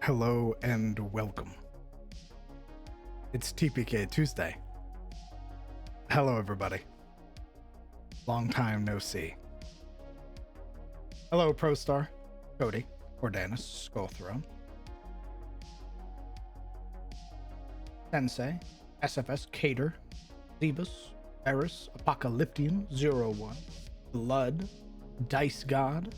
Hello and welcome. It's TPK Tuesday. Hello, everybody. Long time no see. Hello, ProStar, Cody, Ordanis, Skullthrone, Sensei, SFS, Cater, Zebus, Eris, Apocalyptian, 01, Blood, Dice God,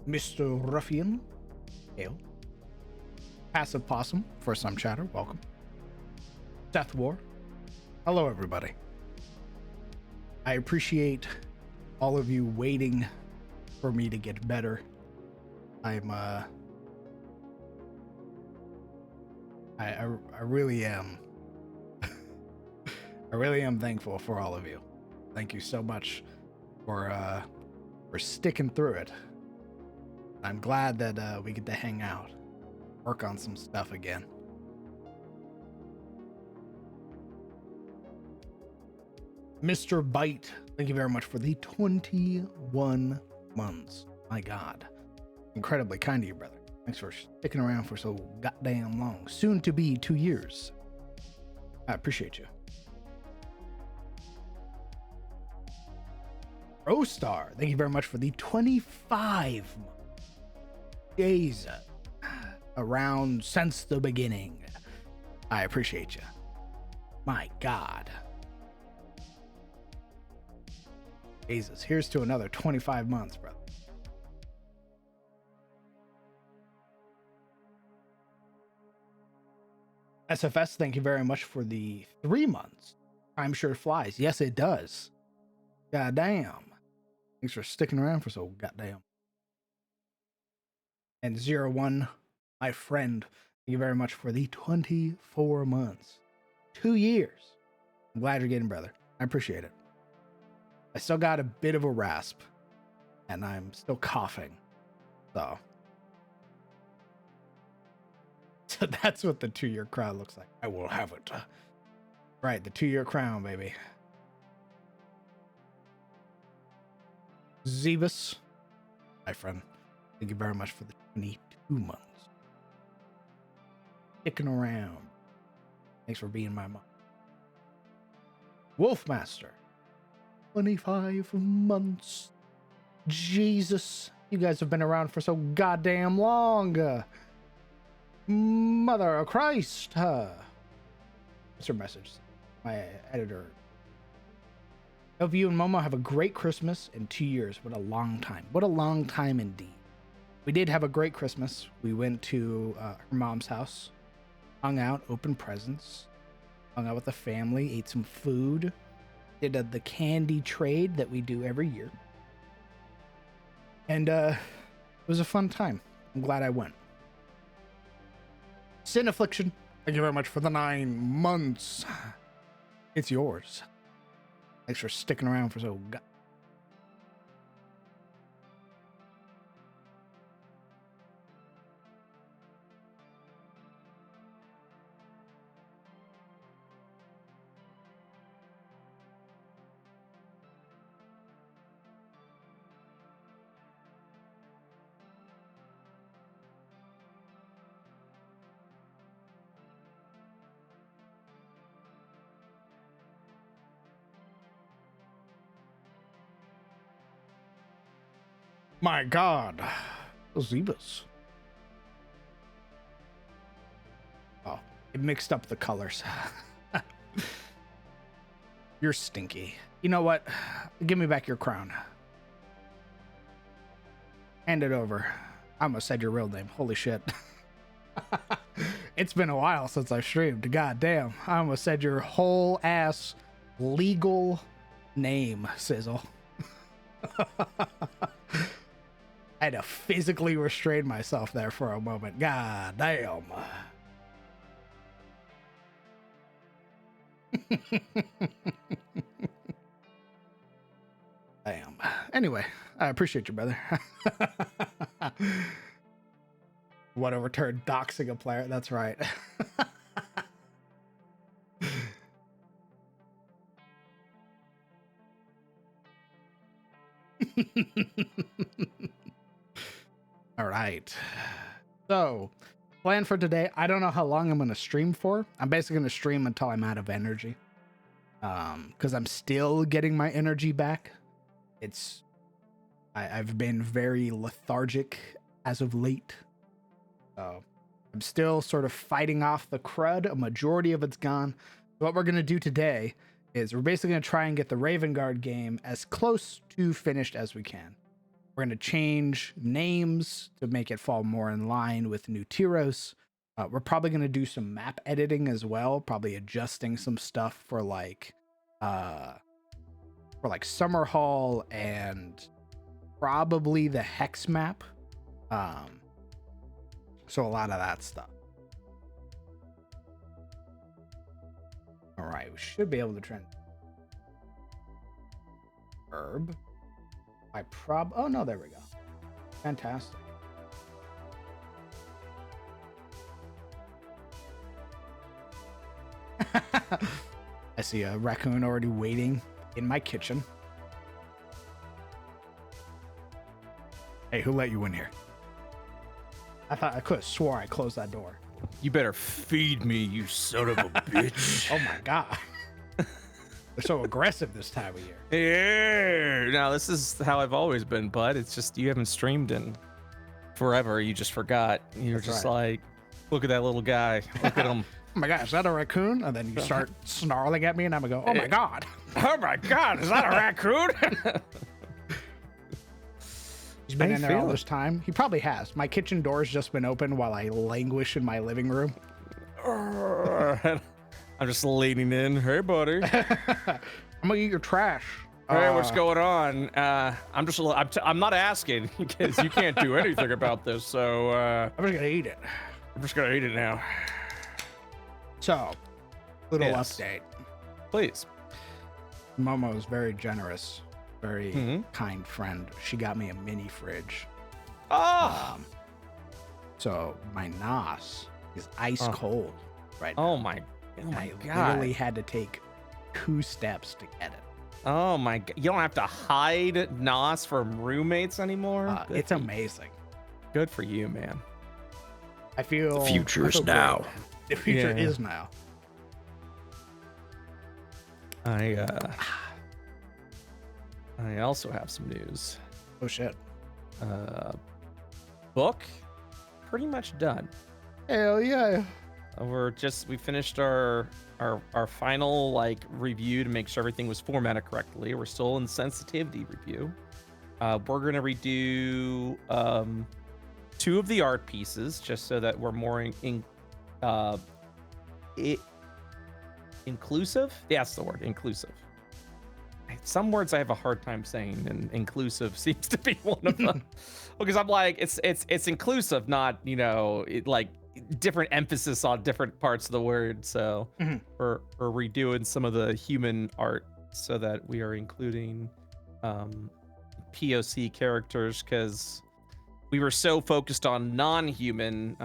Mr. Ruffian, Hail, Passive Possum, First Time Chatter, welcome, Death War, hello everybody. I appreciate all of you waiting for me to get better. I really am. I really am thankful for all of you. Thank you so much for sticking through it. I'm glad that we get to hang out, work on some stuff again. Mr. Bite, thank you very much for the 21 months. My God. Incredibly kind of you, brother. Thanks for sticking around for so goddamn long. Soon to be 2 years. I appreciate you. Rostar, thank you very much for the 25 days around since the beginning. I appreciate you. My God. Jesus, here's to another 25 months, brother. SFS, thank you very much for the 3 months. Time sure flies. Yes, it does. Goddamn. Thanks for sticking around for so goddamn. And 01, my friend, thank you very much for the 24 months. 2 years. I'm glad you're getting, brother. I appreciate it. I still got a bit of a rasp, and I'm still coughing. So that's what the 2-year crown looks like. I will have it. Right, the 2-year crown, baby. Zebus, my friend, thank you very much for the 22 months. Sticking around. Thanks for being my mom. Wolfmaster, 25 months. Jesus, you guys have been around for so goddamn long. Mother of Christ. What's your message? My editor. Hope you and Momo have a great Christmas in 2 years. What a long time. What a long time indeed. We did have a great Christmas. We went to her mom's house, hung out, opened presents, hung out with the family, ate some food, did the candy trade that we do every year. And it was a fun time. I'm glad I went. Sin Affliction, thank you very much for the 9 months. It's yours. Thanks for sticking around for so My God. Those Zebus. Oh, it mixed up the colors. You're stinky. You know what? Give me back your crown. Hand it over. I almost said your real name. Holy shit. It's been a while since I've streamed. God damn. I almost said your whole ass legal name, Sizzle. I had to physically restrain myself there for a moment. God damn. Damn. Anyway, I appreciate you, brother. What overturned doxing a player? That's right. All right. So, plan for today. I don't know how long I'm going to stream for. I'm basically going to stream until I'm out of energy. Because I'm still getting my energy back. I've been very lethargic as of late. So, I'm still sort of fighting off the crud. A majority of it's gone. So what we're going to do today is we're basically going to try and get the Raven Guard game as close to finished as we can. We're going to change names to make it fall more in line with new Tyros. We're probably going to do some map editing as well, probably adjusting some stuff for like Summer Hall and probably the Hex map. So a lot of that stuff. All right, we should be able to trend herb. Oh no, there we go. Fantastic. I see a raccoon already waiting in my kitchen. Hey, who let you in here? I could have swore I closed that door. You better feed me, you son of a bitch. Oh my god. They're so aggressive this time of year. Yeah. Now, this is how I've always been, bud. It's just you haven't streamed in forever. You just forgot. You're just like, look at that little guy. Look at him. Oh my god, is that a raccoon? And then you start snarling at me and I'm gonna go, oh my god. Oh my god, is that a raccoon? He's been in there all this time. He probably has. My kitchen door's just been open while I languish in my living room. I'm just leaning in. Hey, buddy. I'm gonna eat your trash. Hey, what's going on? I'm not asking because you can't do anything about this. So I'm just gonna eat it. I'm just gonna eat it now. So, little update. Please. Momo is very generous, very kind friend. She got me a mini fridge. Oh. So my NOS is ice cold right now. Oh my I god. literally had to take 2 steps to get it. Oh my god. You don't have to hide NOS from roommates anymore? It's amazing. Good for you, man. I feel the future is now. The future is now. I also have some news. Oh shit. Book pretty much done. Hell yeah. We finished our final like review to make sure everything was formatted correctly. We're still in sensitivity review. We're gonna redo 2 of the art pieces just so that we're more inclusive. Yeah, that's the word, inclusive. Some words I have a hard time saying, and inclusive seems to be one of them. Because I'm like, it's inclusive, not like different emphasis on different parts of the word. So we're redoing some of the human art so that we are including POC characters, because we were so focused on non-human.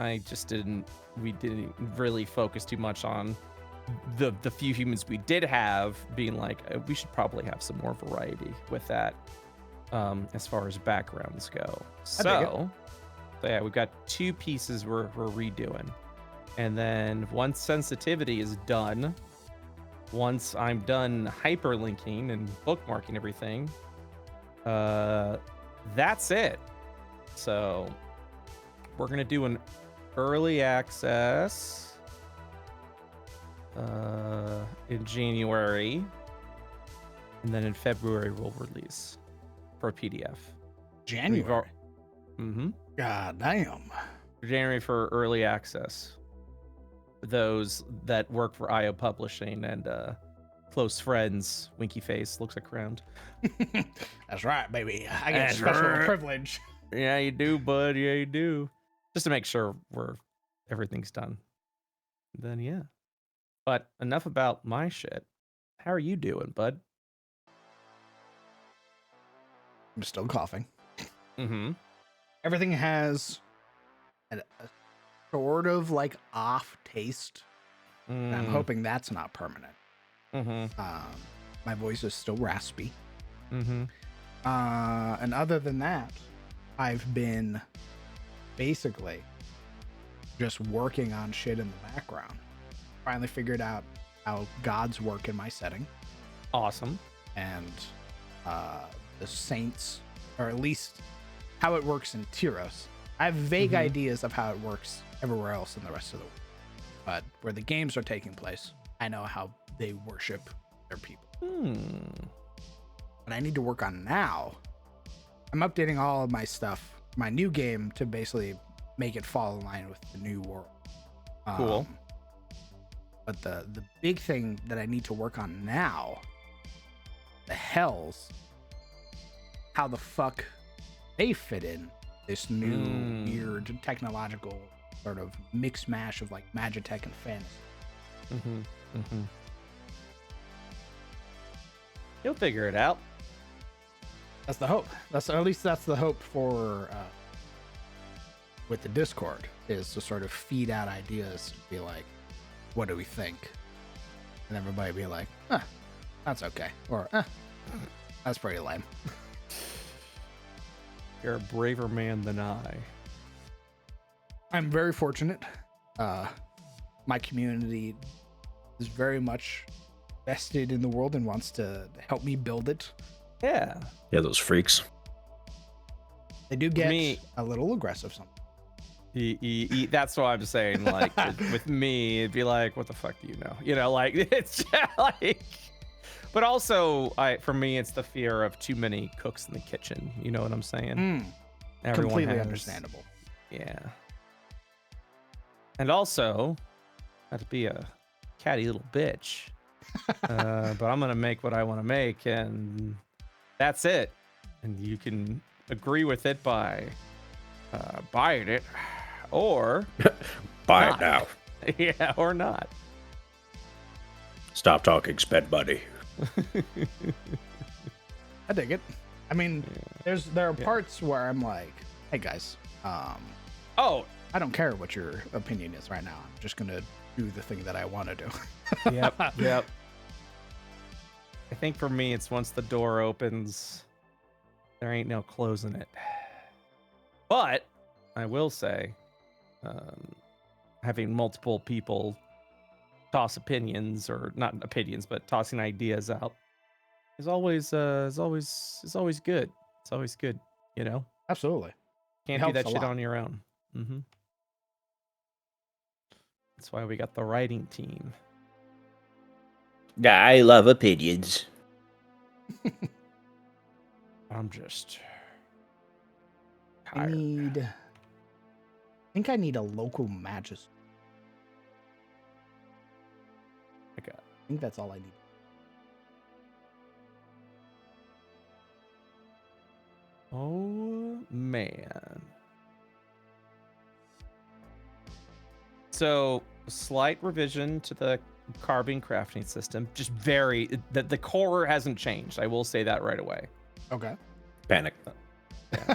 We didn't really focus too much on the few humans we did have, being like, we should probably have some more variety with that as far as backgrounds go. So yeah, we've got 2 pieces we're redoing. And then once sensitivity is done, once I'm done hyperlinking and bookmarking everything, that's it. So we're gonna do an early access in January, and then in February we'll release for a PDF. January. Mm-hmm. God damn. January for early access. Those that work for IO Publishing and close friends. Winky face looks like round. That's right, baby. I get a special privilege. Yeah, you do, bud. Yeah, you do. Just to make sure everything's done. Then yeah. But enough about my shit. How are you doing, bud? I'm still coughing. Mm-hmm. Everything has a sort of like off taste. And I'm hoping that's not permanent. Mm-hmm. My voice is still raspy. Mm-hmm. And other than that, I've been basically just working on shit in the background. Finally figured out how gods work in my setting, Awesome. and the saints, or at least how it works in Tyros. I have vague ideas of how it works everywhere else in the rest of the world, but where the games are taking place, I know how they worship their people. What I need to work on now, I'm updating all of my stuff, my new game, to basically make it fall in line with the new world. Cool. But the big thing that I need to work on now, the hells, how the fuck they fit in this new weird technological sort of mix mash of like Magitech and fantasy. You'll figure it out. That's the hope. At least that's the hope for with the Discord, is to sort of feed out ideas and be like, what do we think? And everybody be like, that's okay. Or, that's pretty lame. You're a braver man than I. I'm very fortunate. My community is very much vested in the world and wants to help me build it. Yeah. Yeah, those freaks. They do get a little aggressive sometimes. That's what I'm saying. Like with me, it'd be like, what the fuck do you know? You know, like it's just like. But also, for me, it's the fear of too many cooks in the kitchen. You know what I'm saying? Completely understandable. Yeah. And also, not to be a catty little bitch, but I'm gonna make what I want to make, and that's it. And you can agree with it by buying it, or Buy not. it now. Yeah, or not. Stop talking, sped buddy. I dig it. I mean, there are parts where I'm like, hey guys, Oh, I don't care what your opinion is right now. I'm just gonna do the thing that I want to do. yep. I think for me, it's once the door opens, there ain't no closing it. But I will say, having multiple people toss opinions, or not opinions, but tossing ideas out is always good. It's always good, you know? Absolutely. Can't It do that helps a shit lot. on your own. That's why we got the writing team. I love opinions. I'm just I tired. think I need a local magus. Okay. I think that's all I need. Oh man. So, slight revision to the carbine crafting system. Just the core hasn't changed. I will say that right away. Okay. Panic.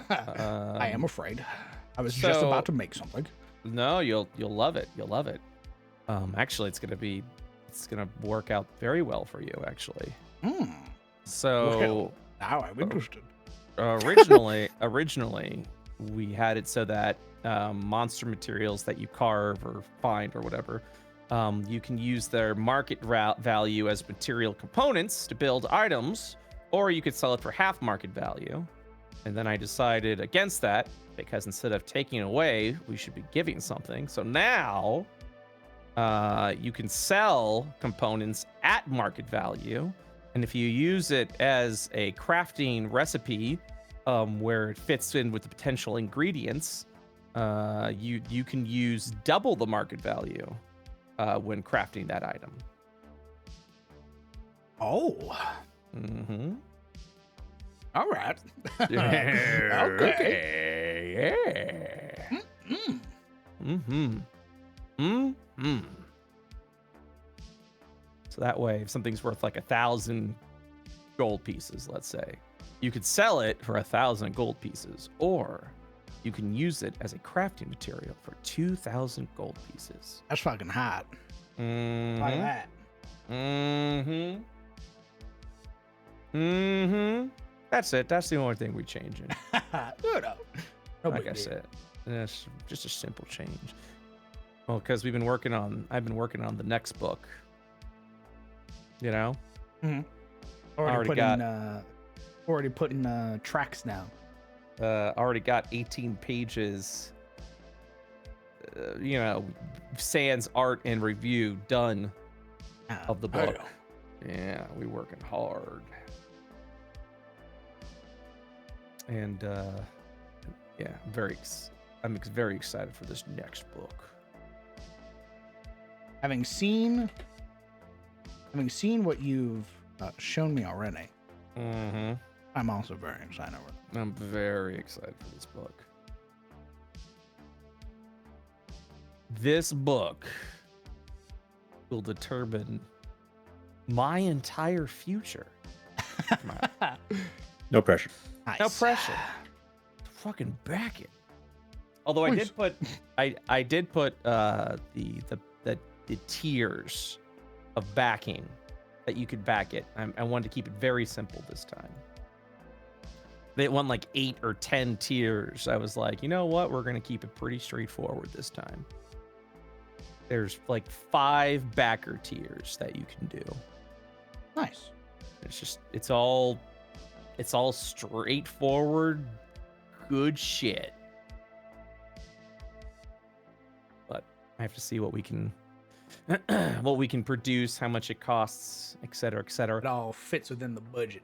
I am afraid. I was just about to make something. No, you'll love it. You'll love it. Actually, it's gonna work out very well for you. Actually. So Well, now I'm interested. originally we had it so that monster materials that you carve or find or whatever, you can use their market value as material components to build items, or you could sell it for half market value. And then I decided against that, because instead of taking away, we should be giving something. So now you can sell components at market value, and if you use it as a crafting recipe, where it fits in with the potential ingredients, you can use double the market value when crafting that item. Oh. All right. Okay. Yeah. So that way, if something's worth like 1,000 gold pieces, let's say, you could sell it for 1,000 gold pieces, or you can use it as a crafting material for 2,000 gold pieces. That's fucking hot. Mm-hmm. Like that. Mm-hmm. Mm-hmm. That's it. That's the only thing we change in. No, no Like big I deal. said, it's just a simple change. Well, because I've been working on the next book. You know, Already Already putting tracks down. already got 18 pages. Sans art and review done of the book. Yeah, we working hard. And yeah, I'm very excited for this next book. Having seen what you've shown me already, Mm-hmm. I'm also very excited. I'm very excited for this book. This book will determine my entire future. No pressure. Nice. No pressure. Fucking back it. Although I Please. did put the tiers of backing that you could back it. I wanted to keep it very simple this time. They won like 8 or 10 tiers. I was like, you know what? We're gonna keep it pretty straightforward this time. There's like 5 backer tiers that you can do. Nice. It's all straightforward, good shit. But I have to see what we can produce, how much it costs, etc., etc. It all fits within the budget.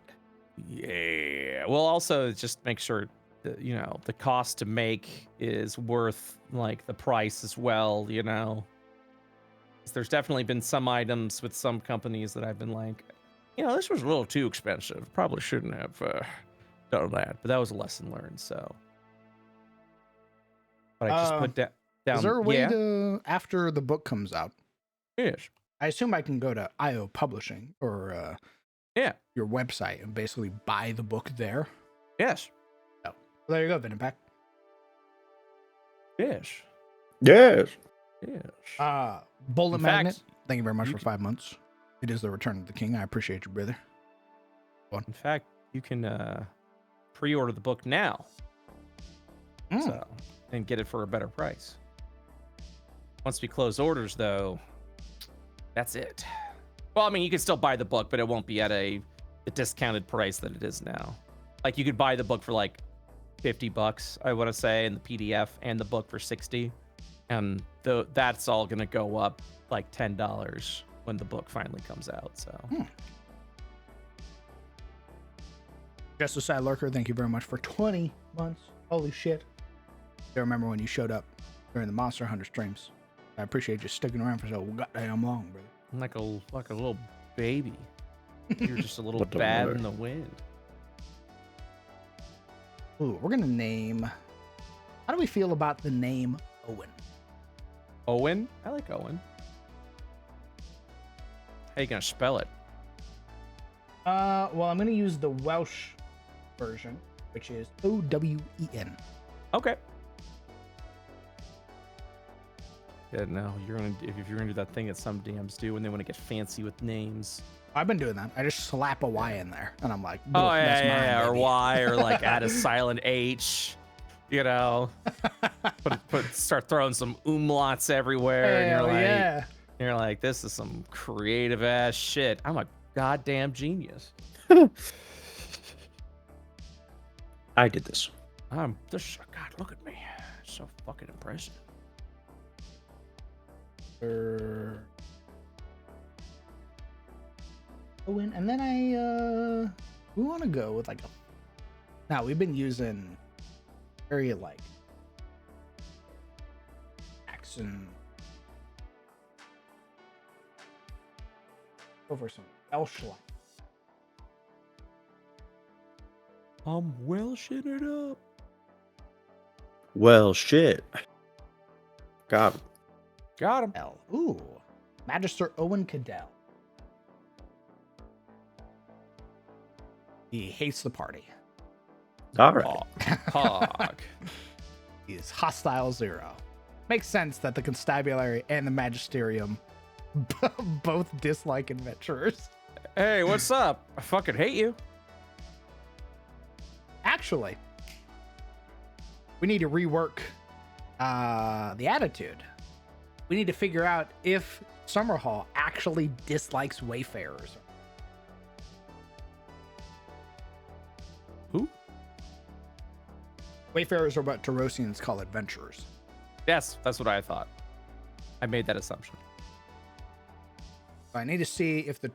Yeah. Well, also just make sure that, the cost to make is worth like the price as well, 'Cause there's definitely been some items with some companies that I've been like, this was a little too expensive. Probably shouldn't have done that. But that was a lesson learned, so. But I just put down. Is there a way to, after the book comes out? Yes. I assume I can go to IO Publishing or your website and basically buy the book there. Yes. Oh, well, there you go, Vinipack. Yes. Yes. Yes. Bullet In Magnet. fact, Thank you very much you for can- 5 months. It is the return of the king. I appreciate you, brother. In fact, you can pre-order the book now. So, and get it for a better price. Once we close orders, though, that's it. Well, I mean, you can still buy the book, but it won't be at the discounted price that it is now. Like, you could buy the book for like $50, I want to say, and the PDF and the book for $60, and that's all gonna go up like $10 when the book finally comes out. So. Just a side lurker, thank you very much for 20 months. Holy shit. I remember when you showed up during the Monster Hunter streams. I appreciate you sticking around for so goddamn long, brother. I'm like a little baby. You're just a little What the bad word? in the wind. Ooh, we're gonna name. How do we feel about the name Owen? Owen? I like Owen. How you gonna spell it? Well, I'm gonna use the Welsh version, which is Owen. Okay. Yeah, no, if you're gonna do that thing that some DMs do when they want to get fancy with names. I've been doing that. I just slap a Y in there, and I'm like, Oh that's mine, yeah, or baby." Y, or like add a silent H. Start throwing some umlauts everywhere, and Hell you're like, yeah. you're like, this is some creative ass shit. I'm a goddamn genius. I did this. God, look at me, so fucking impressive. Owen, and then we want to go with like a. Now we've been using very like accent over some Welsh line. I'm welshing it up. Well, shit. Got him. Got him. L. Ooh, Magister Owen Cadell. He hates the party. All right. Hog. He is hostile 0. Makes sense that the constabulary and the magisterium both dislike adventurers. Hey, what's up? I fucking hate you. actually, we need to rework the attitude. We need to figure out if Summerhall actually dislikes Wayfarers. Who? Wayfarers are what Tarosians call adventurers. Yes, that's what I thought. I made that assumption. So I need to see if the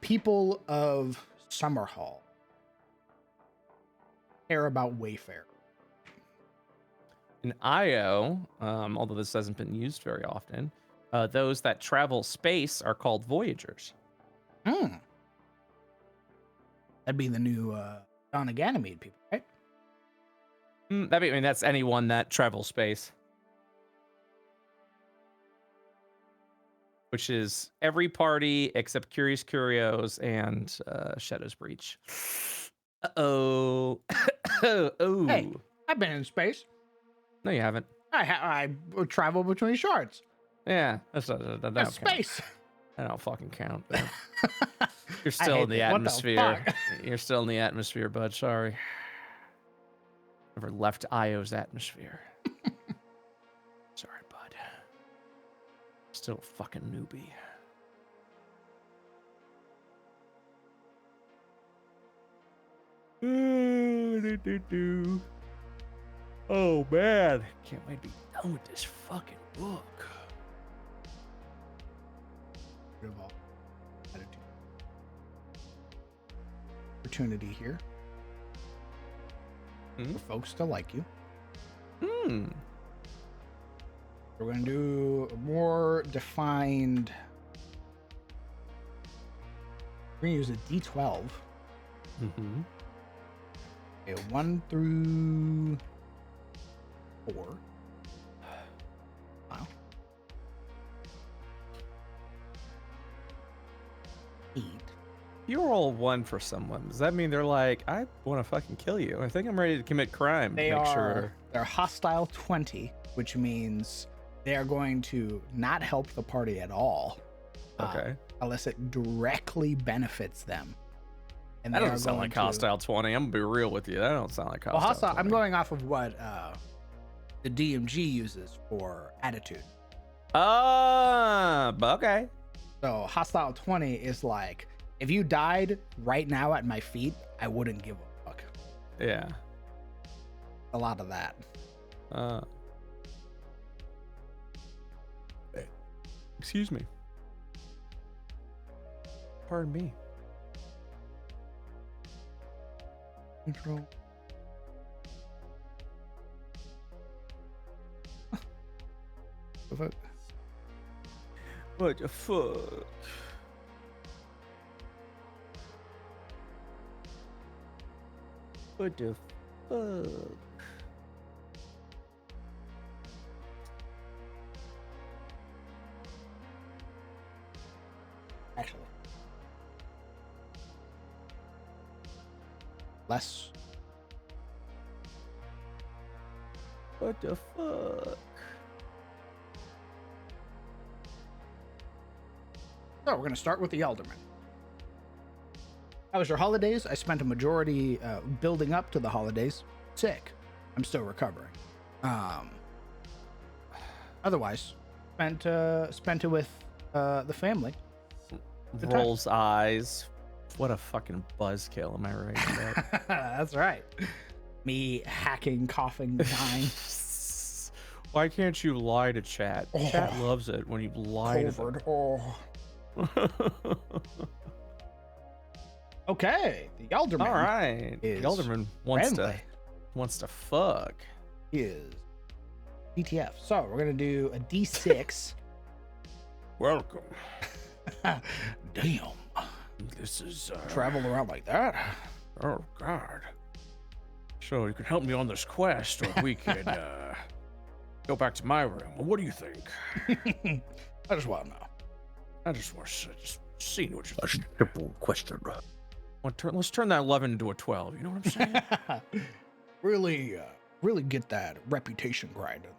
people of Summerhall care about Wayfarer. In IO, although this hasn't been used very often, those that travel space are called Voyagers. That'd be the new Donna Ganymede people, right? That's anyone that travels space. Which is every party except Curious Curios and Shadow's Breach. Uh-oh. Oh. Hey, I've been in space. No, you haven't. I travel between shards. Yeah, that's That's space. That don't fucking count. You're I still hate in the this. What the atmosphere. fuck? You're still in the atmosphere, bud. Sorry. Never left Io's atmosphere. Sorry, bud. Still a fucking newbie. Oh man, can't wait to be done with this fucking book. Opportunity here for folks to like you. We're going to do a more defined. We're going to use a D12. Mm-hmm. Okay, 1 through 4. Wow. 8. You roll 1 for someone. Does that mean they're like, I want to fucking kill you? I think I'm ready to commit crime. They're hostile 20, which means they are going to not help the party at all. Okay. Unless it directly benefits them. And That they doesn't are sound going like hostile 20. I'm gonna be real with you. That don't sound like hostile. Well, hostile. 20. I'm going off of what the DMG uses for attitude. Okay. So hostile 20 is like, if you died right now at my feet, I wouldn't give a fuck. Yeah. A lot of that. Excuse me. Pardon me. Control. The fuck? What the fuck? What the fuck? Actually. Less. What the fuck? So we're going to start with the Alderman. How was your holidays? I spent a majority building up to the holidays. Sick. I'm still recovering. Otherwise, spent it with the family. Good time. Rolls eyes. What a fucking buzzkill, am I right? That's right. Me hacking, coughing, dying. Why can't you lie to chat? Oh. Chat loves it when you lie to them. Covered. Oh. Okay, the Alderman. All right. is The Alderman wants friendly. to fuck. Is DTF. So we're gonna do a D6. Welcome. Damn. This is Travel around like that. Oh God. So you can help me on this quest, or we could go back to my room. What do you think? I just want to know. I just want to just see what you A think. simple question. Let's turn that 11 into a 12. You know what I'm saying? really get that reputation grind in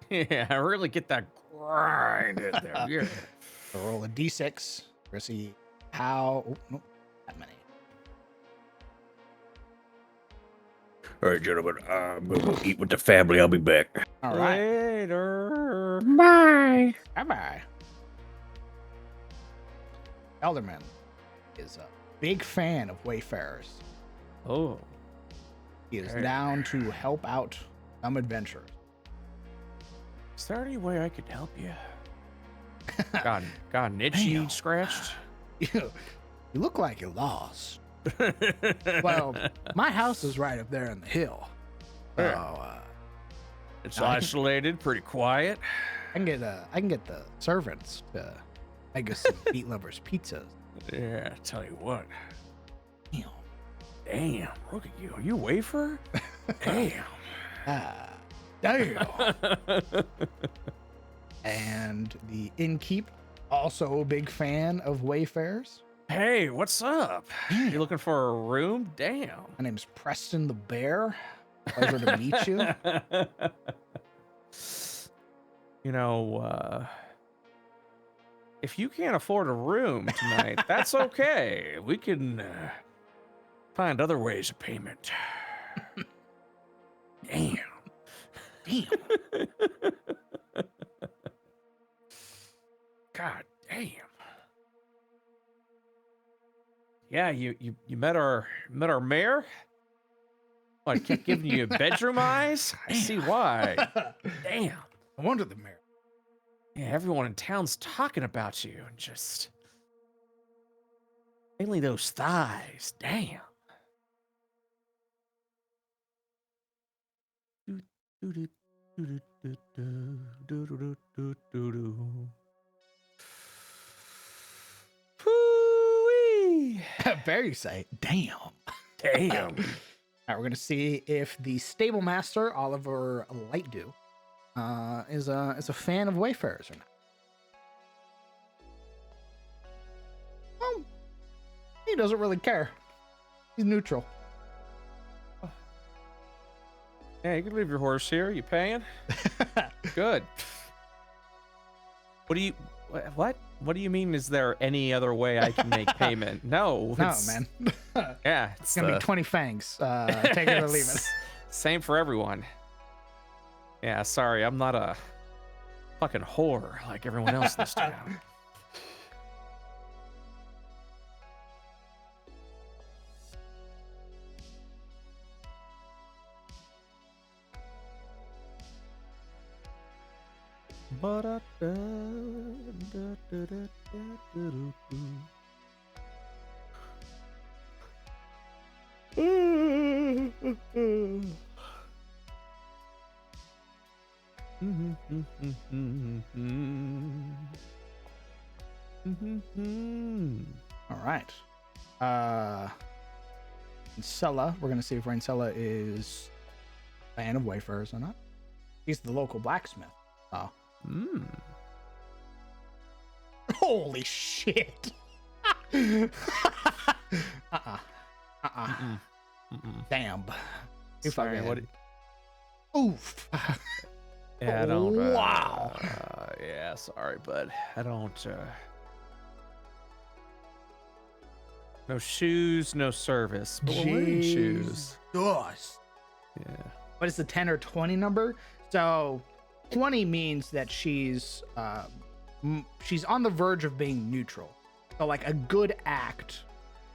there. Yeah, I really get that grind in there. Yeah. So roll a D6. We're gonna see how. Oh, nope, that many. All right, gentlemen. I'm gonna go eat with the family. I'll be back. All right. Later. Bye. Bye-bye. Elderman is a big fan of wayfarers. Oh. He is Hey. down to help out some adventurers. Is there any way I could help you? Got an itchy Damn. scratched? You look like you're lost. Well, my house is right up there in the hill. So, Yeah. It's I can- isolated, pretty quiet. I can get the servants to make us some meat lovers pizzas. Yeah, tell you what. Damn. Damn, look at you. Are you a wafer? Damn. Damn. And the innkeep, also a big fan of wayfarers. Hey, what's up? You looking for a room? Damn. My name's Preston the Bear. Pleasure to meet you. You know, if you can't afford a room tonight, that's okay. We can find other ways of payment. Damn. Damn. God damn. Yeah, you met our mayor? Oh, I kept giving you bedroom eyes? I see why. Damn. I wonder the mayor. Yeah, everyone in town's talking about you and just mainly those thighs. Damn. Hoo-wee. Very say, damn. Damn. All right, we're gonna see if the stable master Oliver Lightdew is a fan of wayfarers or not. Well, he doesn't really care. He's neutral. Yeah, you can leave your horse here. You paying? Good. What do you mean? Is there any other way I can make payment? No. No, it's- man. Yeah, It's gonna be 20 fangs. Take it or leave it. Same for everyone. Yeah, sorry, I'm not a fucking whore like everyone else in this town. All right. Raincella. We're gonna see if Raincella is a fan of wayfarers or not. He's the local blacksmith. Oh. Holy shit. Damn. You Sorry, fucking. what? Oof. Yeah, I don't. Wow. Yeah, sorry, bud. I don't. No shoes, no service. But we're wearing shoes. Jesus. Yeah. What is the 10 or 20 number? So 20 means that she's on the verge of being neutral. So like a good act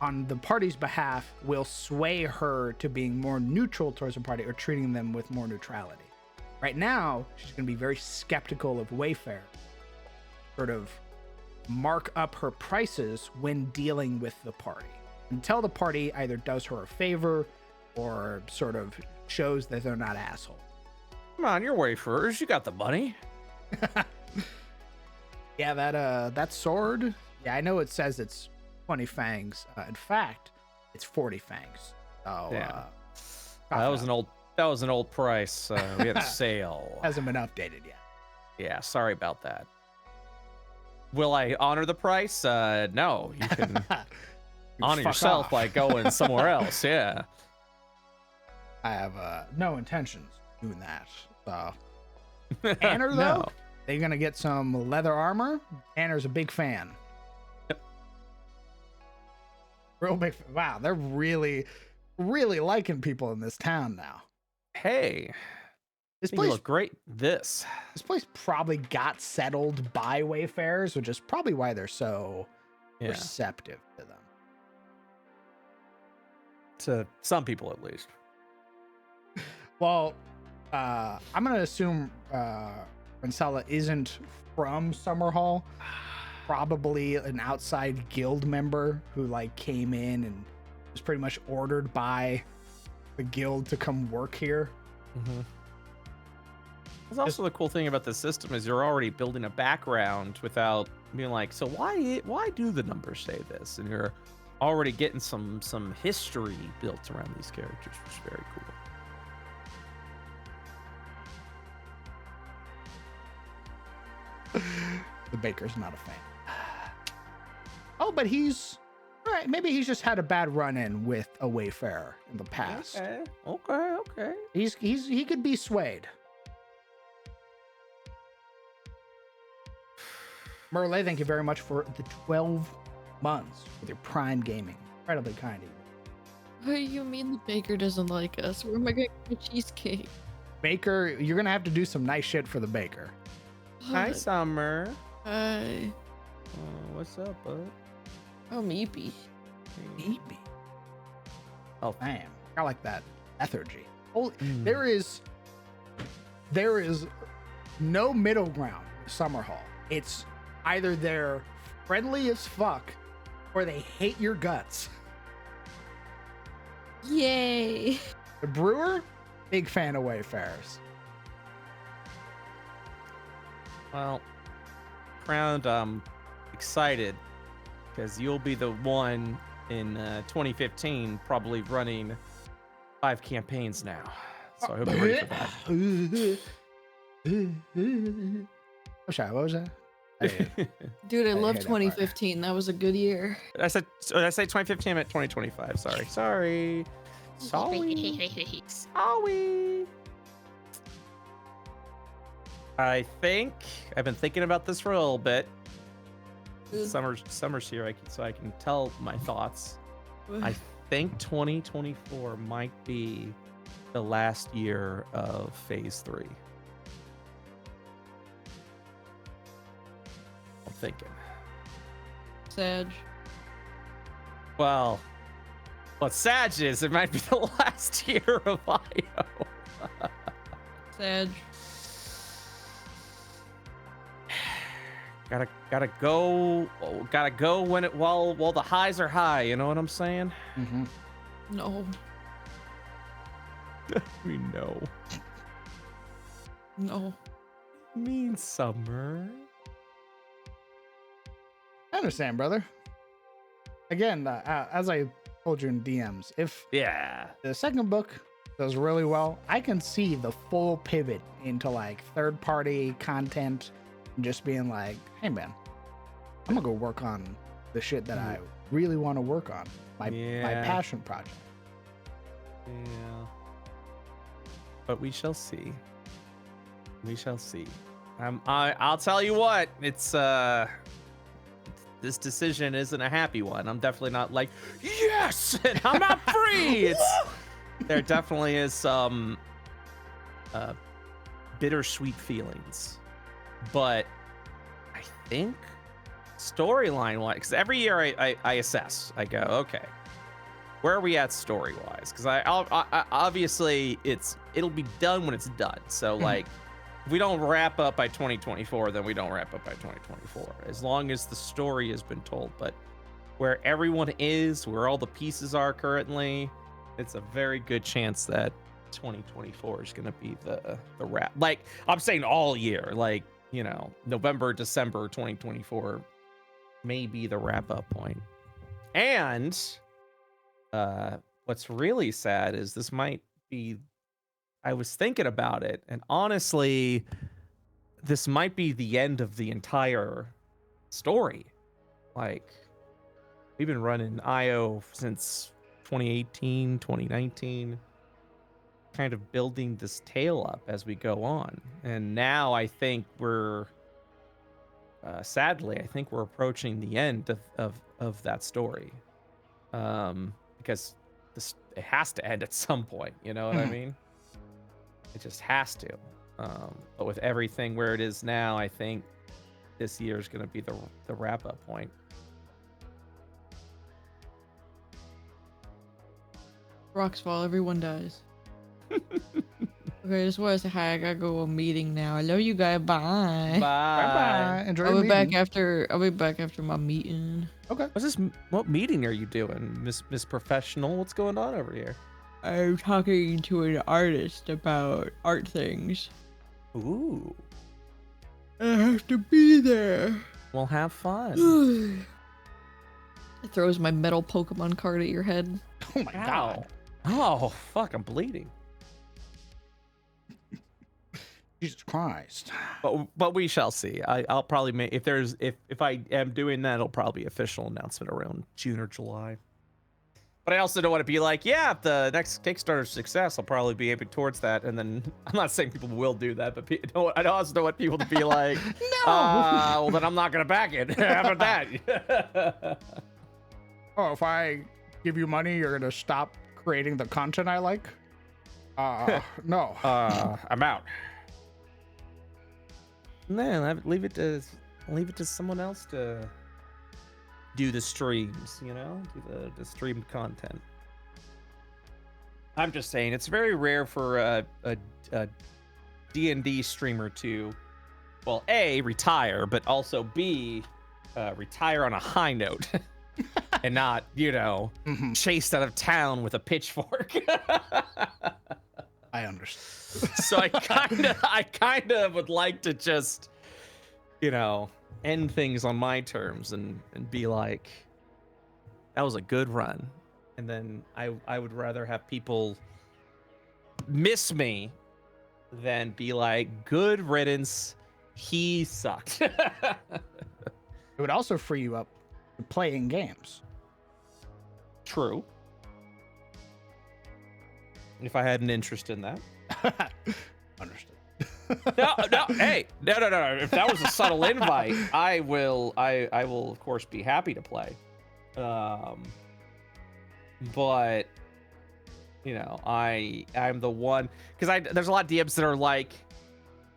on the party's behalf will sway her to being more neutral towards the party or treating them with more neutrality. Right now, she's going to be very skeptical of Wayfair. Sort of mark up her prices when dealing with the party until the party either does her a favor or sort of shows that they're not assholes. Come on, you're wayfarers. You got the money. Yeah, that sword. Yeah, I know it says it's 20 fangs. In fact, it's 40 fangs. So Yeah. That was an old price. We had a sale. hasn't been updated yet. Yeah, sorry about that. Will I honor the price? No. You can honor Fuck yourself off. by going somewhere else. Yeah. I have no intentions of doing that. So Tanner though, No. they're gonna get some leather armor. Tanner's a big fan. Yep. Real big. Wow, they're really really liking people in this town now. Hey, This you place, look great. This. this place probably got settled by Wayfarers, which is probably why they're so Yeah. receptive to them. To some people, at least. Well, I'm gonna assume Rancella isn't from Summerhall. Probably an outside guild member who like came in and was pretty much ordered by the guild to come work here. Mm-hmm. That's also the cool thing about the system is you're already building a background without being like, so why do the numbers say this? And you're already getting some history built around these characters, which is very cool. The baker's not a fan. Oh, but he's all right. Maybe he's just had a bad run-in with a Wayfarer in the past. Okay. He could be swayed. Merle, thank you very much for the 12 months with your Prime Gaming. Incredibly kind of you. What do you mean the baker doesn't like us? Where am I going to get a cheesecake? Baker, you're gonna have to do some nice shit for the baker. Hi, Summer. Hi. What's up, bud? Oh, meepy. Maybe. Oh, Man, I like that lethargy. Oh, Mm. there is no middle ground with Summerhall. It's either they're friendly as fuck or they hate your guts. Yay. The brewer, big fan of Wayfarers. Well, Crowned, excited because you'll be the one in 2015 probably running 5 campaigns now. So I hope you're ready for that. Oh, sorry, what was that? Dude, I I love heard that part. 2015. That was a good year. Did I say 2015? I meant 2025. Sorry. I think I've been thinking about this for a little bit. Summer's here, so I can tell my thoughts. I think 2024 might be the last year of Phase 3. I'm thinking. Sag. Well, what Sag is, it might be the last year of IO. Sag. Gotta go when it while the highs are high. You know what I'm saying? Mm-hmm. No. We know. No. Mean Summer. I understand, brother. Again, as I told you in DMs, if Yeah. the second book does really well, I can see the full pivot into like third-party content and just being like, hey man, I'm gonna go work on the shit that I really want to work on. My passion project. Yeah. But we shall see. I'll tell you what, it's this decision isn't a happy one. I'm definitely not like, yes, and I'm not free. There definitely is some bittersweet feelings. But I think storyline wise, because every year I assess, I go, okay, where are we at story wise? Because I obviously it'll be done when it's done. So like, if we don't wrap up by 2024, then we don't wrap up by 2024. As long as the story has been told, but where everyone is, where all the pieces are currently, it's a very good chance that 2024 is going to be the wrap. Like I'm saying all year, like, you know, November, December 2024 may be the wrap up point. And what's really sad is this might be, I was thinking about it, and honestly, this might be the end of the entire story. Like, we've been running IO since 2018, 2019, kind of building this tale up as we go on. And now I think we're, sadly, I think we're approaching the end of that story. Because it has to end at some point. You know what I mean? It just has to. But with everything where it is now, I think this year is going to be the wrap up point. Rocks fall, everyone dies. Okay, just want to say hi. I gotta go to a meeting now. I love you guys. Bye. Bye. Enjoy I'll your be meeting. back after. I'll be back after my meeting. Okay. What's this? What meeting are you doing, Miss Professional? What's going on over here? I'm talking to an artist about art things. Ooh. I have to be there. Well, have fun. It throws my metal Pokemon card at your head. Oh my god. Oh, fuck, I'm bleeding. Jesus Christ. But we shall see. I'll probably make if I am doing that, it'll probably be official announcement around June or July. But I also don't want to be like, yeah, if the next Kickstarter success, I'll probably be aiming towards that. And then I'm not saying people will do that, but I also don't want people to be like, No. well, then I'm not gonna back it. How about that? Oh, if I give you money, you're gonna stop creating the content I like? No. I'm out. Man, leave it to someone else to do the streams, you know, do the streamed content. I'm just saying, it's very rare for a D&D streamer to, well, A, retire, but also B, retire on a high note and not, you know, chased out of town with a pitchfork. I understand. So I kind of would like to just, you know, end things on my terms and be like, that was a good run. And then I would rather have people miss me than be like, good riddance, he sucked. It would also free you up to play in games. True. If I had an interest in that. Understood. No, hey, no. If that was a subtle invite, I will of course be happy to play. But you know, I'm the one because there's a lot of DMs that are like,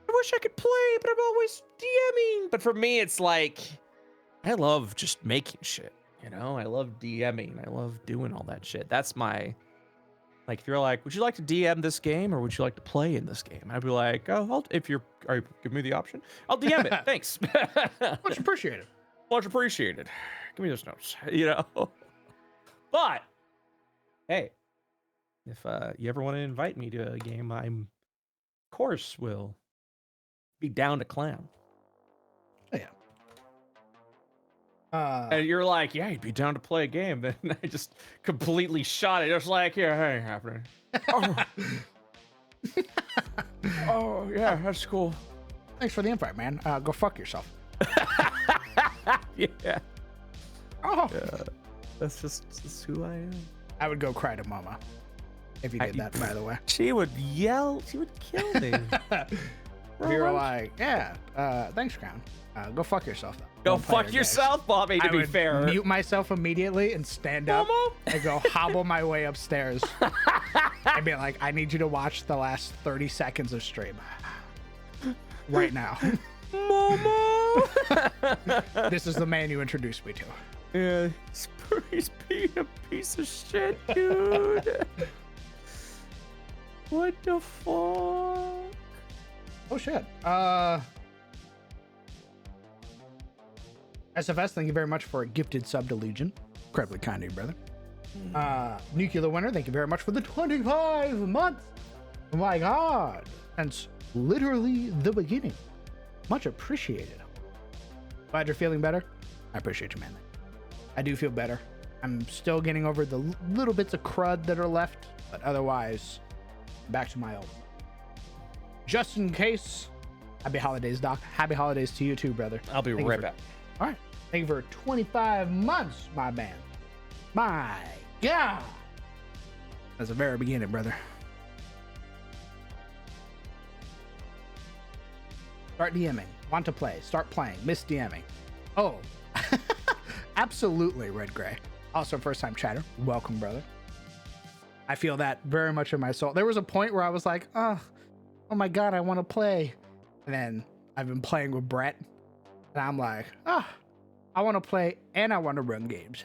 I wish I could play, but I'm always DMing. But for me, it's like, I love just making shit. You know, I love DMing. I love doing all that shit. That's my. Like, if you're like, would you like to DM this game or would you like to play in this game? I'd be like, oh, if you're give me the option, I'll DM it. Thanks. Much appreciated. Much appreciated. Give me those notes, you know. But hey, if you ever want to invite me to a game, I'm, of course, will be down to clown. Oh, yeah. And you're like, yeah, you'd be down to play a game. Then I just completely shot it. Just like, yeah, that ain't happening. Oh, yeah, that's cool. Thanks for the invite, man. Go fuck yourself. Yeah. Oh. Yeah. That's who I am. I would go cry to mama if you did that, by the way. She would yell. She would kill me. If you were like, yeah, thanks, Crown. Go fuck yourself, though. Go Don't play fuck your yourself, Bobby, to I be would fair. mute myself immediately and stand up Mama? and go hobble my way upstairs and be like, I need you to watch the last 30 seconds of stream right now. Mama! This is the man you introduced me to. Yeah, he's being a piece of shit, dude. What the fuck? Oh, shit. SFS, thank you very much for a gifted sub to Legion. Incredibly kind of you, brother. Nuclear Winter, thank you very much for the 25 months. Oh my god. Since literally the beginning. Much appreciated. Glad you're feeling better. I appreciate you, man. I do feel better. I'm still getting over the little bits of crud that are left, but otherwise, back to my old. Just in case, happy holidays, Doc. Happy holidays to you too, brother. I'll be right back. All right. Thank you for 25 months, my man. My God. That's the very beginning, brother. Start DMing. Want to play. Start playing. Miss DMing. Oh. Absolutely, Red Gray. Also, first time chatter. Welcome, brother. I feel that very much in my soul. There was a point where I was like, oh my God, I want to play. And then I've been playing with Brett. And I'm like, I want to play and I want to run games.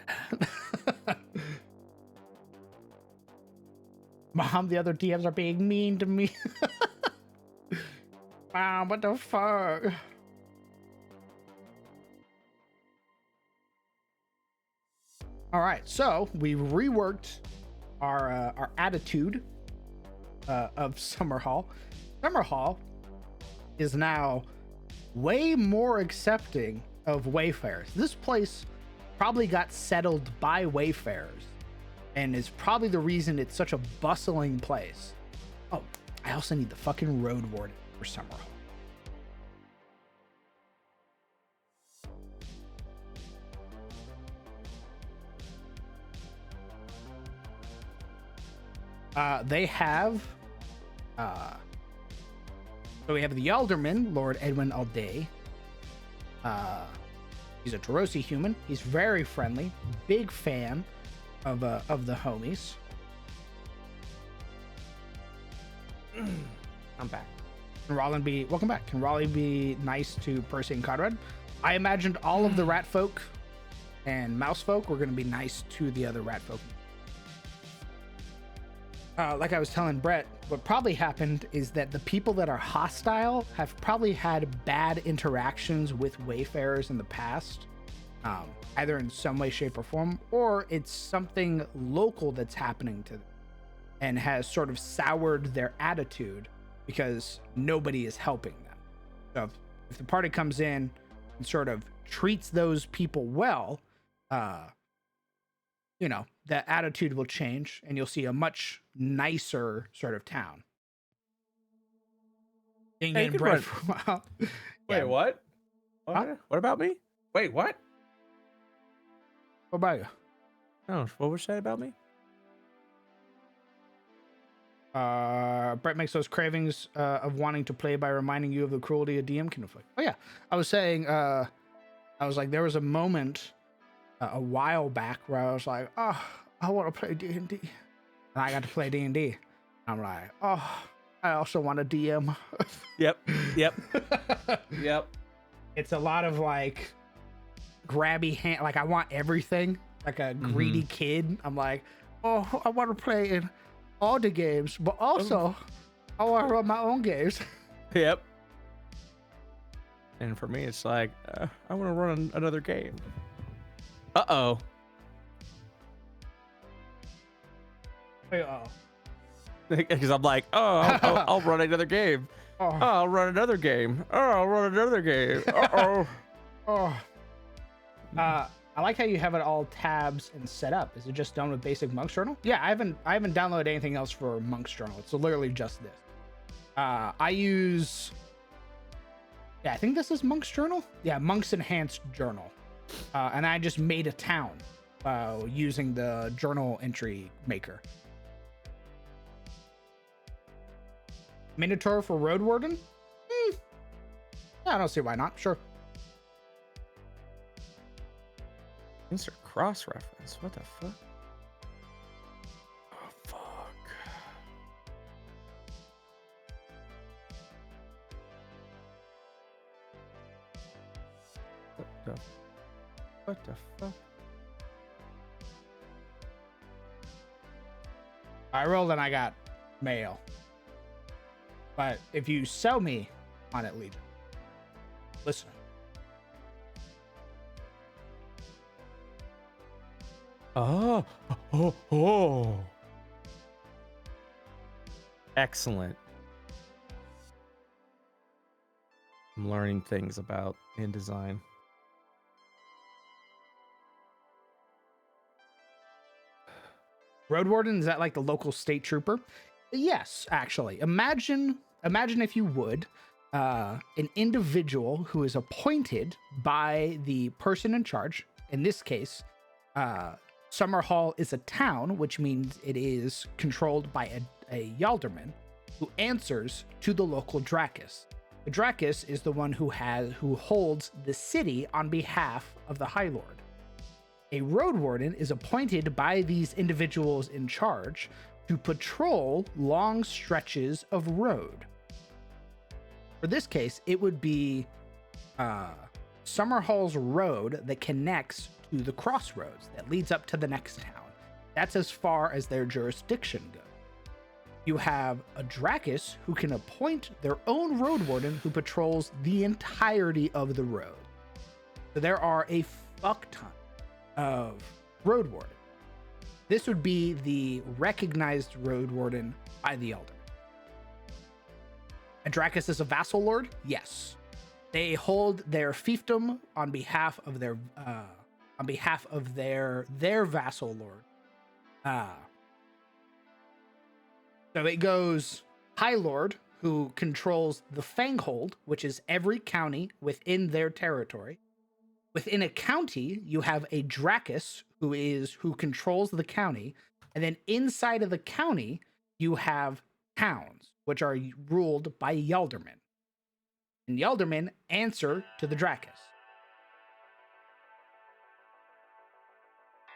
Mom, the other DMs are being mean to me. Mom, what the fuck? All right, so we reworked our attitude of Summer Hall. Summer Hall is now way more accepting of wayfarers. This place probably got settled by wayfarers and is probably the reason it's such a bustling place. Oh, I also need the fucking road warden for Summer Hall. They have so we have the Alderman, Lord Edwin Alday. He's a Tarosi human. He's very friendly, big fan of the homies. I'm back. Can Rollin be welcome back? Can Raleigh be nice to Percy and Conrad? I imagined all of the rat folk and mouse folk were going to be nice to the other rat folk. Like I was telling Brett, what probably happened is that the people that are hostile have probably had bad interactions with wayfarers in the past, either in some way, shape, or form, or it's something local that's happening to them and has sort of soured their attitude because nobody is helping them. So if the party comes in and sort of treats those people well, you know, the attitude will change and you'll see a much nicer sort of town. Hey, good Bread one. for a while. Wait, what? Huh? What about me? Wait, what? What about you? Oh, what was said about me? Brett makes those cravings of wanting to play by reminding you of the cruelty a DM can inflict. Oh yeah, I was saying, I was like, there was a moment a while back where I was like, oh, I want to play D&D, and I got to play D&D. I'm like, oh, I also want to DM. Yep. It's a lot of like grabby hand, like I want everything, like a greedy kid. I'm like, oh, I want to play in all the games, but also I want to run my own games. Yep. And for me, it's like, I want to run another game. Uh-oh. Because I'm like, I'll run another game. I'll run another game. I'll run another game. I like how you have it all tabs and set up. Is it just done with basic Monk's Journal? Yeah, I haven't downloaded anything else for Monk's Journal. It's literally just this. I use, I think this is Monk's Journal. Yeah, Monk's Enhanced Journal. And I just made a town using the journal entry maker. Minotaur for Road Warden? I don't see why not. Sure. Insert cross-reference. What the fuck? Oh, fuck. What the fuck? I rolled and I got mail. But if you sell me on it, Legion, listen. Oh. Excellent. I'm learning things about InDesign. Road Warden, is that like the local state trooper? Yes, actually. Imagine if you would, an individual who is appointed by the person in charge. In this case, Summer Hall is a town, which means it is controlled by a Yalderman who answers to the local Dracus. The Dracus is the one who holds the city on behalf of the High Lord. A Road Warden is appointed by these individuals in charge, to patrol long stretches of road. For this case, it would be Summerhall's road that connects to the crossroads that leads up to the next town. That's as far as their jurisdiction goes. You have a Dracus who can appoint their own road warden who patrols the entirety of the road. So there are a fuck ton of road warden. This would be the recognized road warden by the Elder. A Dracus is a vassal lord? Yes. They hold their fiefdom on behalf of their vassal lord. So it goes High Lord, who controls the Fanghold, which is every county within their territory. Within a county, you have a Dracus, who controls the county, and then inside of the county, you have towns, which are ruled by Yaldermen. And Yaldermen answer to the Dracus.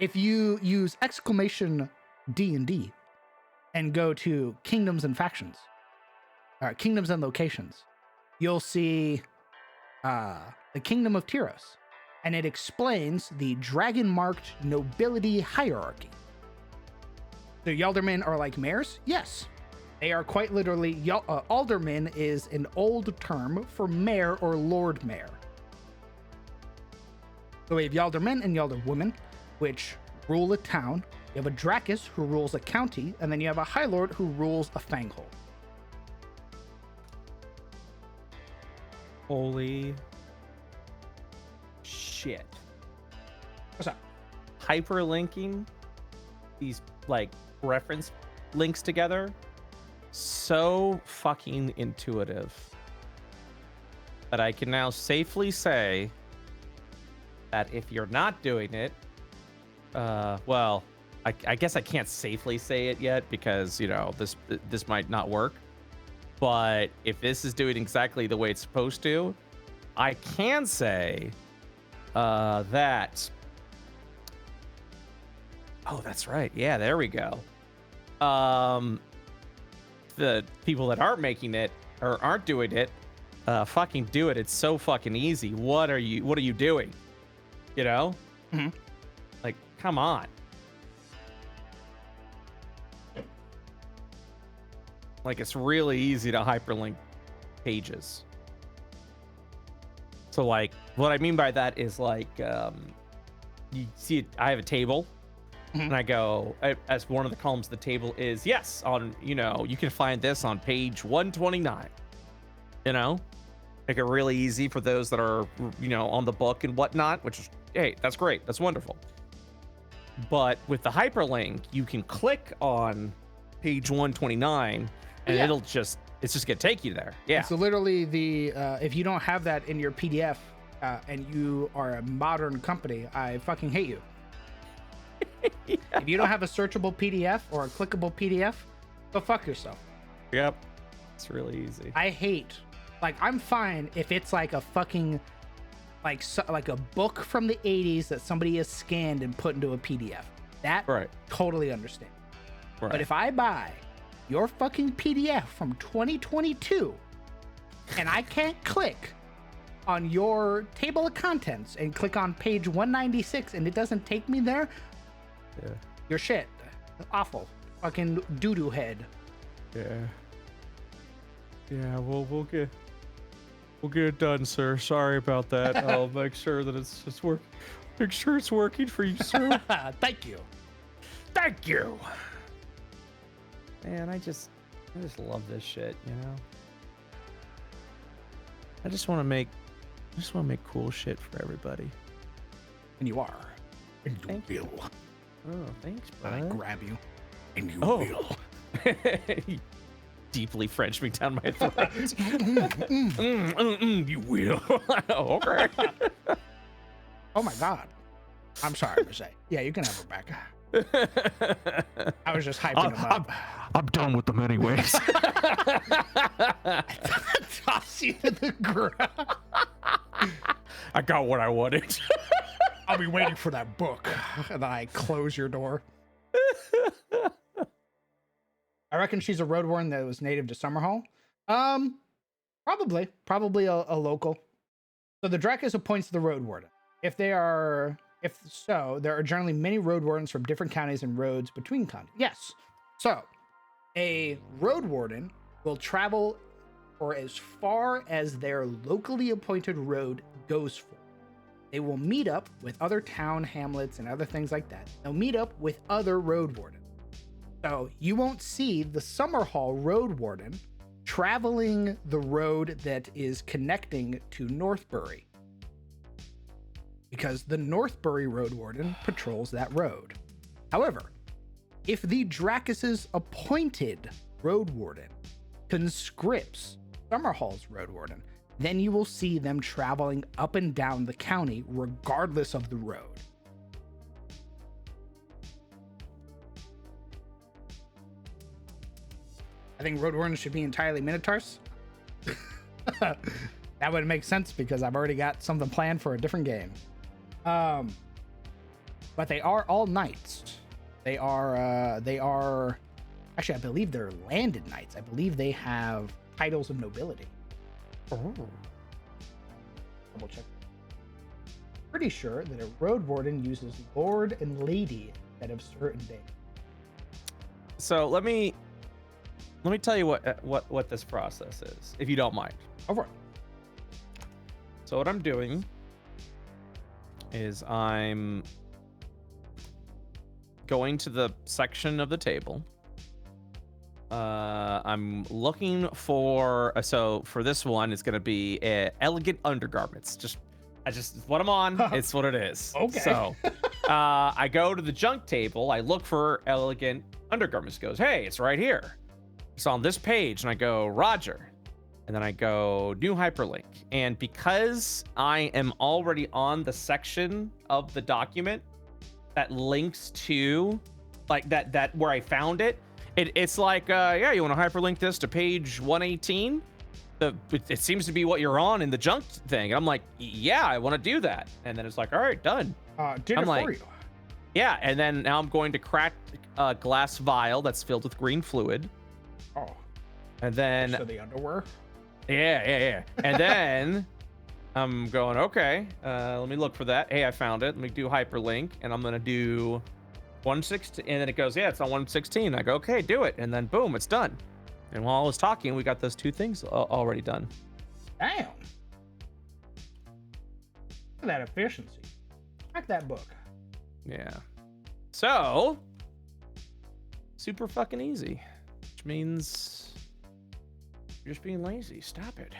If you use exclamation D&D and go to kingdoms and factions, kingdoms and locations, you'll see the Kingdom of Tyros, and it explains the dragon-marked nobility hierarchy. The Yaldermen are like mayors? Yes. They are quite literally, alderman is an old term for mayor or lord mayor. So we have Yaldermen and Yalderwomen, which rule a town. You have a Dracus who rules a county, and then you have a High Lord who rules a Fanghold. Holy shit. What's up? Hyperlinking these like reference links together, so fucking intuitive that I can now safely say that if you're not doing it, well, I guess I can't safely say it yet because, you know, this might not work. But if this is doing exactly the way it's supposed to, I can say that. Oh, that's right. Yeah, there we go. The people that aren't making it or aren't doing it, fucking do it. It's so fucking easy. What are you doing? You know? Mm-hmm. Like, come on. Like, it's really easy to hyperlink pages. So, like, what I mean by that is, like, you see, I have a table, and I go, as one of the columns of the table is, yes, on, you know, you can find this on page 129. You know? Make it really easy for those that are, you know, on the book and whatnot, which is, hey, that's great. That's wonderful. But with the hyperlink, you can click on page 129 and it's just gonna take you there. Yeah. So literally if you don't have that in your PDF and you are a modern company, I fucking hate you. Yeah. If you don't have a searchable PDF or a clickable PDF, go fuck yourself. Yep. It's really easy. I hate, like, I'm fine if it's like a fucking, like a book from the 80s that somebody has scanned and put into a PDF. That, right. Totally understand. Right. But if I buy your fucking PDF from 2022 and I can't click on your table of contents and click on page 196 and it doesn't take me there, yeah, you're shit. Awful. Fucking doo-doo head. Yeah. Yeah, well, we'll get it done, sir. Sorry about that. I'll make sure that it's make sure it's working for you, sir. Thank you. Thank you. Man, I just love this shit, you know? I just want to make cool shit for everybody. And you are. And you will. Oh, thanks, bud. I grab you. And you will. Deeply French me down my throat. You will. Okay. Oh my god. I'm sorry to say. Yeah, you can have her back. I was just hyping him up. I'm done with them anyways. Toss you to the ground. I got what I wanted. I'll be waiting for that book. And then I close your door. I reckon she's a road warden that was native to Summerhall. Probably a local. So the Dracus appoints the road warden. If there are generally many road wardens from different counties and roads between counties. Yes. So a road warden will travel for as far as their locally appointed road goes for. They will meet up with other town hamlets and other things like that. They'll meet up with other road wardens. So you won't see the Summerhall road warden traveling the road that is connecting to Northbury, because the Northbury road warden patrols that road. However, if the Dracus's appointed road warden conscripts Summerhall's road warden, then you will see them traveling up and down the county regardless of the road. I think road wardens should be entirely Minotaurs. That would make sense because I've already got something planned for a different game. But they are all knights. They are actually, I believe they're landed knights. I believe they have titles of nobility. Oh. Double check. Pretty sure that a road warden uses lord and lady instead of certain days. So let me tell you what this process is, if you don't mind. Over. So what I'm doing is I'm going to the section of the table. I'm looking for so for this one, it's gonna be elegant undergarments. It's what I'm on. It's what it is. Okay. So I go to the junk table. I look for elegant undergarments. It goes, hey, it's right here. It's on this page, and I go, Roger. And then I go new hyperlink. And because I am already on the section of the document that links to like that where I found it, it's like, yeah, you want to hyperlink this to page 118? It seems to be what you're on in the junk thing. And I'm like, yeah, I want to do that. And then it's like, all right, done. Did I'm it like, for you. Yeah, and then now I'm going to crack a glass vial that's filled with green fluid. Oh. And then So the underwear? Yeah. And then I'm going, okay, let me look for that. Hey, I found it. Let me do hyperlink, and I'm gonna do 116, and then it goes, yeah, it's on 116. I go, okay, do it, and then boom, it's done. And while I was talking, we got those two things already done. Damn. Look at that efficiency. Back that book. Yeah. So super fucking easy, which means you're just being lazy. Stop it.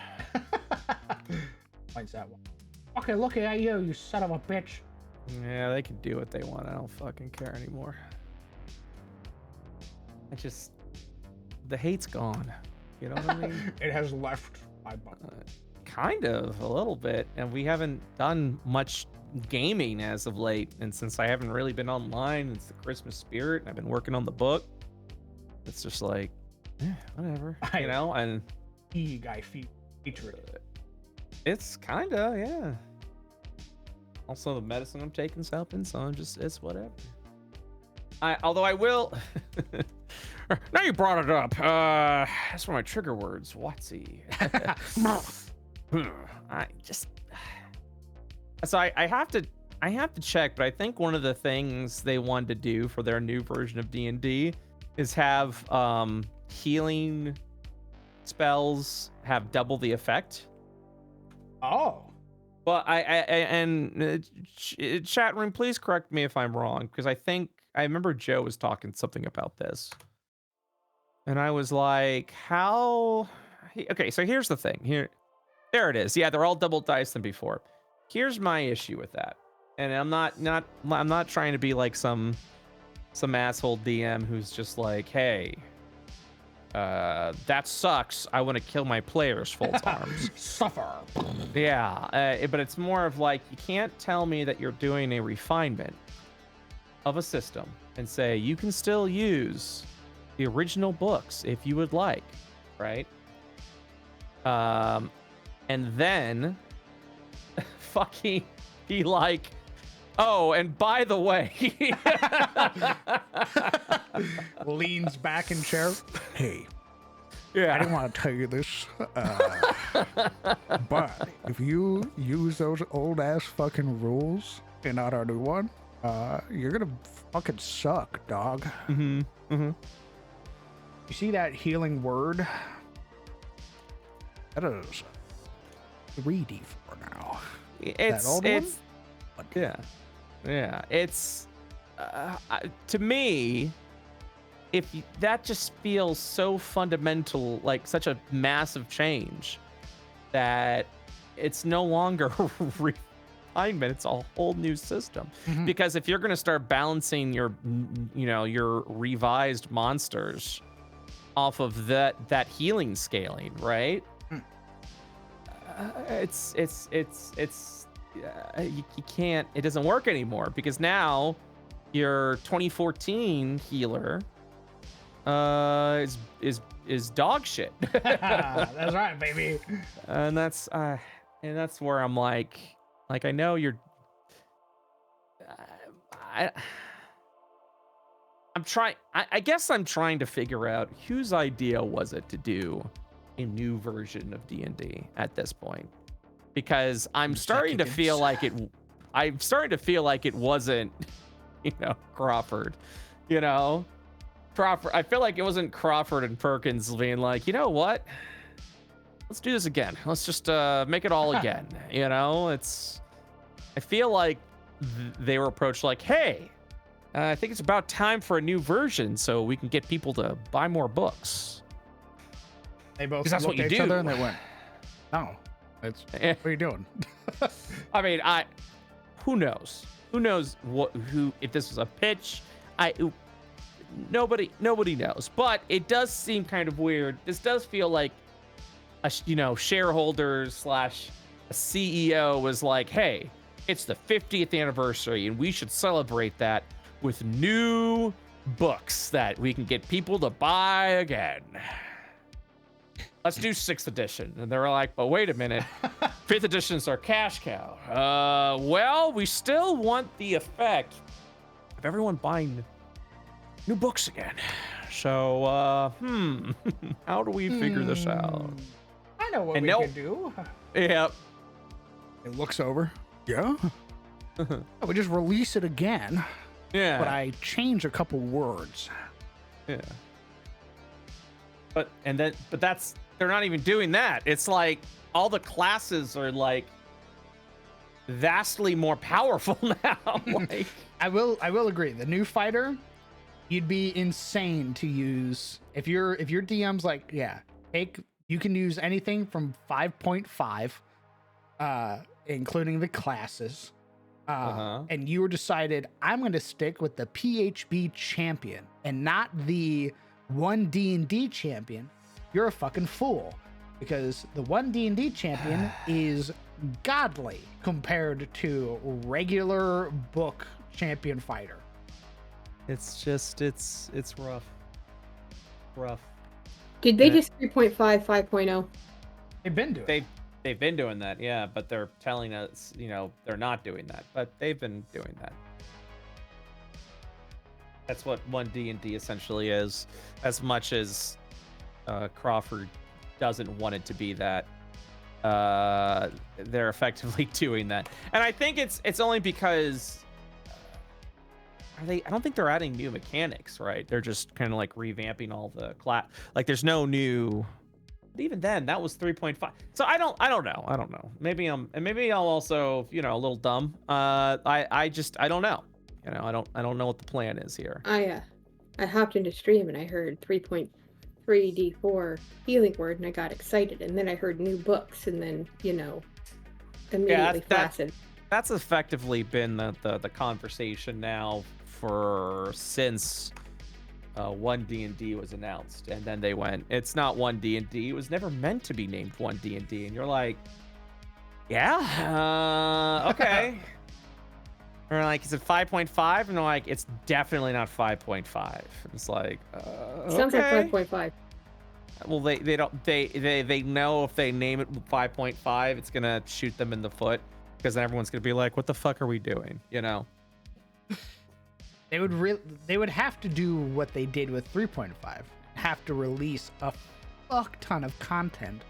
Points that one. Okay, looking at you, you son of a bitch. Yeah, they can do what they want. I don't fucking care anymore. The hate's gone. You know what I mean? It has left my butt. Kind of, a little bit. And we haven't done much gaming as of late. And since I haven't really been online, it's the Christmas spirit, and I've been working on the book. It's just like, whatever, you know? And Guy featured it. it's kind of, yeah. Also, the medicine I'm taking's helping, so it's whatever. Although I will. Now you brought it up. That's one of my trigger words. Watsy. I have to check, but I think one of the things they wanted to do for their new version of D&D is have healing spells have double the effect. Oh. Well, chat room, please correct me if I'm wrong, because I remember Joe was talking something about this, and I was like, "How?" Okay, so here's the thing. There it is. Yeah, they're all double dice than before. Here's my issue with that, and I'm not trying to be like some asshole DM who's just like, "Hey, that sucks. I want to kill my players full times." Suffer. Yeah, but it's more of like, you can't tell me that you're doing a refinement of a system and say you can still use the original books if you would like, right? And then fucking be like, oh, and by the way, Leans back in chair. Hey, I Yeah. didn't want to tell you this, but if you use those old ass fucking rules and not our new one, you're gonna fucking suck, dog. Mm-hmm. Mm-hmm. You see that healing word? That is 3d4 now. It's old it's one? yeah. It's to me, that just feels so fundamental, like such a massive change that it's no longer refinement. It's a whole new system. Mhm. Because if you're going to start balancing your, your revised monsters off of that healing scaling, right? Mm. You can't. It doesn't work anymore because now your 2014 healer is dog shit. That's right, baby. and that's where I'm like I know you're I guess I'm trying to figure out whose idea was it to do a new version of D&D at this point, because I'm starting to feel like it wasn't Crawford. Crawford, I feel like it wasn't Crawford and Perkins being like, you know what? Let's do this again. Let's just make it all again. I feel like they were approached like, hey, I think it's about time for a new version so we can get people to buy more books. They both 'Cause that's looked what you at each do. other and they went, "No, what are you doing?" I mean, who knows? Who knows if this was a pitch? Nobody knows. But it does seem kind of weird. This does feel like a shareholders / a CEO was like, hey, it's the 50th anniversary and we should celebrate that with new books that we can get people to buy again. Let's do 6th edition. And they were like, but wait a minute. 5th edition's our cash cow. Well, we still want the effect of everyone buying new books again. So, how do we figure this out? I know what we can do. Yep. It looks over. Yeah. We just release it again. Yeah. But I change a couple words. Yeah. But they're not even doing that. It's like all the classes are like vastly more powerful now. Like, I will agree. The new fighter, you'd be insane to use if your DM's like, yeah, you can use anything from 5.5, including the classes. And you were decided, I'm going to stick with the PHB champion and not the 1D&D champion. You're a fucking fool, because the 1D&D champion is godly compared to regular book champion fighter. it's just it's rough. Did they just 3.5, 5.0? They've been doing it. They've been doing that, yeah, but they're telling us, they're not doing that, but they've been doing that. That's what 1D&D essentially is, as much as Crawford doesn't want it to be that. They're effectively doing that, and I think it's only because I don't think they're adding new mechanics, right? They're just kind of like revamping all the class. Like there's no new. But even then, that was 3.5. So I don't know. Maybe I'm also a little dumb. I don't know. I don't know what the plan is here. I hopped into stream and I heard 3.3d4 healing word and I got excited, and then I heard new books and then immediately flaccid. That's effectively been the conversation now since 1D&D was announced, and then they went, it's not 1D&D, it was never meant to be named 1D&D, and you're like, yeah, okay. Or like, is it 5.5? And they're like, it's definitely not 5.5. It's like, Sounds okay. like 5.5. Well, they know if they name it 5.5, it's gonna shoot them in the foot, because then everyone's gonna be like, what the fuck are we doing? They would have to do what they did with 3.5. Have to release a fuck ton of content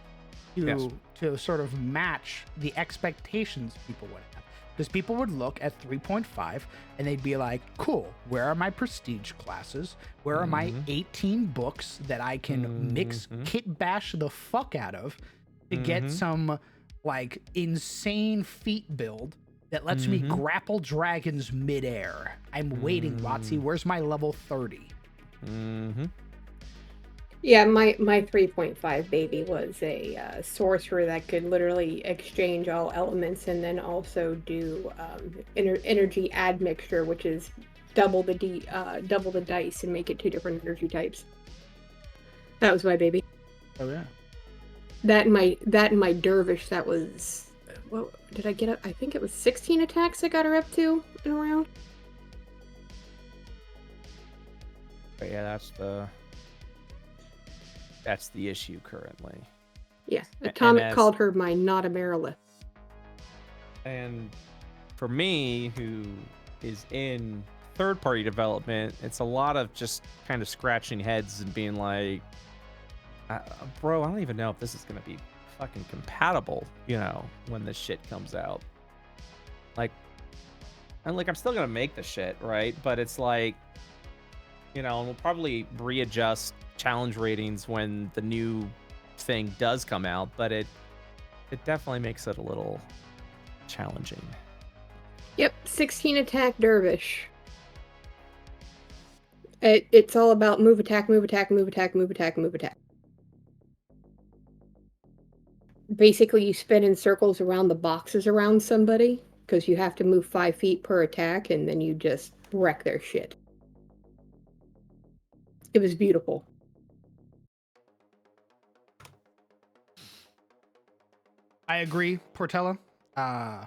to sort of match the expectations people would have. Because people would look at 3.5 and they'd be like, cool, where are my prestige classes? Where are my 18 books that I can kit bash the fuck out of to get some like insane feat build that lets me grapple dragons midair? I'm waiting, WotC. Where's my level 30? Yeah, my 3.5 baby was a sorcerer that could literally exchange all elements and then also do energy admixture, which is double the dice and make it 2 different energy types. That was my baby. Oh yeah. That and my dervish. That was, what did I get? I think it was 16 attacks I got her up to in a round. But yeah, that's the issue currently. Yeah, Atomic called her my not a Marilith. And for me, who is in third-party development, it's a lot of just kind of scratching heads and being like, bro, I don't even know if this is going to be fucking compatible, when this shit comes out. Like, I'm still going to make the shit, right? But it's like, and we'll probably readjust challenge ratings when the new thing does come out, but it definitely makes it a little challenging. Yep, 16 attack dervish. It's all about move attack, move attack, move attack, move attack, move attack. Basically, you spin in circles around the boxes around somebody because you have to move 5 feet per attack, and then you just wreck their shit. It was beautiful. I agree, Portella. Mr.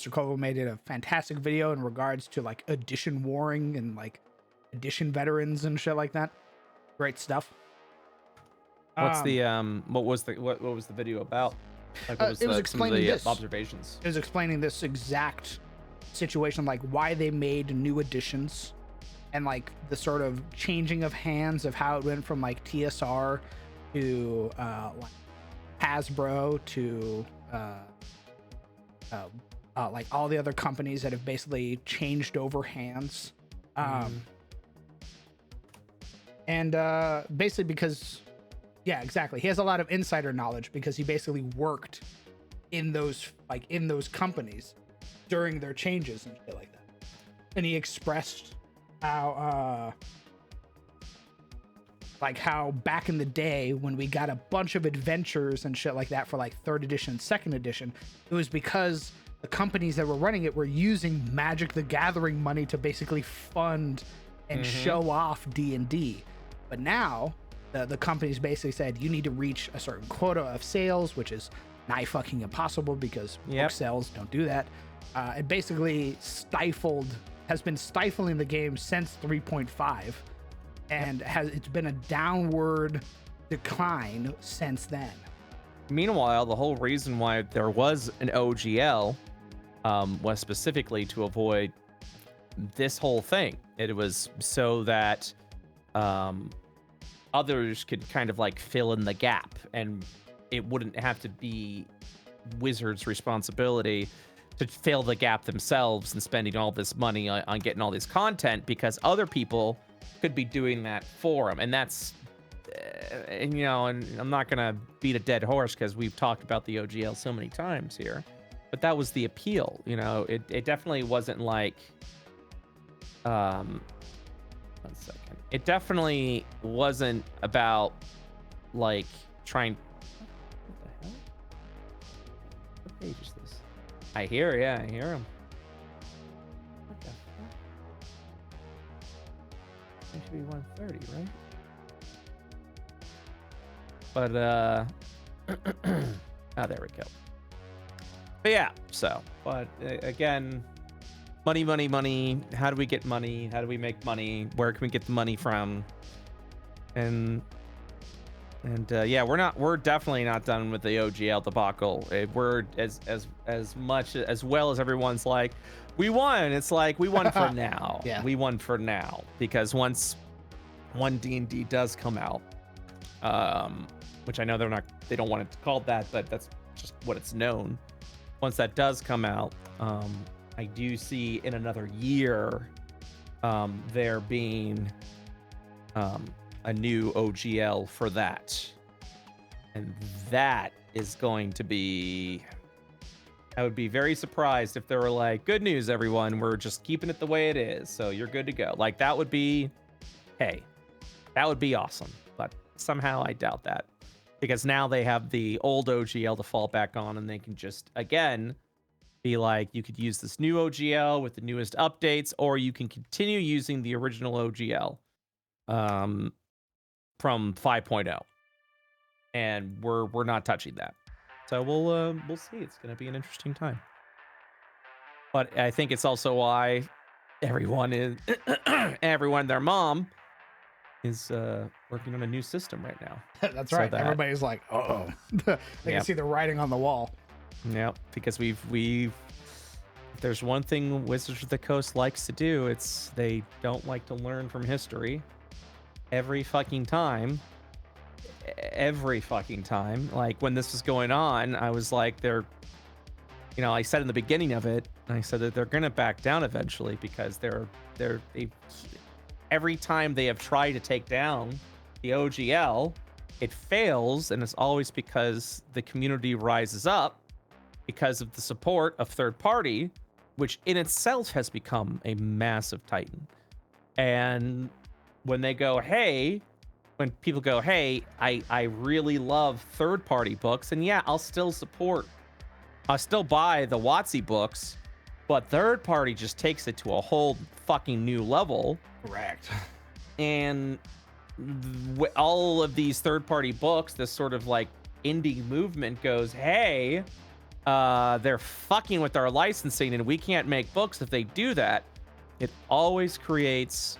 Koval made it a fantastic video in regards to like edition warring and like edition veterans and shit like that. Great stuff. What's the what was the video about? Like, what was it was explaining this observations? It was explaining this exact situation, like why they made new editions and like the sort of changing of hands of how it went from like TSR to like Hasbro to like all the other companies that have basically changed over hands. And basically because, yeah, exactly. He has a lot of insider knowledge because he basically worked in those companies during their changes and shit like that. And he expressed how how back in the day when we got a bunch of adventures and shit like that for like 3rd edition, 2nd edition, it was because the companies that were running it were using Magic the Gathering money to basically fund and show off D&D. But now the companies basically said you need to reach a certain quota of sales, which is nigh fucking impossible because book sales don't do that. It basically has been stifling the game since 3.5. And it's been a downward decline since then. Meanwhile, the whole reason why there was an OGL was specifically to avoid this whole thing. It was so that others could kind of like fill in the gap, and it wouldn't have to be Wizards' responsibility to fill the gap themselves and spending all this money on getting all this content, because other people could be doing that for them. And that's, and I'm not gonna beat a dead horse because we've talked about the OGL so many times here, but that was the appeal. It definitely wasn't like, 1 second. It definitely wasn't about like trying. What the hell? What page is this? I hear him. What the fuck? It should be 130, right? But oh, there we go. But yeah, but again, money. How do we get money? How do we make money? Where can we get the money from? And And yeah, we're definitely not done with the OGL debacle. We're as much as well as everyone's like, we won. It's like we won for now. Yeah. We won for now because once one D&D does come out, which I know they don't want it called that, but that's just what it's known. Once that does come out, I do see in another year there being a new OGL for that. And that is going to be... I would be very surprised if they were like, good news, everyone, we're just keeping it the way it is, so you're good to go. Like, that would be... Hey, that would be awesome. But somehow I doubt that. Because now they have the old OGL to fall back on, and they can just, again, be like, you could use this new OGL with the newest updates, or you can continue using the original OGL. From 5.0, and we're not touching that. So we'll see. It's gonna be an interesting time. But I think it's also why everyone and their mom is working on a new system right now. That's So right. that- Everybody's like, uh-oh. They Yep. can see the writing on the wall. Yeah, because we've if there's one thing Wizards of the Coast likes to do, it's they don't like to learn from history. Every fucking time, like when this was going on, I was like, I said in the beginning of it, I said that they're gonna back down eventually because every time they have tried to take down the OGL, it fails, and it's always because the community rises up because of the support of third party, which in itself has become a massive titan. And when they go, hey, when people go, hey, I really love third-party books, and yeah, I'll still buy the WotC books, but third-party just takes it to a whole fucking new level. Correct. And all of these third-party books, this sort of like indie movement goes, hey, they're fucking with our licensing, and we can't make books if they do that. It always creates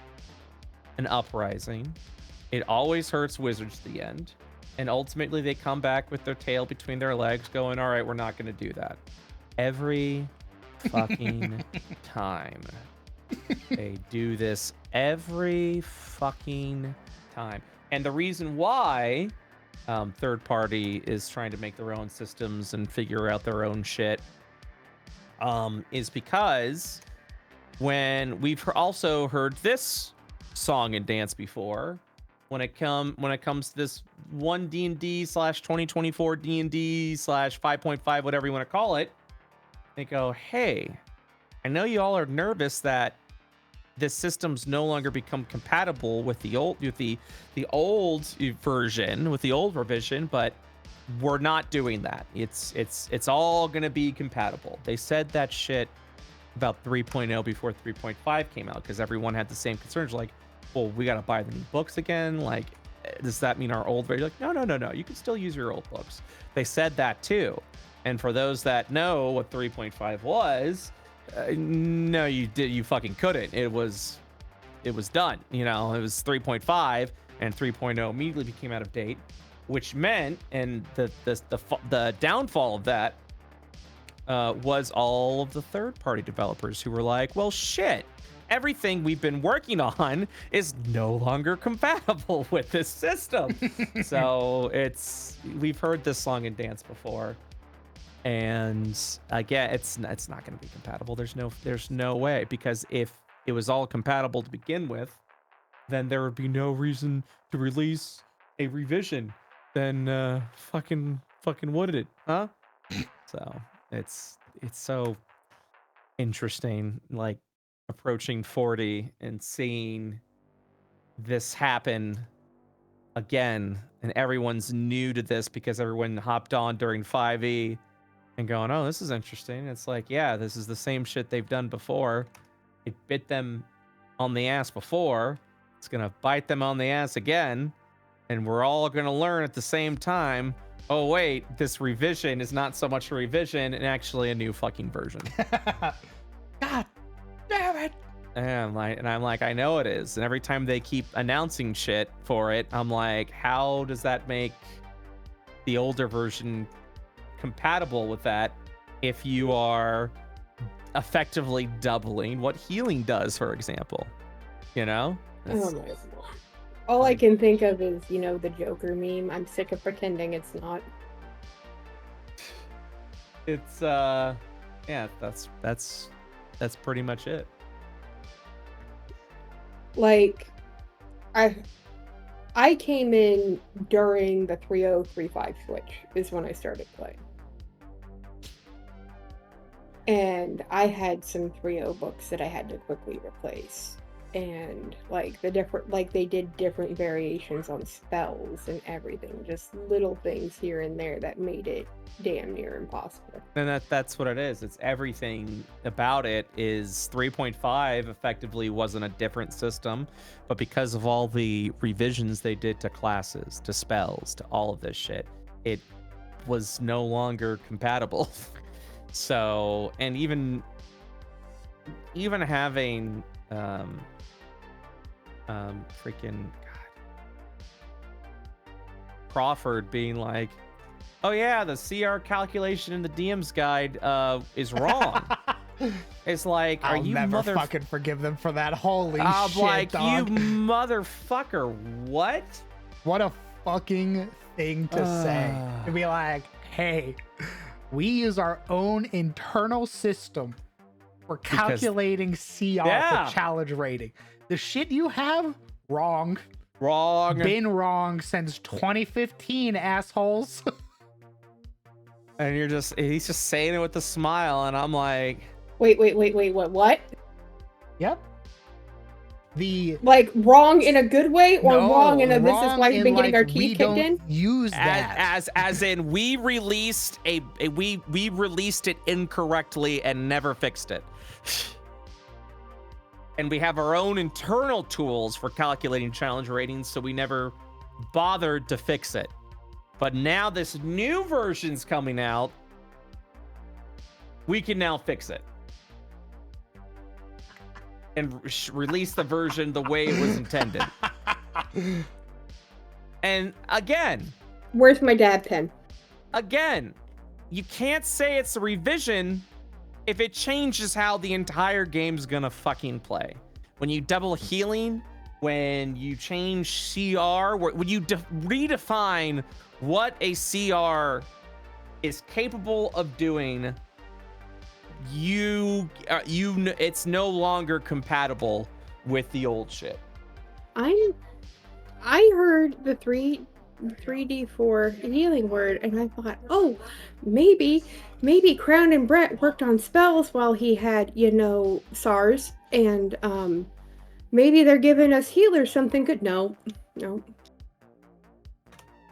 an uprising. It always hurts Wizards at the end, and ultimately they come back with their tail between their legs going, all right, we're not going to do that. Every fucking time. They do this every fucking time. And the reason why third party is trying to make their own systems and figure out their own shit is because when we've also heard this song and dance before, when it comes to this one D&D / 2024 D&D / 5.5, whatever you want to call it, they go, hey, I know you all are nervous that this system's no longer become compatible with the old version, with the old revision, but we're not doing that. It's all gonna be compatible. They said that shit about 3.0 before 3.5 came out because everyone had the same concerns, like, well, we gotta buy the new books again. Like, does that mean our old version? Like, no. You can still use your old books. They said that too. And for those that know what 3.5 was, no, you fucking couldn't. It was done. It was 3.5, and 3.0 immediately became out of date, which meant, and the downfall of that was all of the third-party developers who were like, well, shit. Everything we've been working on is no longer compatible with this system. So we've heard this song and dance before, and again, it's not going to be compatible. There's no way, because if it was all compatible to begin with, then there would be no reason to release a revision. Then fucking would it, huh? So it's so interesting, like, approaching 40 and seeing this happen again, and everyone's new to this because everyone hopped on during 5e and going, oh, this is interesting. It's like, yeah, this is the same shit they've done before. It bit them on the ass before. It's gonna bite them on the ass again, and we're all gonna learn at the same time, oh wait, this revision is not so much a revision and actually a new fucking version. God damn it. And I'm like, I know it is. And every time they keep announcing shit for it, I'm like, how does that make the older version compatible with that if you are effectively doubling what healing does, for example? You know? Oh my god. All I can think of is, the Joker meme. I'm sick of pretending it's not. It's yeah, that's pretty much it. Like, I came in during the 3035 switch is when I started playing. And I had some 3.0 books that I had to quickly replace. And they did different variations on spells and everything, just little things here and there that made it damn near impossible. And that's what it is. It's everything about it is 3.5 effectively wasn't a different system, but because of all the revisions they did to classes, to spells, to all of this shit, it was no longer compatible. So, and even having freaking Crawford being like, oh yeah, the CR calculation in the DM's guide is wrong. It's like, are I'll you never fucking forgive them for that. Holy shit, like, dog. you motherfucker, what? What a fucking thing to say. To be like, hey, we use our own internal system for calculating CR for challenge rating. The shit you have, wrong. Been wrong since 2015, assholes. And he's just saying it with a smile, and I'm like, wait, what? Yep. Like, wrong in a good way, or wrong in a this is why we've been getting our teeth kicked in? Use that as in we released we released it incorrectly and never fixed it. And we have our own internal tools for calculating challenge ratings, so we never bothered to fix it. But now this new version's coming out, we can now fix it and release the version the way it was intended. And again, where's my dab pen? Again, you can't say it's a revision if it changes how the entire game's gonna fucking play. When you double healing, when you change CR, when you redefine what a CR is capable of doing, it's no longer compatible with the old shit. I heard the 3D4 healing word, and I thought, oh, maybe Crown and Brett worked on spells while he had, SARS, and maybe they're giving us healers something good. No.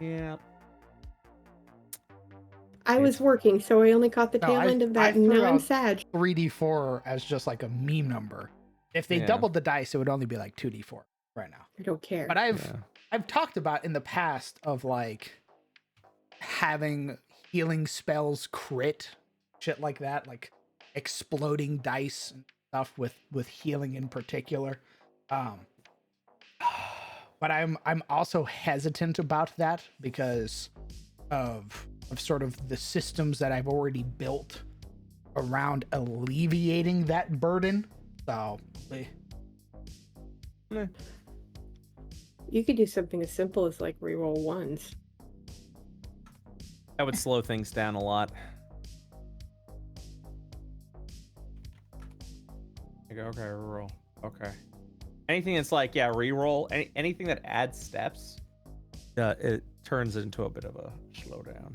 Yeah. I was working, so I only caught the tail end of that, and now I'm sad. 3D4 as just like a meme number. If they doubled the dice, it would only be like 2D4 right now. I don't care. But I've talked about in the past of like having healing spells crit, shit like that, like exploding dice and stuff with healing in particular. But I'm also hesitant about that because of sort of the systems that I've already built around alleviating that burden. So you could do something as simple as like reroll ones. That would slow things down a lot. Okay, reroll. Okay. Anything that's like, reroll, anything that adds steps, it turns into a bit of a slowdown.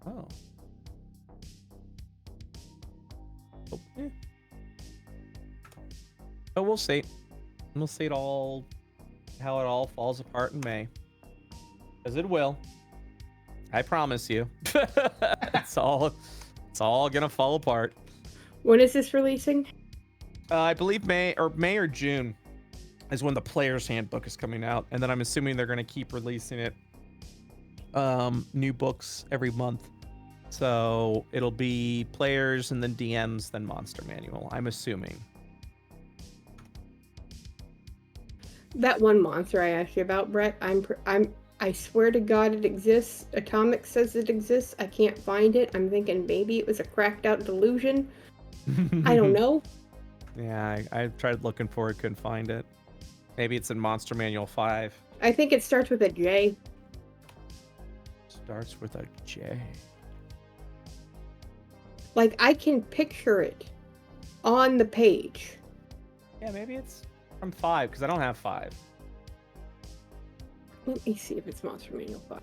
Oh. Okay. But we'll see. We'll see how it all falls apart in May. Because it will. I promise you. It's all gonna fall apart. When is this releasing? I believe May or June is when the player's handbook is coming out, and then I'm assuming they're gonna keep releasing it. New books every month, so it'll be players and then DMs, then monster manual. I'm assuming. That one monster I asked you about, Brett, I swear to God it exists. Atomic says it exists. I can't find it. I'm thinking maybe it was a cracked out delusion. I don't know. Yeah, I tried looking for it, couldn't find it. Maybe it's in Monster Manual 5. I think it starts with a J. Starts with a J. Like, I can picture it on the page. Yeah, maybe it's from 5, because I don't have 5. Let me see if it's Monster Manual 5.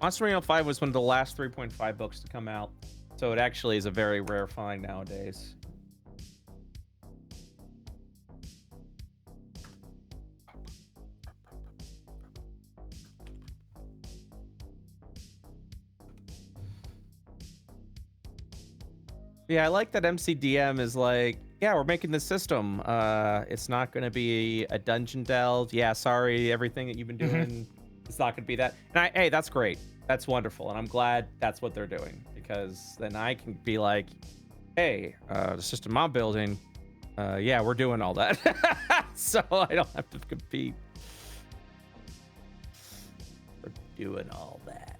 Monster Manual 5 was one of the last 3.5 books to come out, so it actually is a very rare find nowadays. Yeah, I like that MCDM is like, yeah, we're making this system. It's not going to be a dungeon delve. Yeah, sorry, everything that you've been doing, it's not going to be that. And hey, that's great. That's wonderful. And I'm glad that's what they're doing, because then I can be like, hey, the system I'm building, yeah, we're doing all that. So I don't have to compete. We're doing all that.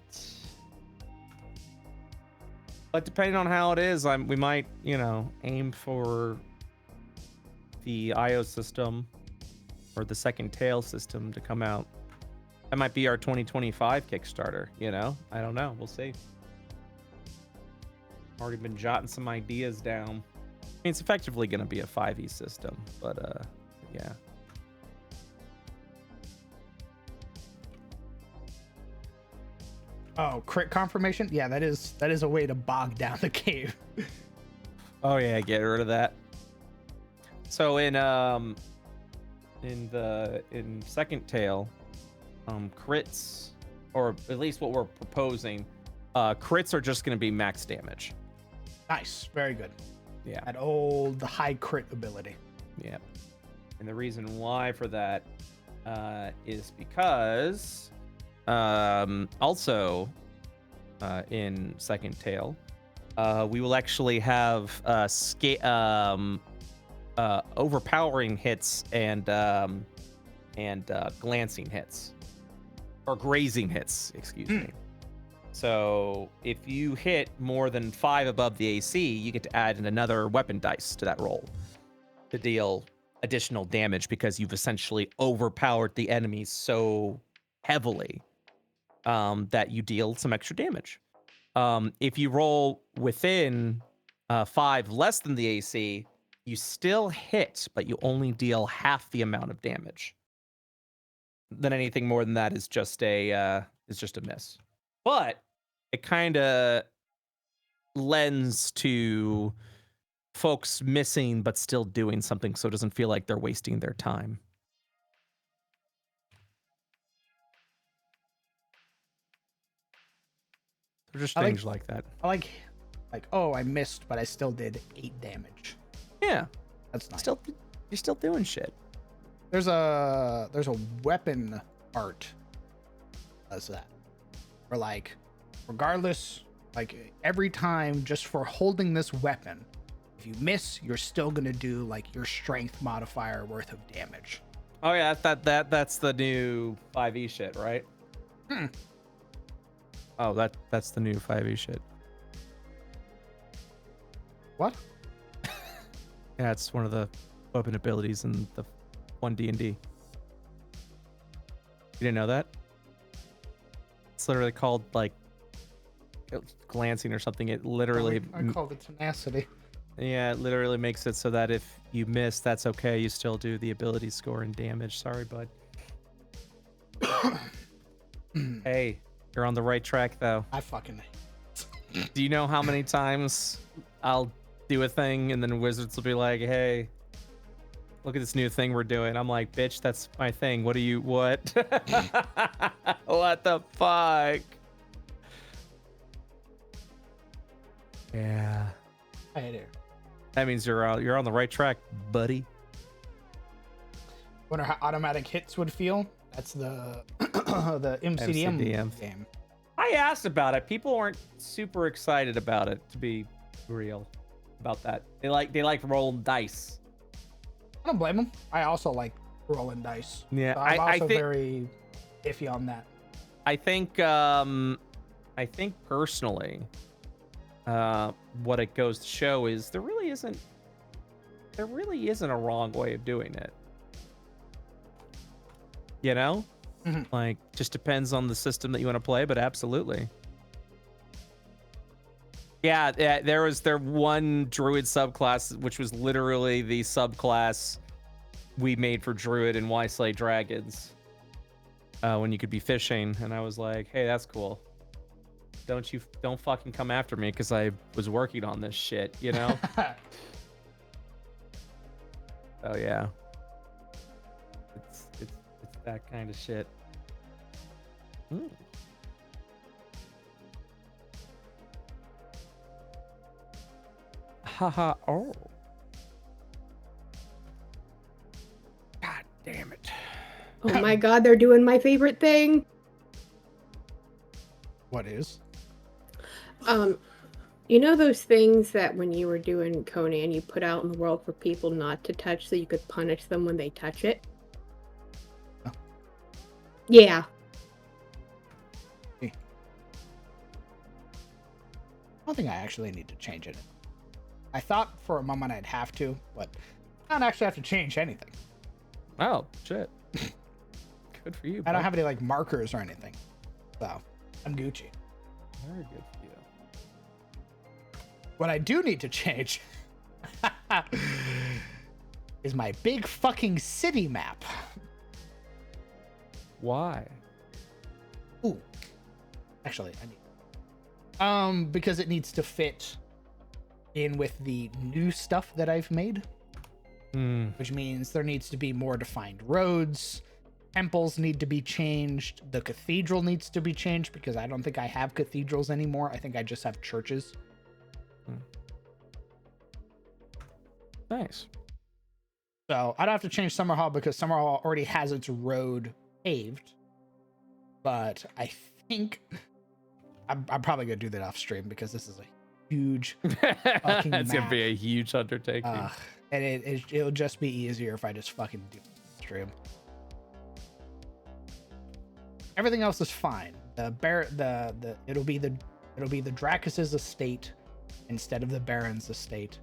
But depending on how it is, we might, aim for the IO system or the second tail system to come out. That might be our 2025 Kickstarter, I don't know. We'll see. Already been jotting some ideas down. I mean, it's effectively going to be a 5e system, but yeah. Oh, crit confirmation? Yeah, that is a way to bog down the cave. Oh yeah, get rid of that. So in second tail, crits, or at least what we're proposing, crits are just going to be max damage. Nice, very good. Yeah. The high crit ability. Yeah. And the reason why for that is because also in second tail, we will actually have overpowering hits and glancing hits, or grazing hits, excuse me. So if you hit more than 5 above the AC, you get to add in another weapon dice to that roll to deal additional damage, because you've essentially overpowered the enemy so heavily that you deal some extra damage. If you roll within 5 less than the AC, you still hit, but you only deal half the amount of damage. Then anything more than that is just a miss. But it kind of lends to folks missing but still doing something, so it doesn't feel like they're wasting their time. They're just things like that. I like, oh, I missed, but I still did 8 damage. Yeah, that's nice. You're still doing shit. There's a weapon art as that, or regardless, every time just for holding this weapon, if you miss, you're still gonna do your strength modifier worth of damage. Oh yeah, that's the new 5e shit, right? Oh, that's the new 5e shit. What? Yeah, it's one of the weapon abilities in the 1D&D. You didn't know that? It's literally called glancing or something. It literally I called it tenacity. Yeah, it literally makes it so that if you miss, that's okay. You still do the ability score and damage. Sorry, bud. Hey, you're on the right track, though. I fucking... Do you know how many times I'll do a thing and then Wizards will be like, hey, look at this new thing we're doing. I'm like, bitch, that's my thing. What? What the fuck? Yeah. I hate it. That means you're on the right track, buddy. Wonder how automatic hits would feel. That's the the MCDM game. I asked about it. People weren't super excited about it, to be real about that. They like rolling dice. I don't blame them. I also like rolling dice. Yeah, So I'm I also think very iffy on that. I think personally, what it goes to show is there really isn't a wrong way of doing it. You know? Mhm. Like, just depends on the system that you want to play, but absolutely. Yeah, there was one druid subclass, which was literally the subclass we made for druid in Why Slay Dragons. When you could be fishing, and I was like, hey, that's cool. Don't fucking come after me because I was working on this shit, you know? Oh yeah. It's that kind of shit. Mm. Haha. Oh. God damn it. Oh my god, they're doing my favorite thing. What is? You know those things that when you were doing Conan, you put out in the world for people not to touch so you could punish them when they touch it? Oh. Yeah. I don't think I actually need to change it. I thought for a moment I'd have to, but I don't actually have to change anything. Oh, shit. Good for you, I don't bud. have any like markers or anything. So I'm Gucci. Very good for you. What I do need to change is my big fucking city map. Why? Ooh. Actually, I need because it needs to fit in with the new stuff that I've made, which means there needs to be more defined roads. Temples need to be changed. The cathedral needs to be changed because I don't think I have cathedrals anymore. I think I just have churches. Nice. So I don't have to change Summer Hall because Summer Hall already has its road paved. But I think I'm probably gonna do that off stream because this is a huge fucking It's gonna map. be a huge undertaking. And it'll just be easier if I just fucking do it on stream. Everything else is fine. It'll be the Dracus's estate instead of the Baron's estate.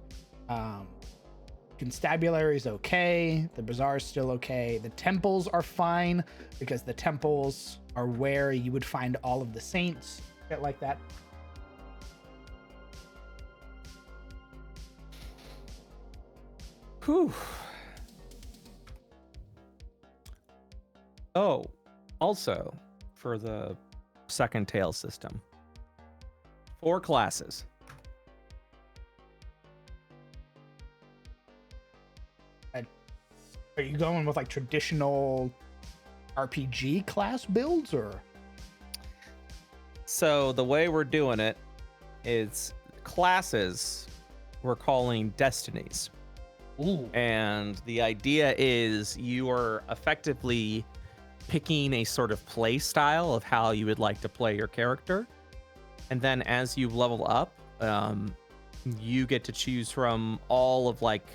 Constabulary's okay. The bazaar's still okay. The temples are fine because the temples are where you would find all of the saints, shit like that. Whew. Oh, also for the second tail system, 4 classes. Are you going with like traditional RPG class builds or? So the way we're doing it is classes we're calling destinies. Ooh. And the idea is you are effectively picking a sort of play style of how you would like to play your character. And then as you level up, you get to choose from all of like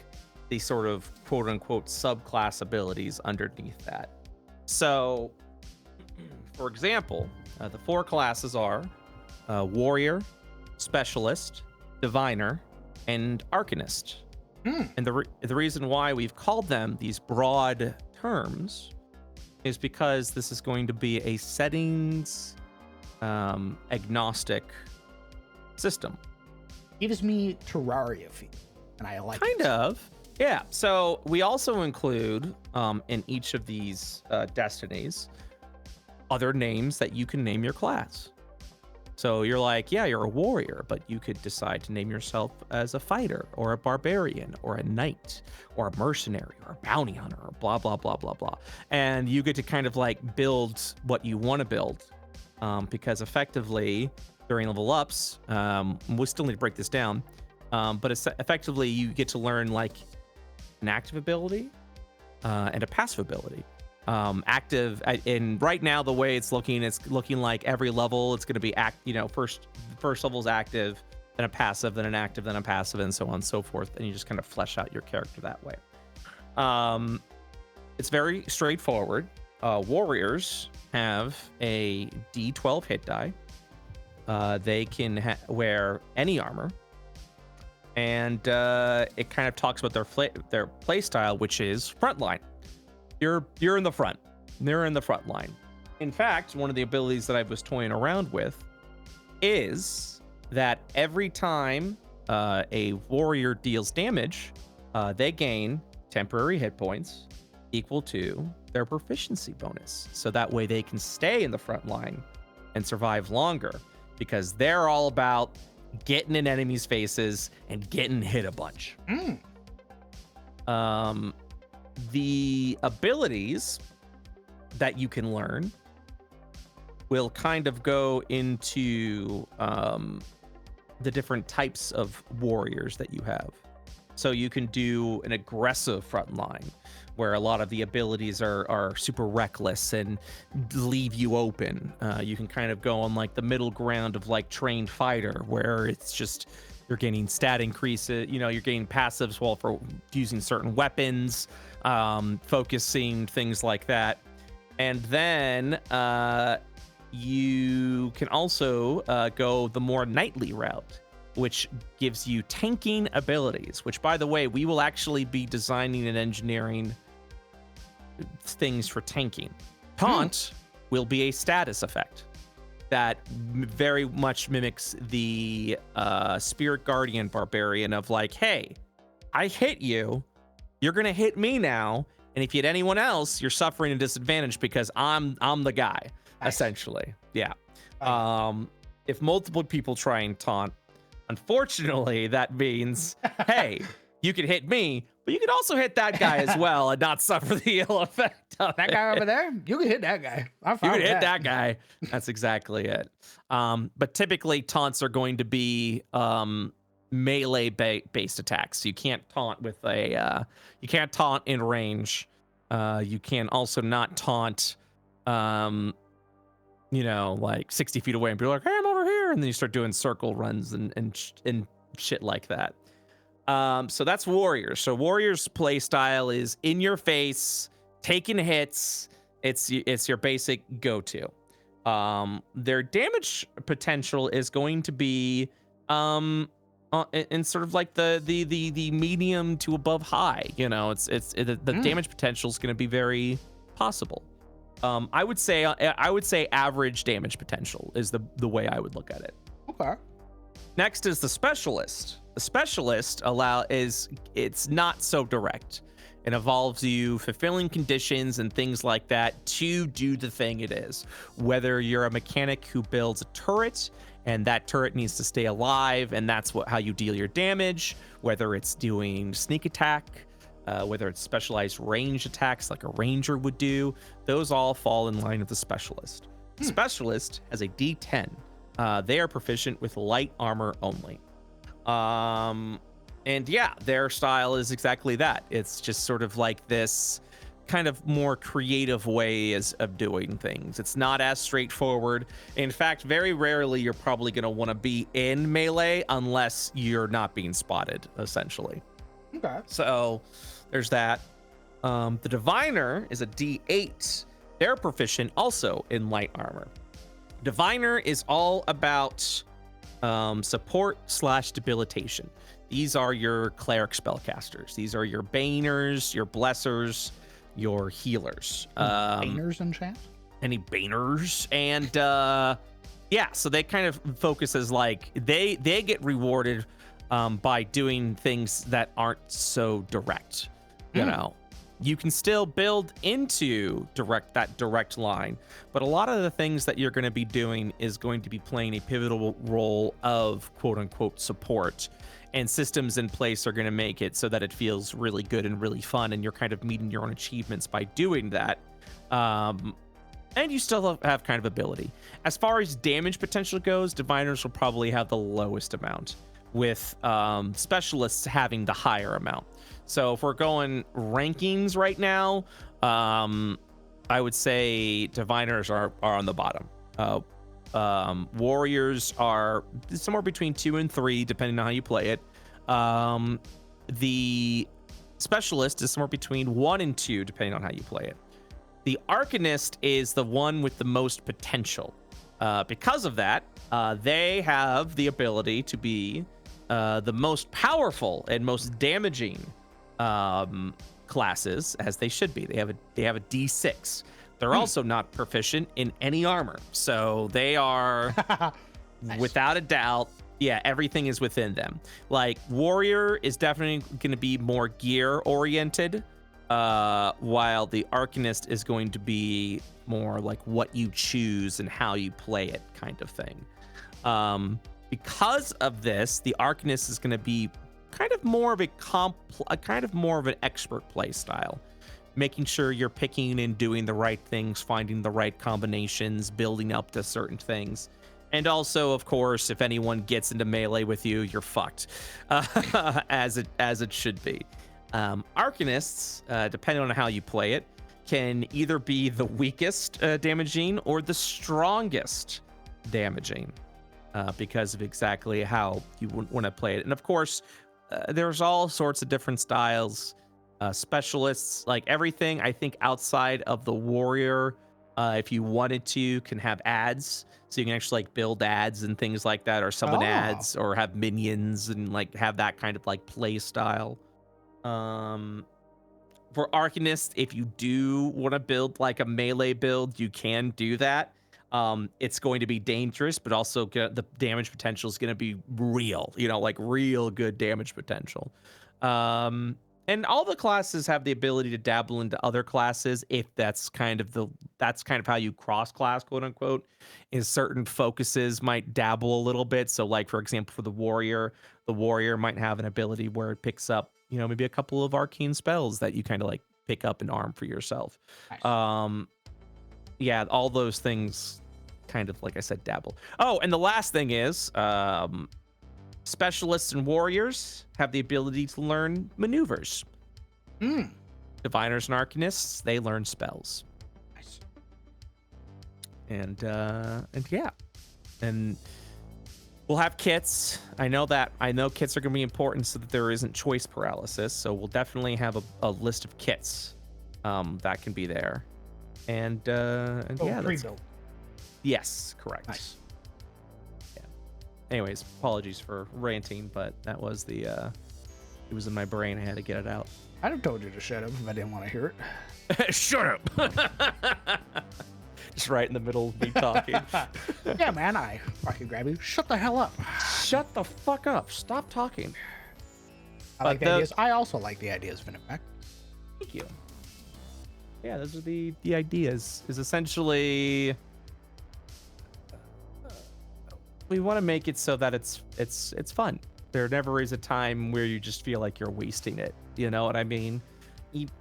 the sort of quote unquote subclass abilities underneath that. So, for example, the 4 classes are warrior, specialist, diviner, and arcanist. And the reason why we've called them these broad terms is because this is going to be a settings agnostic system. Gives me Terraria feel, and I like Kind it. of. Yeah. So we also include in each of these destinies other names that you can name your class. So you're like, yeah, you're a warrior, but you could decide to name yourself as a fighter or a barbarian or a knight or a mercenary or a bounty hunter or blah, blah, blah, blah, blah. And you get to kind of like build what you want to build because effectively during level ups, we still need to break this down, but it's effectively you get to learn like an active ability and a passive ability. Active, and right now the way it's looking like every level it's going to be first level is active, then a passive, then an active, then a passive, and so on and so forth, and you just kind of flesh out your character that way. It's very straightforward. Warriors have a D12 hit die. They can wear any armor, and it kind of talks about their play style, which is frontline. You're in the front. They're in the front line. In fact, one of the abilities that I was toying around with is that every time a warrior deals damage, they gain temporary hit points equal to their proficiency bonus. So that way they can stay in the front line and survive longer, because they're all about getting in enemies' faces and getting hit a bunch. The abilities that you can learn will kind of go into the different types of warriors that you have. So you can do an aggressive front line, where a lot of the abilities are super reckless and leave you open. You can kind of go on like the middle ground of like trained fighter, where it's just you're getting stat increases, you're getting passives while for using certain weapons, focusing, things like that. And then you can also go the more knightly route, which gives you tanking abilities, which, by the way, we will actually be designing and engineering things for tanking. Taunt will be a status effect that very much mimics the Spirit Guardian Barbarian of like, hey, I hit you, you're gonna hit me now, and if you hit anyone else, you're suffering a disadvantage because I'm the guy, essentially. Yeah. If multiple people try and taunt, unfortunately, that means, hey, you can hit me, but you can also hit that guy as well and not suffer the ill effect of That guy over there, you can hit that guy. I'm fine You can with hit that guy. That's exactly it. But typically, taunts are going to be melee based attacks. You can't taunt with you can't taunt in range. You can also not taunt, like 60 feet away and be like, hey, I'm over here. And then you start doing circle runs and shit like that. So that's Warriors. So Warriors play style is in your face, taking hits. It's your basic go-to. Their damage potential is going to be in sort of like the medium to above high. The damage potential is going to be very possible. I would say average damage potential is the way I would look at it. Okay. Next is the Specialist. The Specialist it's not so direct. It involves you fulfilling conditions and things like that to do the thing it is. Whether you're a mechanic who builds a turret and that turret needs to stay alive, and that's how you deal your damage, whether it's doing sneak attack, whether it's specialized range attacks like a ranger would do, those all fall in line with the Specialist. The Specialist has a D10. They are proficient with light armor only. And yeah, their style is exactly that. It's just sort of like this kind of more creative ways of doing things. It's not as straightforward. In fact, very rarely you're probably going to want to be in melee unless you're not being spotted, essentially. Okay. So there's that. The Diviner is a D8. They're proficient also in light armor. Diviner is all about support / debilitation. These are your cleric spellcasters. These are your baners, your blessers, your healers. Baners in chat? Any baners? And yeah, so they kind of focus as like they get rewarded by doing things that aren't so direct. You can still build into that direct line, but a lot of the things that you're going to be doing is going to be playing a pivotal role of quote unquote support, and systems in place are going to make it so that it feels really good and really fun, and you're kind of meeting your own achievements by doing that. And you still have kind of ability. As far as damage potential goes, Diviners will probably have the lowest amount, with Specialists having the higher amount. So if we're going rankings right now, I would say Diviners are on the bottom. Warriors are somewhere between 2 and 3, depending on how you play it. The Specialist is somewhere between 1 and 2, depending on how you play it. The Arcanist is the one with the most potential. Because of that, they have the ability to be the most powerful and most damaging classes, as they should be. They have a D6. They're also not proficient in any armor, so they are, Nice. without a doubt, yeah, everything is within them. Like, Warrior is definitely going to be more gear oriented, while the Arcanist is going to be more like what you choose and how you play it, kind of thing. Because of this, the Arcanist is going to be kind of more of an expert play style, making sure you're picking and doing the right things, finding the right combinations, building up to certain things. And also, of course, if anyone gets into melee with you, you're fucked, as it should be. Arcanists, depending on how you play it, can either be the weakest damaging or the strongest damaging, because of exactly how you want to play it. And of course, there's all sorts of different styles. Specialists, like everything, I think outside of the warrior, if you wanted to, can have ads. So you can actually like build ads and things like that, or summon ads, or have minions and like have that kind of like play style. For Arcanist, if you do want to build like a melee build, you can do that. It's going to be dangerous, but also the damage potential is going to be real, like real good damage potential. And all the classes have the ability to dabble into other classes if that's kind of how you cross class, quote unquote, is certain focuses might dabble a little bit. So like, for example, for the warrior might have an ability where it picks up, maybe a couple of arcane spells that you kind of like pick up and arm for yourself. Nice. Yeah, all those things kind of, like I said, dabble. Oh, and the last thing is, specialists and warriors have the ability to learn maneuvers. Diviners and arcanists, they learn spells. Nice. And yeah, and we'll have kits. I know kits are going to be important so that there isn't choice paralysis. So we'll definitely have a list of kits that can be there. And yeah, pre-built. Yes, correct. Nice. Anyways, apologies for ranting, but that was it was in my brain. I had to get it out. I'd have told you to shut up if I didn't want to hear it. Shut up. Just right in the middle of me talking. Yeah, man, I fucking grab you. Shut the hell up. Shut the fuck up. Stop talking. I like the ideas. I also like the ideas, Vinneback. Thank you. Yeah, those are the ideas. Is essentially, we want to make it so that it's fun. There never is a time where you just feel like you're wasting it. You know what I mean?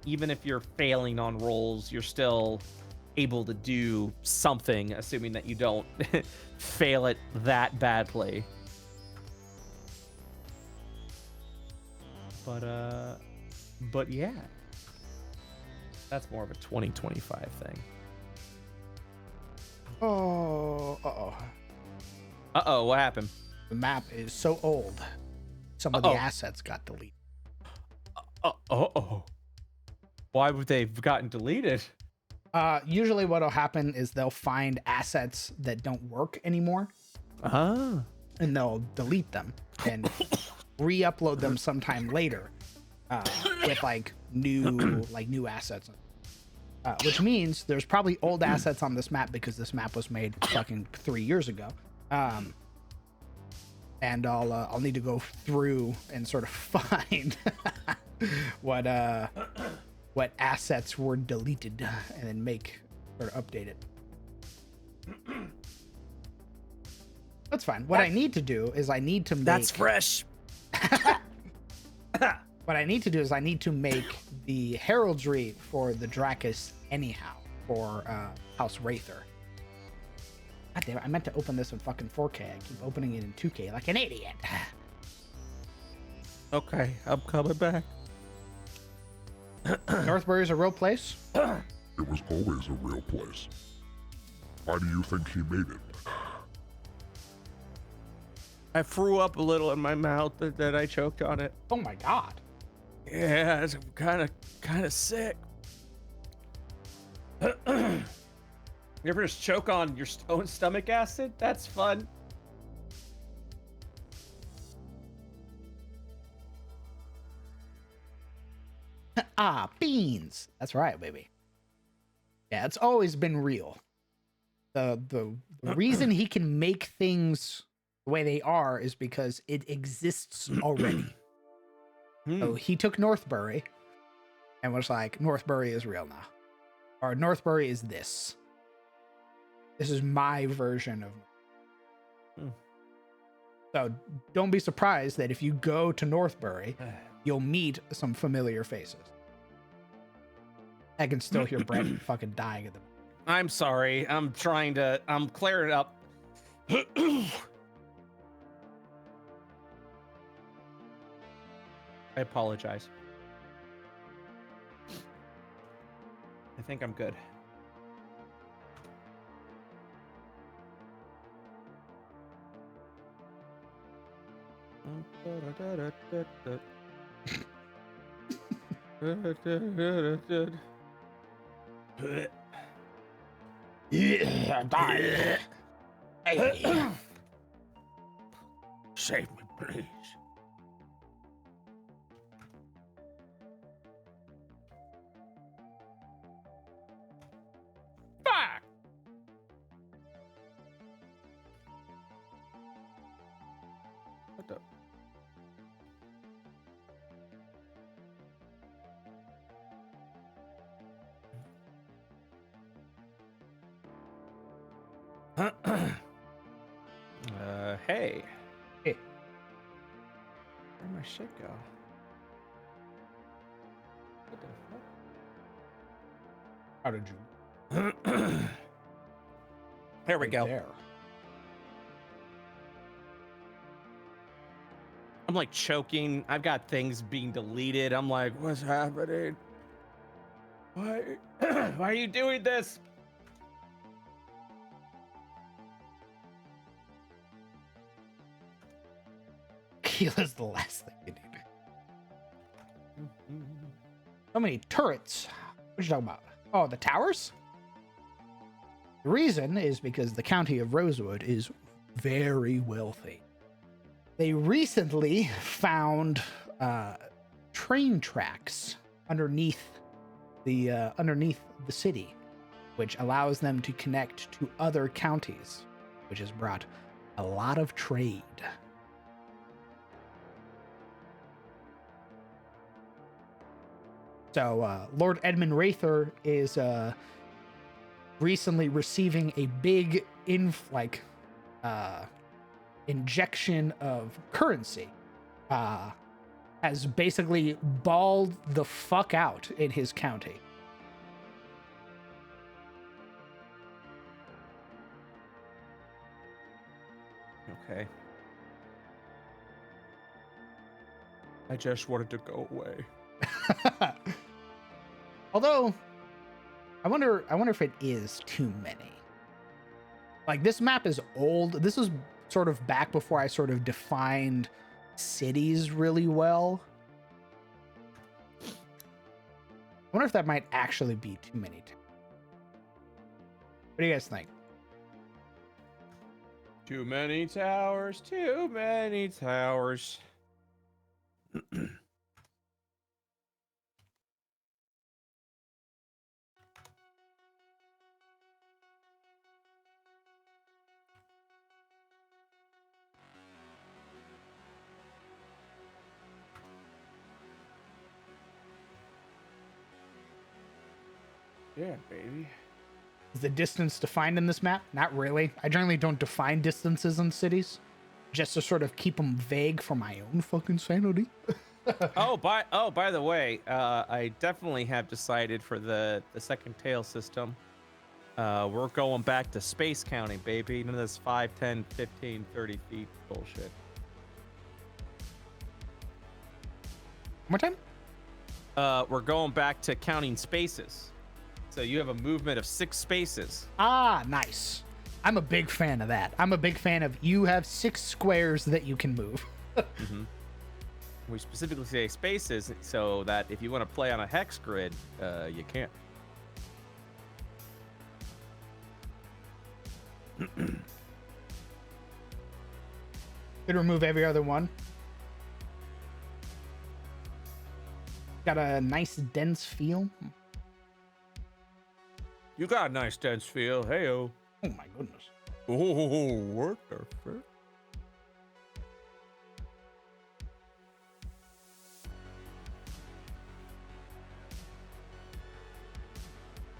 Even if you're failing on rolls, you're still able to do something, assuming that you don't fail it that badly. But yeah, that's more of a 2025 thing. Oh, What happened? the map is so old. Some of the assets got deleted. Why would they have gotten deleted? Usually what'll happen is they'll find assets that don't work anymore. And they'll delete them and re-upload them sometime later with like new assets. Which means there's probably old assets on this map because this map was made fucking 3 years ago. And I'll need to go through and sort of find what assets were deleted and then make or update it. That's fine. What I need to do is I need to make... That's fresh. What I need to do is I need to make the heraldry for the Dracus anyhow for House Wraither. God damn it, I meant to open this in fucking 4K. I keep opening it in 2K like an idiot. Okay, I'm coming back. Northbury is a real place? It was always a real place. Why do you think he made it? I threw up a little in my mouth that I choked on it. Oh my god. Yeah, it's kind of sick. You ever just choke on your own stomach acid? That's fun. Ah, beans. That's right, baby. Yeah, it's always been real. The reason he can make things the way they are is because it exists already. So he took Northbury and was like, Northbury is real now. Or Northbury is this. This is my version of. So don't be surprised that if you go to Northbury, you'll meet some familiar faces. I can still hear Brett fucking dying at the moment. I'm sorry. I'm clearing up. I apologize. I think I'm good. Yeah, die. Hey. Save me, please. Fuck! What the? Hey. Hey. Where'd my shit go? What the How did you? fuck? There we Right go. There. I'm like choking. I've got things being deleted. I'm like, what's happening? Why? Why are you doing this? Heal is the last thing you need. So many turrets. What you talking about? Oh, the towers? The reason is because the county of Rosewood is very wealthy. They recently found train tracks underneath the city, which allows them to connect to other counties, which has brought a lot of trade. So Lord Edmund Rather is recently receiving a big injection of currency. Has basically balled the fuck out in his county. Okay. I just wanted to go away. Although, I wonder if it is too many. Like, this map is old. This was sort of back before I sort of defined cities really well. I wonder if that might actually be too many. What do you guys think? Too many towers, too many towers. Yeah, baby. Is the distance defined in this map? Not really. I generally don't define distances in cities, just to sort of keep them vague for my own fucking sanity. By the way, I definitely have decided for the second tail system. We're going back to space counting, baby. None of this 5, 10, 15, 30 feet bullshit. One more time? We're going back to counting spaces. So you have a movement of 6 spaces. Ah, nice. I'm a big fan of that. I'm a big fan of you have 6 squares that you can move. Mm-hmm. We specifically say spaces so that if you want to play on a hex grid, you can't. Could remove every other one. Got a nice dense feel. You got a nice dense feel. Hey-o. Oh my goodness. Oh, what the frick?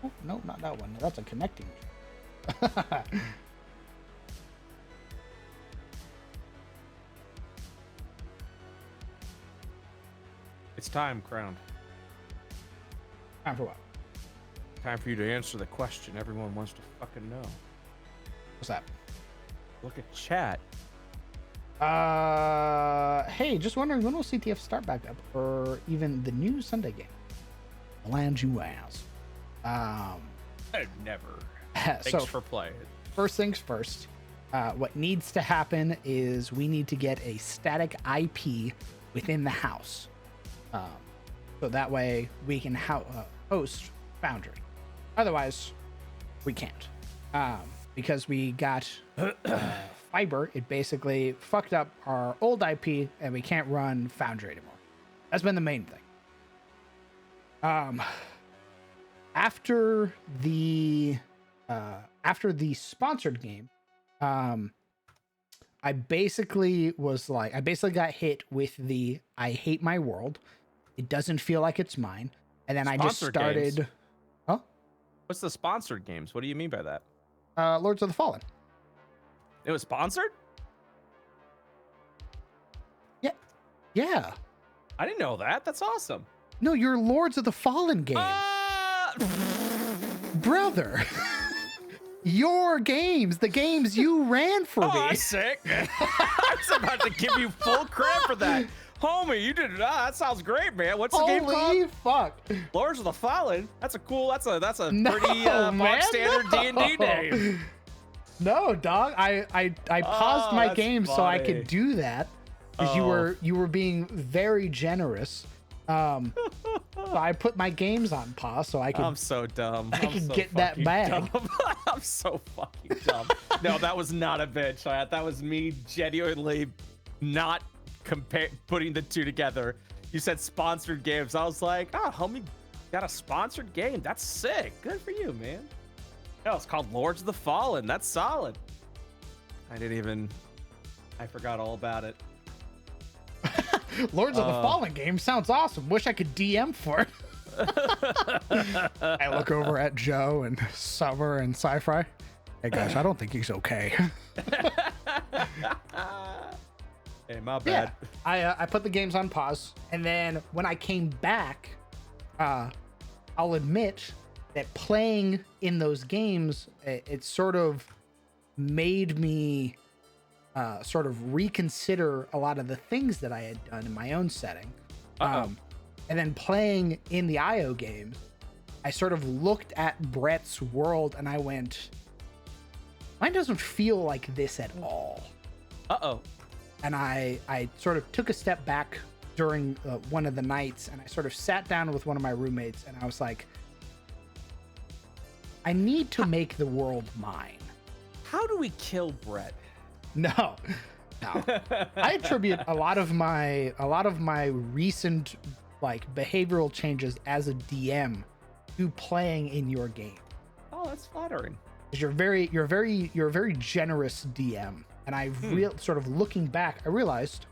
Oh, no, not that one. That's a connecting. It's time, Crown. Time for what? Time for you to answer the question everyone wants to fucking know. What's that? Look at chat. Hey, just wondering when will CTF start back up, or even the new Sunday game? Land you ass. Never. So, Thanks for playing. first things first. What needs to happen is we need to get a static IP within the house, so that way we can host Foundry. Otherwise, we can't, because we got fiber. It basically fucked up our old IP, and we can't run Foundry anymore. That's been the main thing. After the sponsored game, I basically got hit with the I hate my world. It doesn't feel like it's mine. And then I just Sponsored started. games? Huh? What's the sponsored games? What do you mean by that? Lords of the Fallen. It was sponsored? Yeah. I didn't know that. That's awesome. No, your Lords of the Fallen game, brother. Your games, the games you ran for me. I'm sick. I was about to give you full credit for that. Homie, you did it. That sounds great, man. What's the game Holy called? fuck. Lords of the Fallen. That's a No, pretty man, box standard no. D&D name. No, dog. I paused my that's game so I funny. could do that because you were being very generous. So I put my games on pause so I could. I'm so dumb. I can get that bag. I'm so fucking dumb. No, that was not a bad shot. That was me genuinely not putting the two together. You said sponsored games. I was like, oh, homie got a sponsored game. That's sick. Good for you, man. No, it's called Lords of the Fallen. That's solid. I forgot all about it. Lords of the Fallen game sounds awesome. Wish I could DM for it. I look over at Joe and Summer and Sci-Fi. Hey guys, I don't think he's okay. Hey, my bad. Yeah, I put the games on pause, and then when I came back, I'll admit that playing in those games, it sort of made me sort of reconsider a lot of the things that I had done in my own setting. And then playing in the IO games, I sort of looked at Brett's world and I went, mine doesn't feel like this at all. And I sort of took a step back during one of the nights, and I sort of sat down with one of my roommates and I was like, I need to make the world mine. How do we kill Brett? No. I attribute a lot of my recent like behavioral changes as a DM to playing in your game. Oh, that's flattering. Because you're a very generous DM, and I sort of looking back, I realized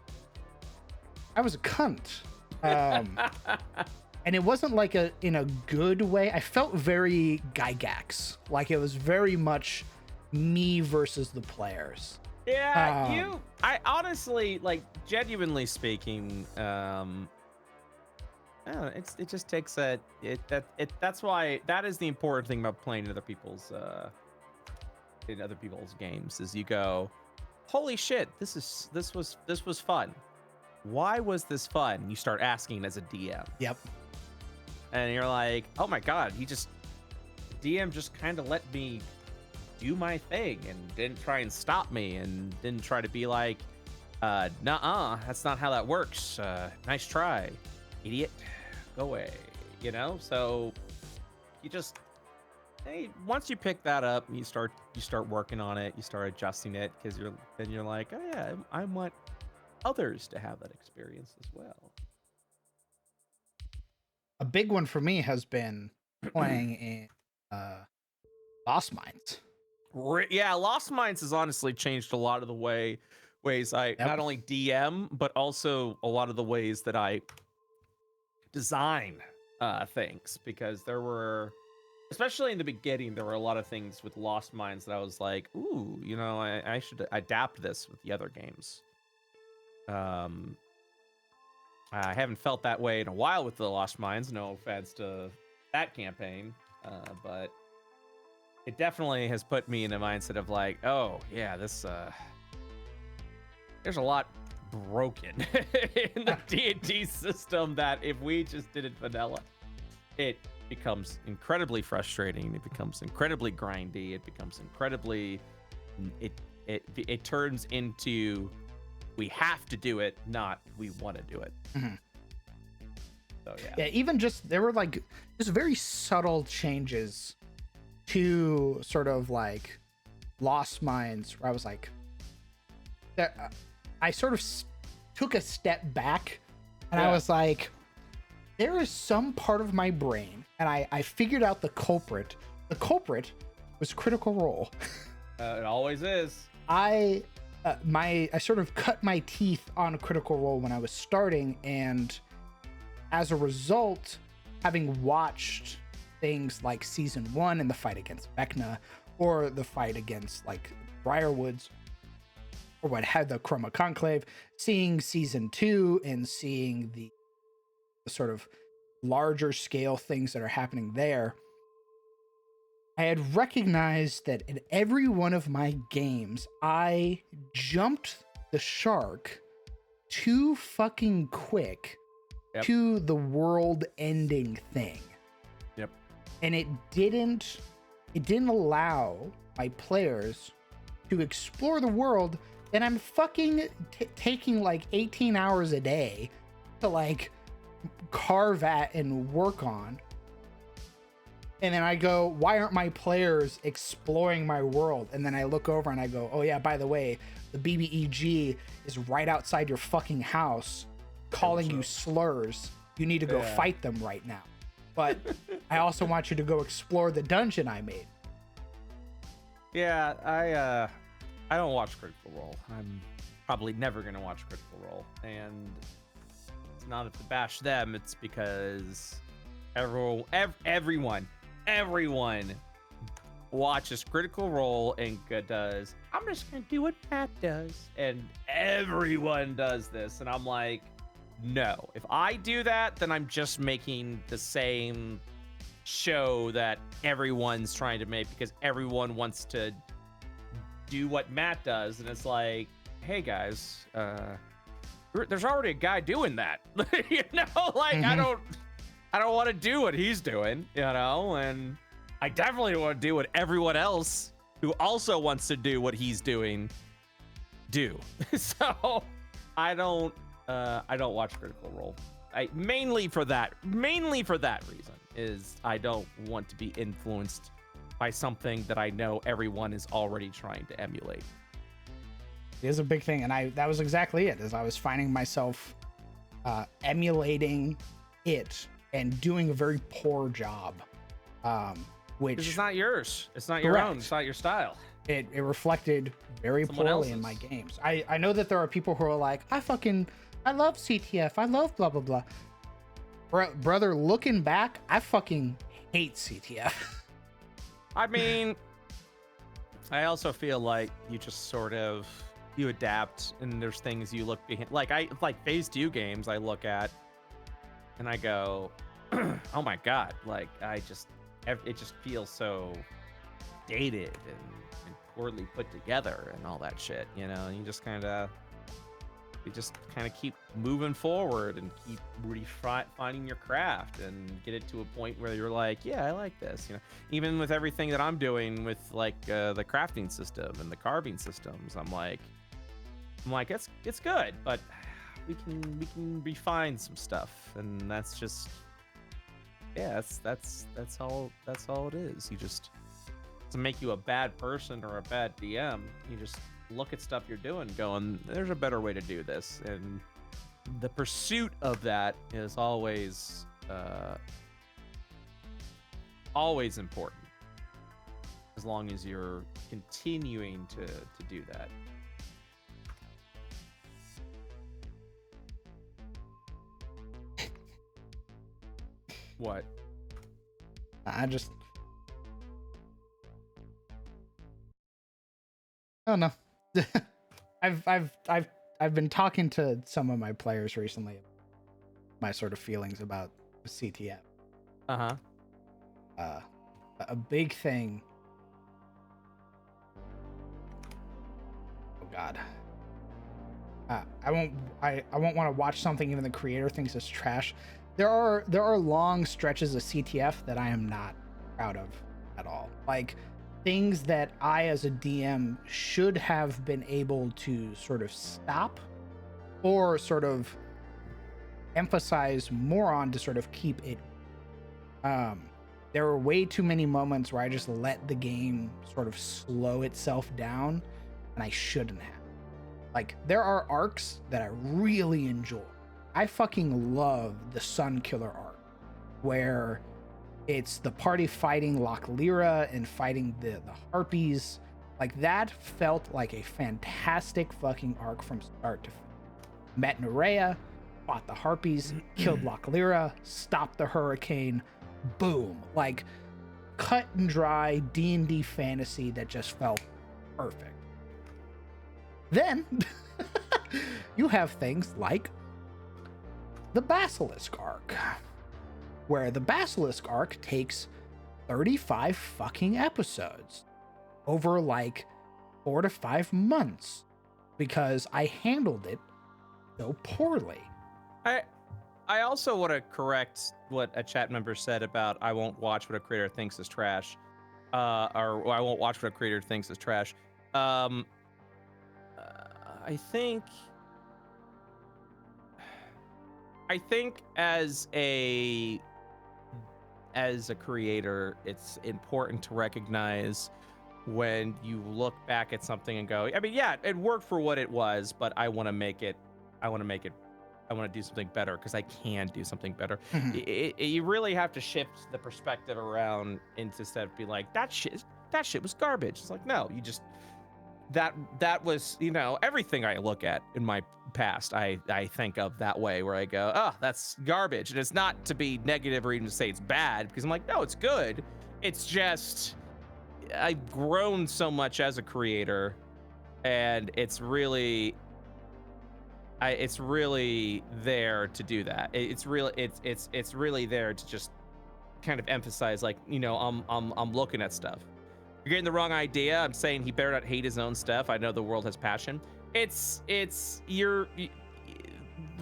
I was a cunt, and it wasn't like in a good way. I felt very Gygax, like it was very much me versus the players. Yeah, I honestly, like, genuinely speaking, I don't know, it just takes that's why that is the important thing about playing in other people's games is you go, holy shit, this was fun. Why was this fun? You start asking as a DM. Yep. And you're like, oh my god, DM just kind of let me do my thing and didn't try and stop me and didn't try to be like, Nuh-uh, that's not how that works. Nice try, idiot. Go away. You know, so you just, hey, once you pick that up, you start working on it, you start adjusting it, because you're like, oh yeah, I want others to have that experience as well. A big one for me has been playing in Lost Mines. Yeah, Lost Mines has honestly changed a lot of the ways I not only DM, but also a lot of the ways that I design things, because there were, especially in the beginning, there were a lot of things with Lost Mines that I was like, ooh, you know, I should adapt this with the other games. I haven't felt that way in a while with the Lost Mines. No offense to that campaign, but it definitely has put me in a mindset of like, oh yeah, this there's a lot broken in the D&D system that if we just did it vanilla, it becomes incredibly frustrating. It becomes incredibly grindy. It becomes incredibly, it turns into, we have to do it, not we want to do it. Mm-hmm. So yeah, even just, there were like just very subtle changes to sort of like Lost Mines, where I was like, that I sort of took a step back, and I was like, there is some part of my brain, and I figured out the culprit. The culprit was Critical Role. It always is. I sort of cut my teeth on Critical Role when I was starting, and as a result, having watched things like season 1 and the fight against Vecna, or the fight against like Briarwoods, or what had the Chroma Conclave, seeing season 2 and seeing the sort of larger scale things that are happening there, I had recognized that in every one of my games, I jumped the shark too fucking quick to the world ending thing. Yep. And it didn't allow my players to explore the world that I'm fucking taking like 18 hours a day to like carve at and work on. And then I go, why aren't my players exploring my world? And then I look over and I go, oh yeah, by the way, the BBEG is right outside your fucking house calling you slurs. You need to go fight them right now. But I also want you to go explore the dungeon I made. Yeah, I don't watch Critical Role. I'm probably never going to watch Critical Role. And it's not to bash them, it's because everyone watches Critical Role and does, I'm just gonna do what Matt does, and everyone does this, and I'm like, no, if I do that, then I'm just making the same show that everyone's trying to make, because everyone wants to do what Matt does, and it's like, hey guys, there's already a guy doing that. You know, like, I don't want to do what he's doing, you know, and I definitely don't want to do what everyone else who also wants to do what he's doing do. So I don't watch Critical Role. Mainly for that reason, is I don't want to be influenced by something that I know everyone is already trying to emulate. It is a big thing, and that was exactly it. As I was finding myself emulating it and doing a very poor job, which it's not yours. It's not your own. It's not your style. It reflected very poorly in my games. I know that there are people who are like, I love CTF. I love blah, blah, blah. Brother, looking back, I fucking hate CTF. I mean, I also feel like you just sort of, you adapt, and there's things you look behind. Like Phase 2 games I look at, and I go, oh my God, like it just feels so dated and poorly put together and all that shit, you know, and you just kind of keep moving forward and keep refining your craft and get it to a point where you're like, yeah, I like this, you know. Even with everything that I'm doing with like the crafting system and the carving systems, I'm like, I'm like, it's good, but we can refine some stuff, and that's just that's all it is. You just to make you a bad person or a bad DM. You just look at stuff you're doing, going, there's a better way to do this, and the pursuit of that is always always important, as long as you're continuing to do that. What? I don't know. I've been talking to some of my players recently, my sort of feelings about CTF. Uh-huh. A big thing. Oh God. I won't want to watch something even the creator thinks is trash. There are long stretches of CTF that I am not proud of at all. Like things that I as a DM should have been able to sort of stop or sort of emphasize more on to sort of keep it. There were way too many moments where I just let the game sort of slow itself down, and I shouldn't have. Like, there are arcs that I really enjoy. I fucking love the Sun Killer arc, where it's the party fighting Loch Lyra and fighting the Harpies. Like, that felt like a fantastic fucking arc from start to finish. Met Nerea, fought the Harpies, killed Loch Lyra, stopped the hurricane, boom. Like, cut and dry D&D fantasy that just felt perfect. Then you have things like the Basilisk arc, where the Basilisk arc takes 35 fucking episodes over like 4 to 5 months because I handled it so poorly. I also want to correct what a chat member said about I won't watch what a creator thinks is trash, or I won't watch what a creator thinks is trash. I think as a creator, it's important to recognize when you look back at something and go, I mean, yeah, it worked for what it was, but I want to do something better because I can do something better. You really have to shift the perspective around instead of be like, that shit was garbage. It's like, no, you just, that was, everything I look at in my past, I think of that way, where I go, oh, that's garbage. And it's not to be negative or even to say it's bad, because I'm like, no, it's good. It's just, I've grown so much as a creator, and it's really there to do that. It's really there to just kind of emphasize, like, I'm looking at stuff. You're getting the wrong idea. I'm saying he better not hate his own stuff. I know the world has passion.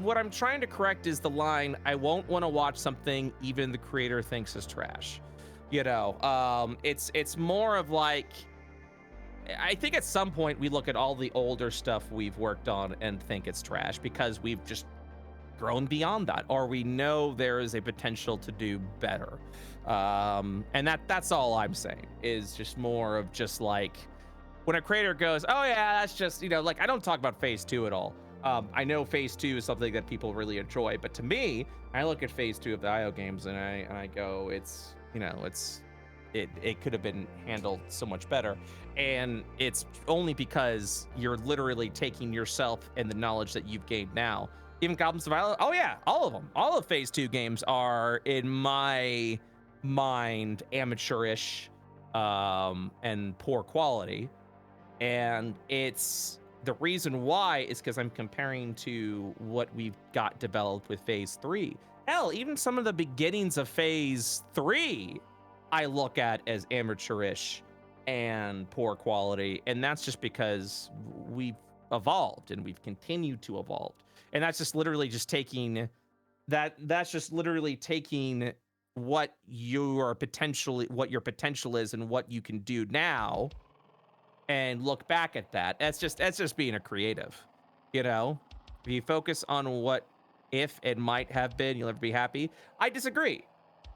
What I'm trying to correct is the line, I won't want to watch something even the creator thinks is trash. It's more of like, I think at some point we look at all the older stuff we've worked on and think it's trash because we've just grown beyond that, or we know there is a potential to do better. And that's all I'm saying, is just more of just like, when a creator goes, oh yeah, that's just, like, I don't talk about phase 2 at all. I know phase 2 is something that people really enjoy, but to me, I look at phase 2 of the IO games and I go, it could have been handled so much better. And it's only because you're literally taking yourself and the knowledge that you've gained now. Even Goblins of Violet, oh yeah, all of them. All of phase 2 games are, in my mind, amateurish and poor quality. And it's the reason why is because I'm comparing to what we've got developed with phase 3. Hell, even some of the beginnings of phase 3 I look at as amateurish and poor quality, and that's just because we've evolved and we've continued to evolve. And that's just literally just taking what your potential is and what you can do now, and look back at that. That's just being a creative. You know, if you focus on what if it might have been, you'll never be happy. I disagree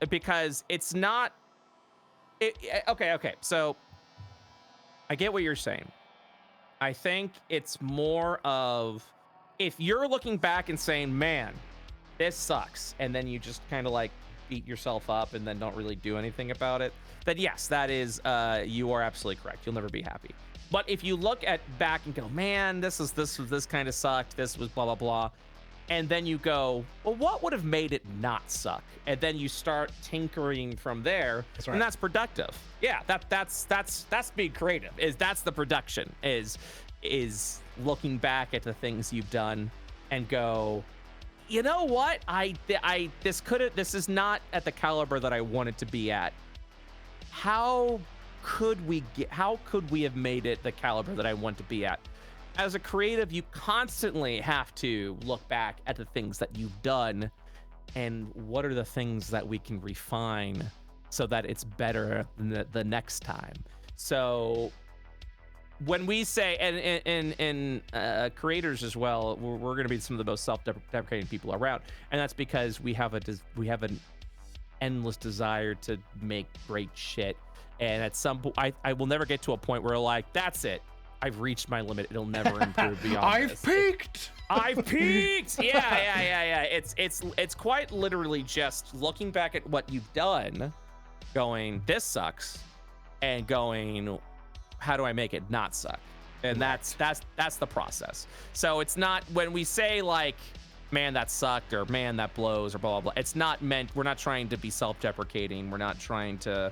because it's not. Okay. So I get what you're saying. I think it's more of if you're looking back and saying, man, this sucks, and then you just kind of like beat yourself up and then don't really do anything about it, then yes, that is, you are absolutely correct. You'll never be happy. But if you look at back and go, man, this kind of sucked, this was blah, blah, blah, and then you go, well, what would have made it not suck? And then you start tinkering from there, That's right. and that's productive. Yeah, that's being creative. That's the production is looking back at the things you've done and go, you know what? This is not at the caliber that I wanted to be at. How could we have made it the caliber that I want to be at? As a creative, you constantly have to look back at the things that you've done and what are the things that we can refine so that it's better the next time. So when we say, and creators as well, we're going to be some of the most self-deprecating people around, and that's because we have an endless desire to make great shit, and at some point, I will never get to a point where like, that's it, I've reached my limit. It'll never improve beyond I've peaked. I've peaked. Yeah. It's quite literally just looking back at what you've done, going, this sucks, and going, how do I make it not suck? And that's the process. So it's not when we say like, man, that sucked, or man, that blows, or blah, blah, blah. It's not meant, we're not trying to be self-deprecating. We're not trying to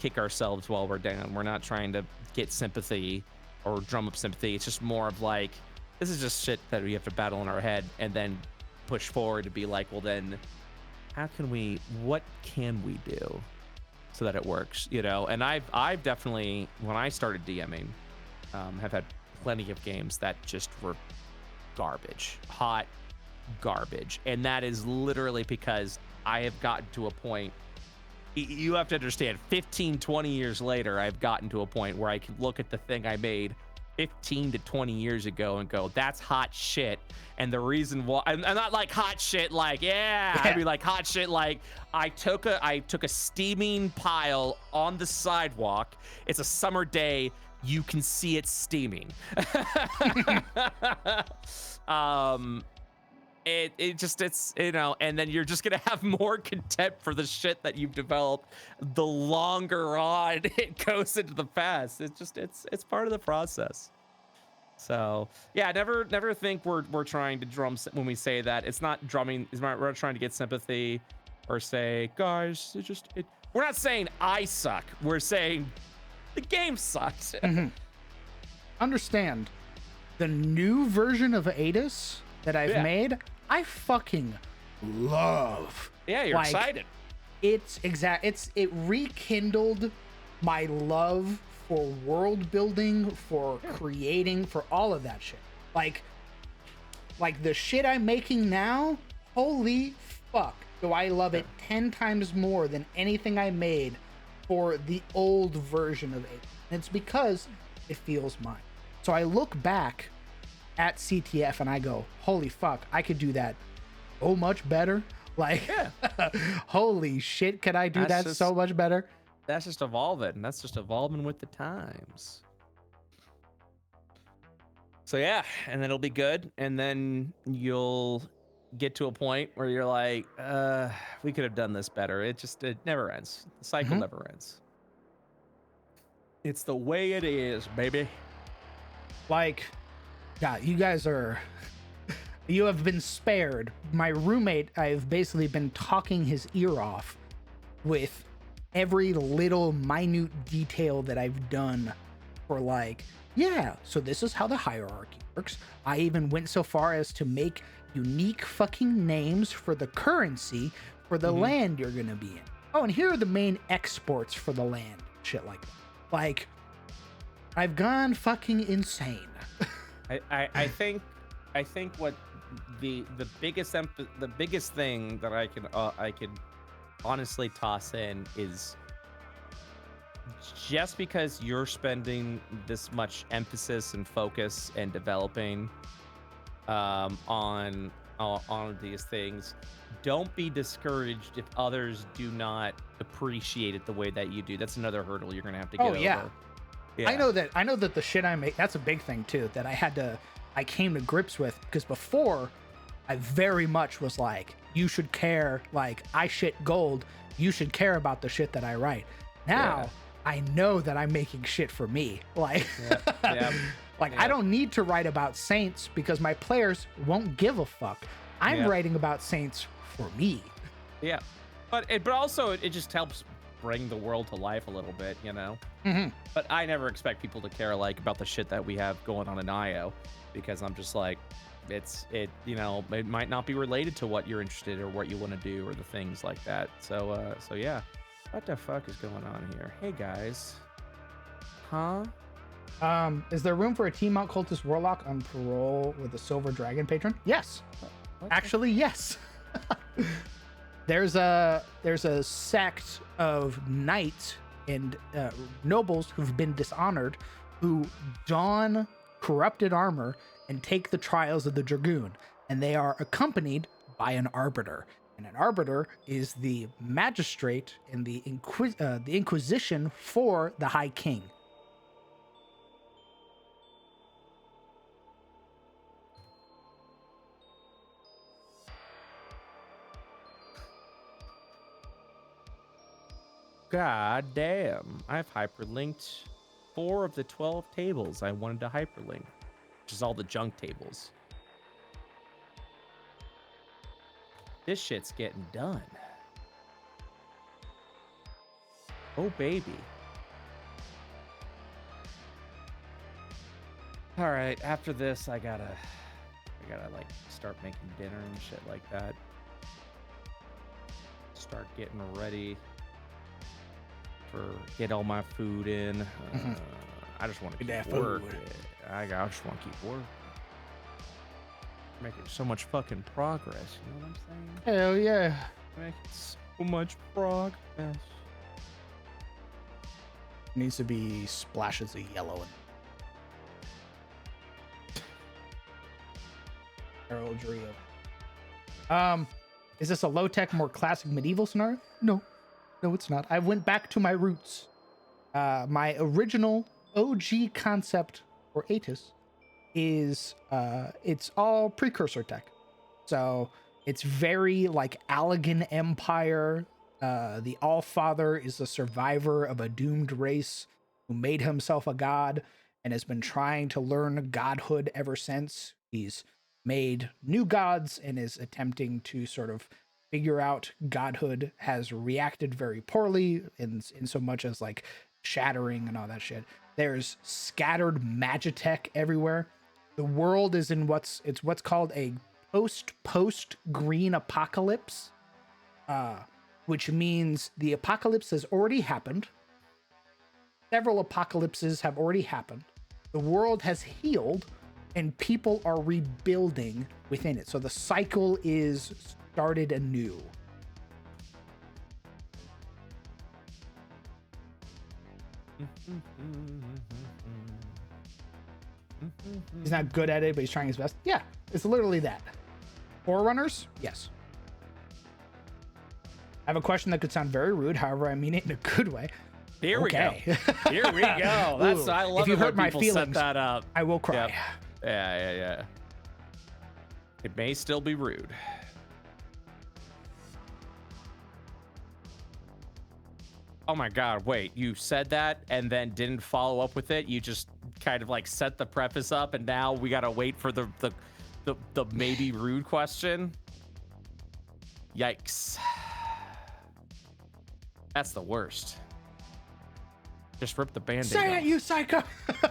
kick ourselves while we're down. We're not trying to get sympathy or drum up sympathy. It's just more of like, this is just shit that we have to battle in our head and then push forward to be like, well then, what can we do so that it works, you know? And I've definitely, when I started DMing, have had plenty of games that just were garbage, hot garbage. And that is literally because I have gotten to a point, you have to understand, 15, 20 years later, I've gotten to a point where I can look at the thing I made 15 to 20 years ago and go, that's hot shit. And the reason why, I'm not like hot shit like, yeah. I mean like hot shit like, I took a steaming pile on the sidewalk. It's a summer day. You can see it steaming. It's you know, and then you're just gonna have more contempt for the shit that you've developed the longer on it goes into the past. It's part of the process. So yeah, never think we're trying to drum when we say that. It's not drumming. We're not trying to get sympathy or say, guys, we're not saying I suck. We're saying the game sucks. Mm-hmm. Understand, the new version of Adis that I've made, I fucking love. Yeah, you're excited. It rekindled my love for world building, for creating, for all of that shit. Like the shit I'm making now, holy fuck, do I love it 10 times more than anything I made for the old version of Adis. And it's because it feels mine. So I look back at CTF and I go, holy fuck, I could do that so much better. Like, holy shit, could I do that so much better? That's just evolving. That's just evolving with the times. So yeah, and then it'll be good. And then you'll get to a point where you're like, we could have done this better. It never ends. The cycle never ends. It's the way it is, baby. Like, yeah, you guys you have been spared. My roommate, I've basically been talking his ear off with every little minute detail that I've done for like, yeah, so this is how the hierarchy works. I even went so far as to make unique fucking names for the currency for the land you're gonna be in. Oh, and here are the main exports for the land. Shit like that. Like, I've gone fucking insane. I think what the biggest thing that I can honestly toss in is just because you're spending this much emphasis and focus and developing, on these things. Don't be discouraged if others do not appreciate it the way that you do. That's another hurdle you're gonna have to get over. Yeah. Yeah. I know that the shit I make, that's a big thing too, that I came to grips with, because before I very much was like, you should care, like I shit gold, you should care about the shit that I write. Now I know that I'm making shit for me. Like, I don't need to write about saints because my players won't give a fuck. I'm writing about saints for me. Yeah, but also it just helps bring the world to life a little bit, you know. Mm-hmm. But I never expect people to care like about the shit that we have going on in IO, because I'm just like, it might not be related to what you're interested or what you want to do or the things like that. So yeah, what the fuck is going on here? Hey guys, huh? Is there room for a Team Mount Cultist Warlock on parole with a Silver Dragon patron? Yes. Actually, yes. There's a sect of knights and nobles who've been dishonored, who don corrupted armor and take the trials of the Dragoon, and they are accompanied by an arbiter. And an arbiter is the magistrate in the Inquisition for the High King. God damn. I've hyperlinked 4 of the 12 tables I wanted to hyperlink, which is all the junk tables. This shit's getting done. Oh, baby. All right, after this, I gotta like start making dinner and shit like that. Start getting ready. Get all my food in. I just want to keep working. I just want to keep working. Making so much fucking progress. You know what I'm saying? Hell yeah. Making so much progress. Needs to be splashes of yellow and heraldry of. Is this a low-tech, more classic medieval scenario? No, it's not. I went back to my roots. My original OG concept for Atis is it's all precursor tech. So it's very like Allegan Empire. The Allfather is a survivor of a doomed race who made himself a god and has been trying to learn godhood ever since. He's made new gods and is attempting to sort of figure out godhood, has reacted very poorly in so much as like shattering and all that shit. There's scattered magitech everywhere. The world is in what's called a post green apocalypse, which means the apocalypse has already happened. Several apocalypses have already happened. The world has healed and people are rebuilding within it. So the cycle is started anew. He's not good at it, but he's trying his best. Yeah, it's literally that. Forerunners? Yes. I have a question that could sound very rude, however, I mean it in a good way. Here we go. Here we go. That's I love if you it hurt when my people feelings, set that up. I will cry. Yep. Yeah. It may still be rude. Oh my God, wait, you said that and then didn't follow up with it? You just kind of like set the preface up and now we gotta wait for the maybe rude question? Yikes. That's the worst. Just rip the Band-Aid Say off. it, you psycho!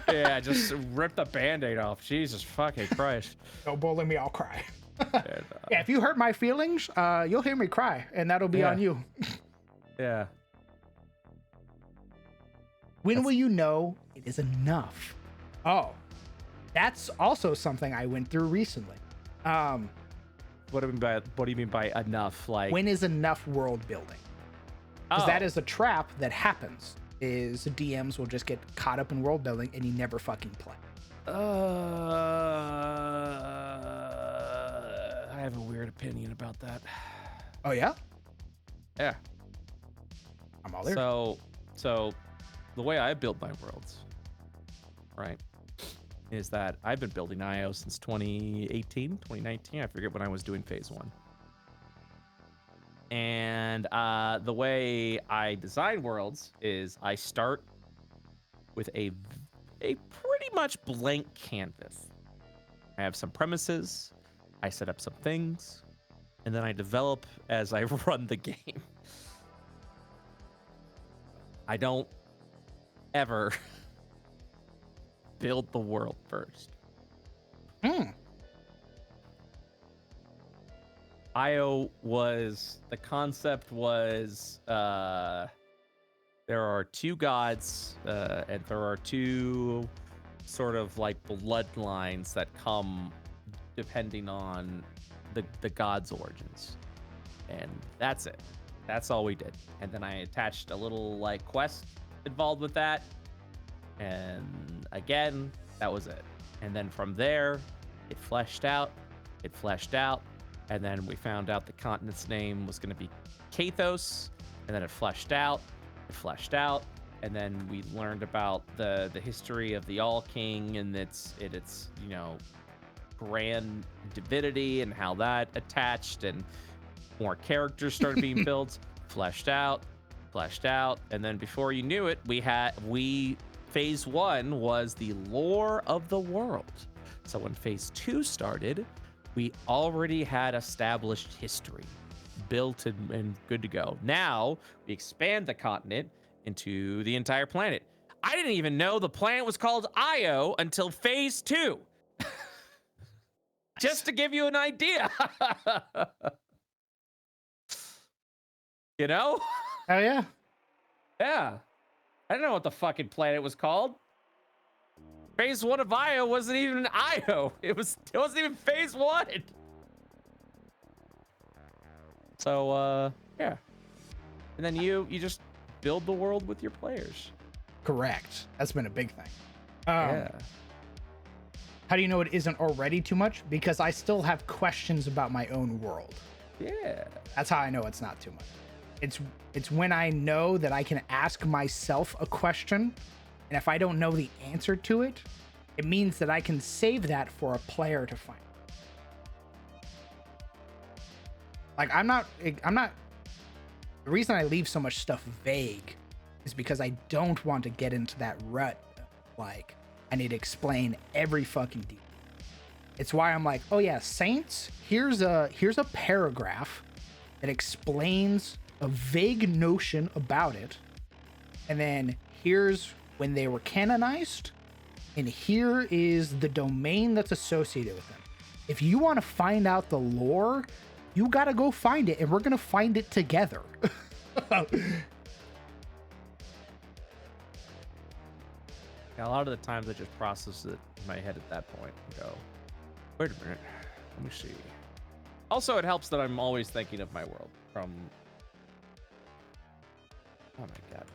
Yeah, just rip the Band-Aid off. Jesus fucking Christ. Don't bully me, I'll cry. And, yeah, if you hurt my feelings, you'll hear me cry, and that'll be on you. Yeah. When will you know it is enough? Oh, that's also something I went through recently. What do you mean by enough? Like, when is enough world building? Because that is a trap that happens. Is DMs will just get caught up in world building and you never fucking play. have a weird opinion about that. Oh yeah, Yeah. I'm all there. So the way I build my worlds, right, is that I've been building IO since 2018, 2019. I forget when I was doing phase 1. And the way I design worlds is I start with a pretty much blank canvas. I have some premises, I set up some things, and then I develop as I run the game. I don't ever build the world first. IO was, the concept was, there are 2 gods, and there are 2 sort of like bloodlines that come depending on the god's origins. And that's it. That's all we did. And then I attached a little like quest involved with that. And again, that was it. And then from there, it fleshed out. And then we found out the continent's name was going to be Kathos. And then it fleshed out. And then we learned about the history of the All King and its you know, grand divinity and how that attached, and more characters started being built, fleshed out. And then before you knew it, phase 1 was the lore of the world. So when phase 2 started, we already had established history built and good to go. Now we expand the continent into the entire planet. I didn't even know the planet was called Io until phase 2. Just to give you an idea. You know? Oh yeah. Yeah. I didn't know what the fucking planet was called. Phase 1 of Io wasn't even Io. It wasn't even phase 1. So yeah. And then you just build the world with your players. Correct. That's been a big thing. Yeah. How do you know it isn't already too much? Because I still have questions about my own world. Yeah. That's how I know it's not too much. It's when I know that I can ask myself a question, and if I don't know the answer to it, it means that I can save that for a player to find. Like I'm not the reason I leave so much stuff vague is because I don't want to get into that rut of, like, I need to explain every fucking detail. It's why I'm like, oh yeah, Saints, here's a paragraph that explains a vague notion about it, and then here's when they were canonized, and here is the domain that's associated with them. If you want to find out the lore, you gotta go find it, and we're gonna find it together. Yeah, a lot of the times I just process it in my head at that point and go, wait a minute, let me see. Also, it helps that I'm always thinking of my world from, oh my god,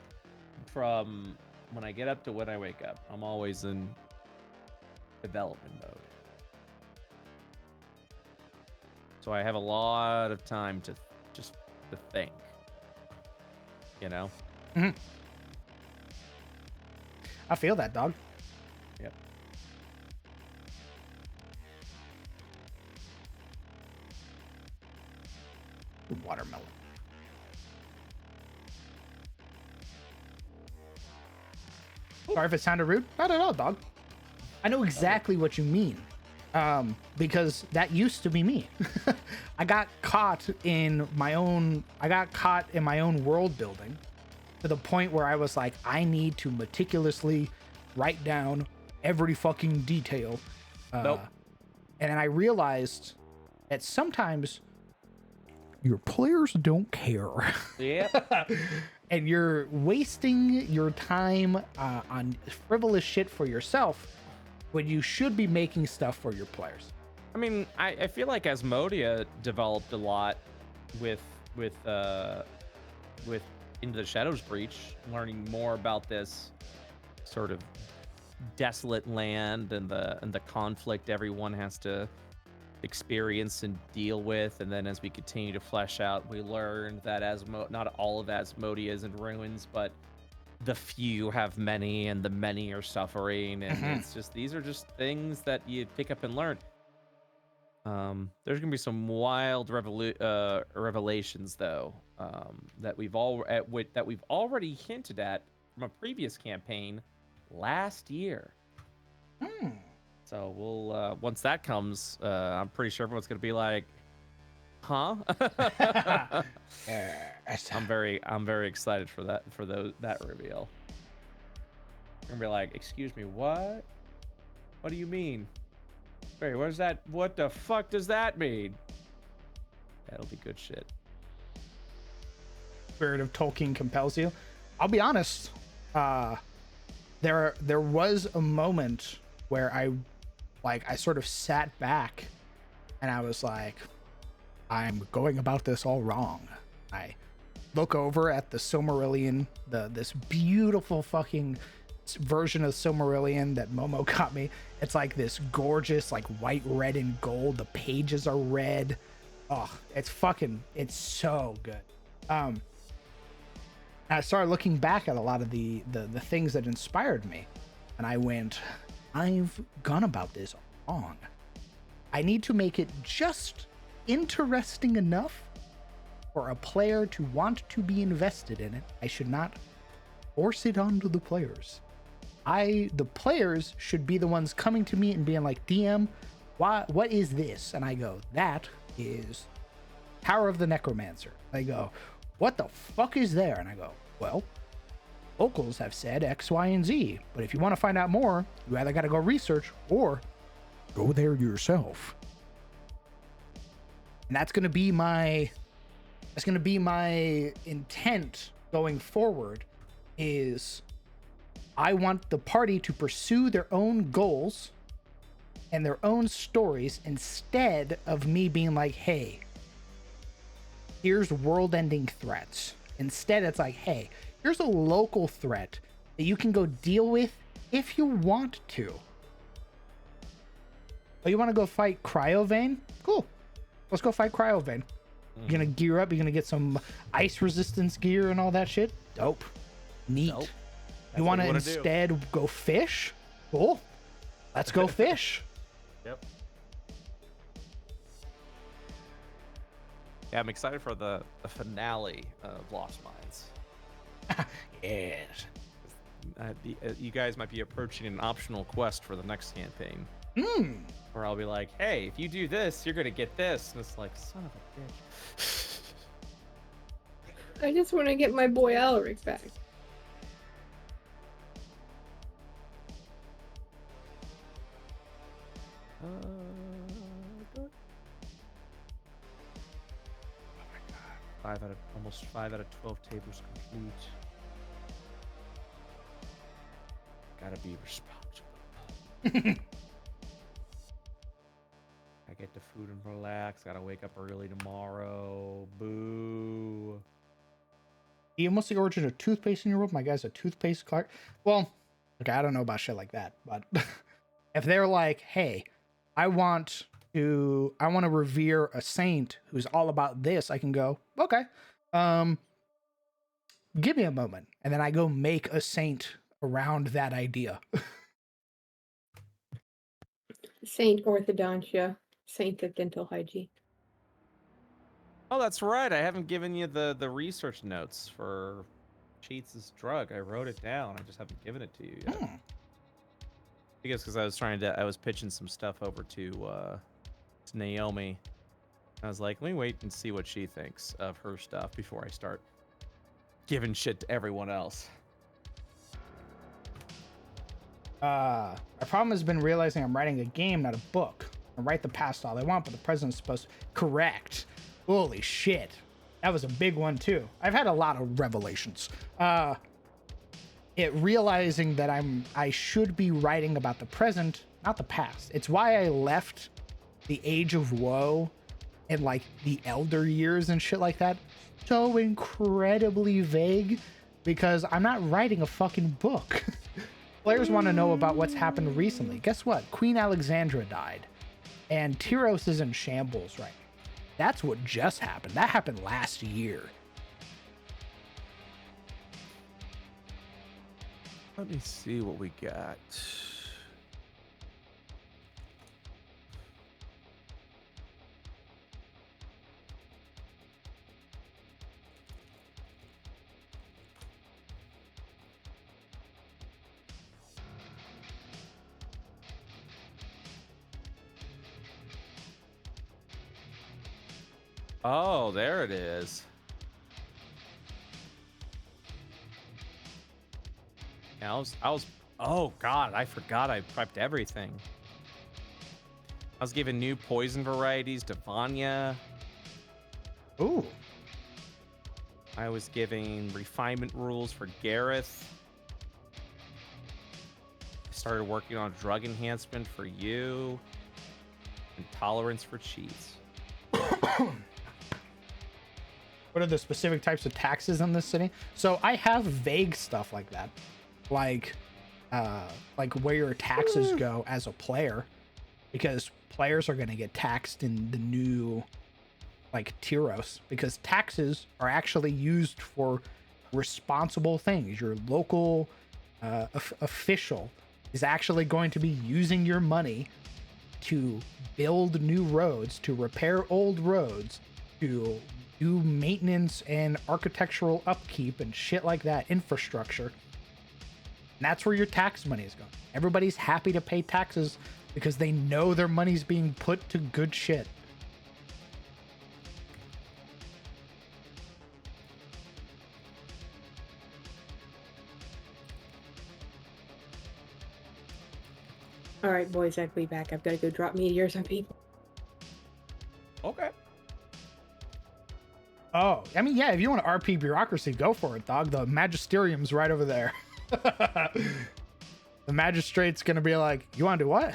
from when I get up to when I wake up. I'm always in development mode. So I have a lot of time to just to think, you know? Mm-hmm. I feel that, dog. Yep. Watermelon. Sorry if it sounded rude. Not at all, dog. I know exactly what you mean. Because that used to be me. I got caught in my own world building to the point where I was like, I need to meticulously write down every fucking detail. Nope. And then I realized that sometimes your players don't care. Yep. And you're wasting your time on frivolous shit for yourself when you should be making stuff for your players. I mean, I feel like Asmodia developed a lot with Into the Shadows Breach, learning more about this sort of desolate land and the conflict everyone has to experience and deal with, and then as we continue to flesh out, we learn that not all of Asmodia is in ruins, but the few have many, and the many are suffering, and it's just these are just things that you pick up and learn. There's gonna be some wild revelations though, that we've already hinted at from a previous campaign last year. So we'll that that comes, I'm pretty sure everyone's gonna be like, huh? Yes. I'm very excited for that reveal. I'm gonna be like, excuse me, what? What do you mean? Wait, where's that? What the fuck does that mean? That'll be good shit. Spirit of Tolkien compels you. I'll be honest. There was a moment where I sort of sat back and I was like, I'm going about this all wrong. I look over at the Silmarillion, this beautiful fucking version of Silmarillion that Momo got me. It's like this gorgeous, like white, red, and gold. The pages are red. Oh, it's so good. I started looking back at a lot of the things that inspired me, and I went, I've gone about this wrong. I need to make it just interesting enough for a player to want to be invested in it. I should not force it onto the players. The players should be the ones coming to me and being like, DM, what is this? And I go, that is Power of the Necromancer. I go, what the fuck is there? And I go, well, locals have said X, Y, and Z, but if you want to find out more, you either got to go research or go there yourself. And that's going to be my intent going forward. Is I want the party to pursue their own goals and their own stories instead of me being like, hey, here's world-ending threats. Instead, it's like, hey, here's a local threat that you can go deal with if you want to. Oh, you want to go fight Cryovane? Cool. Let's go fight Cryovane. You're going to gear up. You're going to get some ice resistance gear and all that shit. Dope. Neat. Nope. You want to instead go fish? Cool. Let's go fish. Yep. Yeah, I'm excited for the finale of Lost Mines. Yes. You guys might be approaching an optional quest for the next campaign. Where I'll be like, hey, if you do this, you're going to get this. And it's like, son of a bitch. I just want to get my boy Alaric back. Good. Oh my god. Almost 5 out of 12 tables complete. Gotta be responsible. I get the food and relax. Gotta wake up early tomorrow. Boo. You mostly ordered a toothpaste in your room. My guy's a toothpaste clerk. Well, okay, I don't know about shit like that, but if they're like, hey, I want to revere a saint who's all about this, I can go, okay, give me a moment. And then I go make a saint around that idea. Saint Orthodontia, Saint of Dental Hygiene. Oh, that's right. I haven't given you the research notes for Cheats' drug. I wrote it down. I just haven't given it to you yet. Because I was pitching some stuff over to Naomi. I was like, let me wait and see what she thinks of her stuff before I start giving shit to everyone else. My problem has been realizing I'm writing a game, not a book. I write the past all I want, but the present's supposed to correct. Holy shit. That was a big one too. I've had a lot of revelations. Realizing that I should be writing about the present, not the past. It's why I left the Age of Woe and like the Elder Years and shit like that so incredibly vague, because I'm not writing a fucking book. Players want to know about what's happened recently. Guess what? Queen Alexandra died. And Tyros is in shambles right now. That's what just happened. That happened last year. Let me see what we got. Oh, there it is. Yeah, oh God, I forgot I prepped everything. I was giving new poison varieties to Vanya. Ooh. I was giving refinement rules for Gareth. I started working on drug enhancement for you. And tolerance for cheese. What are the specific types of taxes in this city? So I have vague stuff like that. Like where your taxes go as a player, because players are going to get taxed in the new like Tyros, because taxes are actually used for responsible things. Your local official is actually going to be using your money to build new roads, to repair old roads, to do maintenance and architectural upkeep and shit like that, infrastructure. And that's where your tax money is going. Everybody's happy to pay taxes because they know their money's being put to good shit. All right, boys, I'll be back. I've got to go drop meteors on people. Okay. Oh, I mean, yeah, if you want to RP bureaucracy, go for it, dog. The magisterium's right over there. The magistrate's going to be like, you want to do what?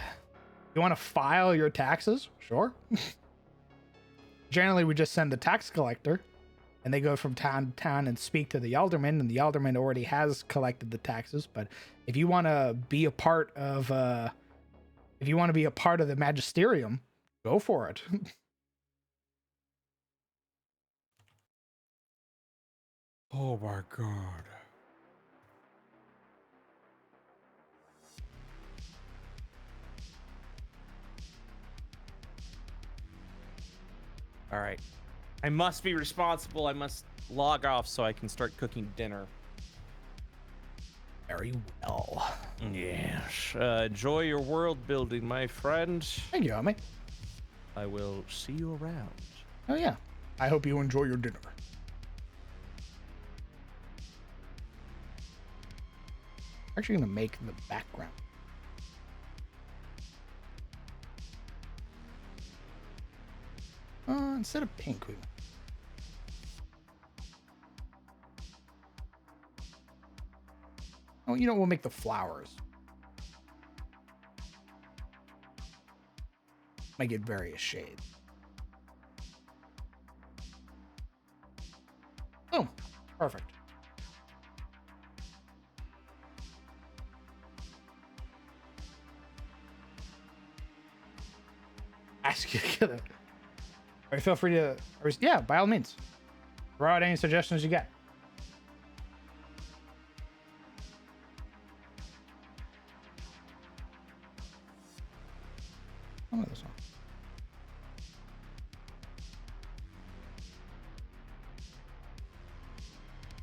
You want to file your taxes? Sure. Generally, we just send the tax collector, and they go from town to town and speak to the alderman, and the alderman already has collected the taxes. But if you want to be a part of, the magisterium, go for it. Oh my God. All right. I must be responsible. I must log off so I can start cooking dinner. Very well. Yes. Enjoy your world building, my friend. Thank you, homie. I will see you around. Oh, yeah. I hope you enjoy your dinner. Actually going to make the background. Instead of pink, we... Oh, you know, we'll make the flowers. Might get various shades. Oh, perfect. Ask you to kill it. Or feel free to, yeah, by all means, throw out any suggestions you get. I know this one.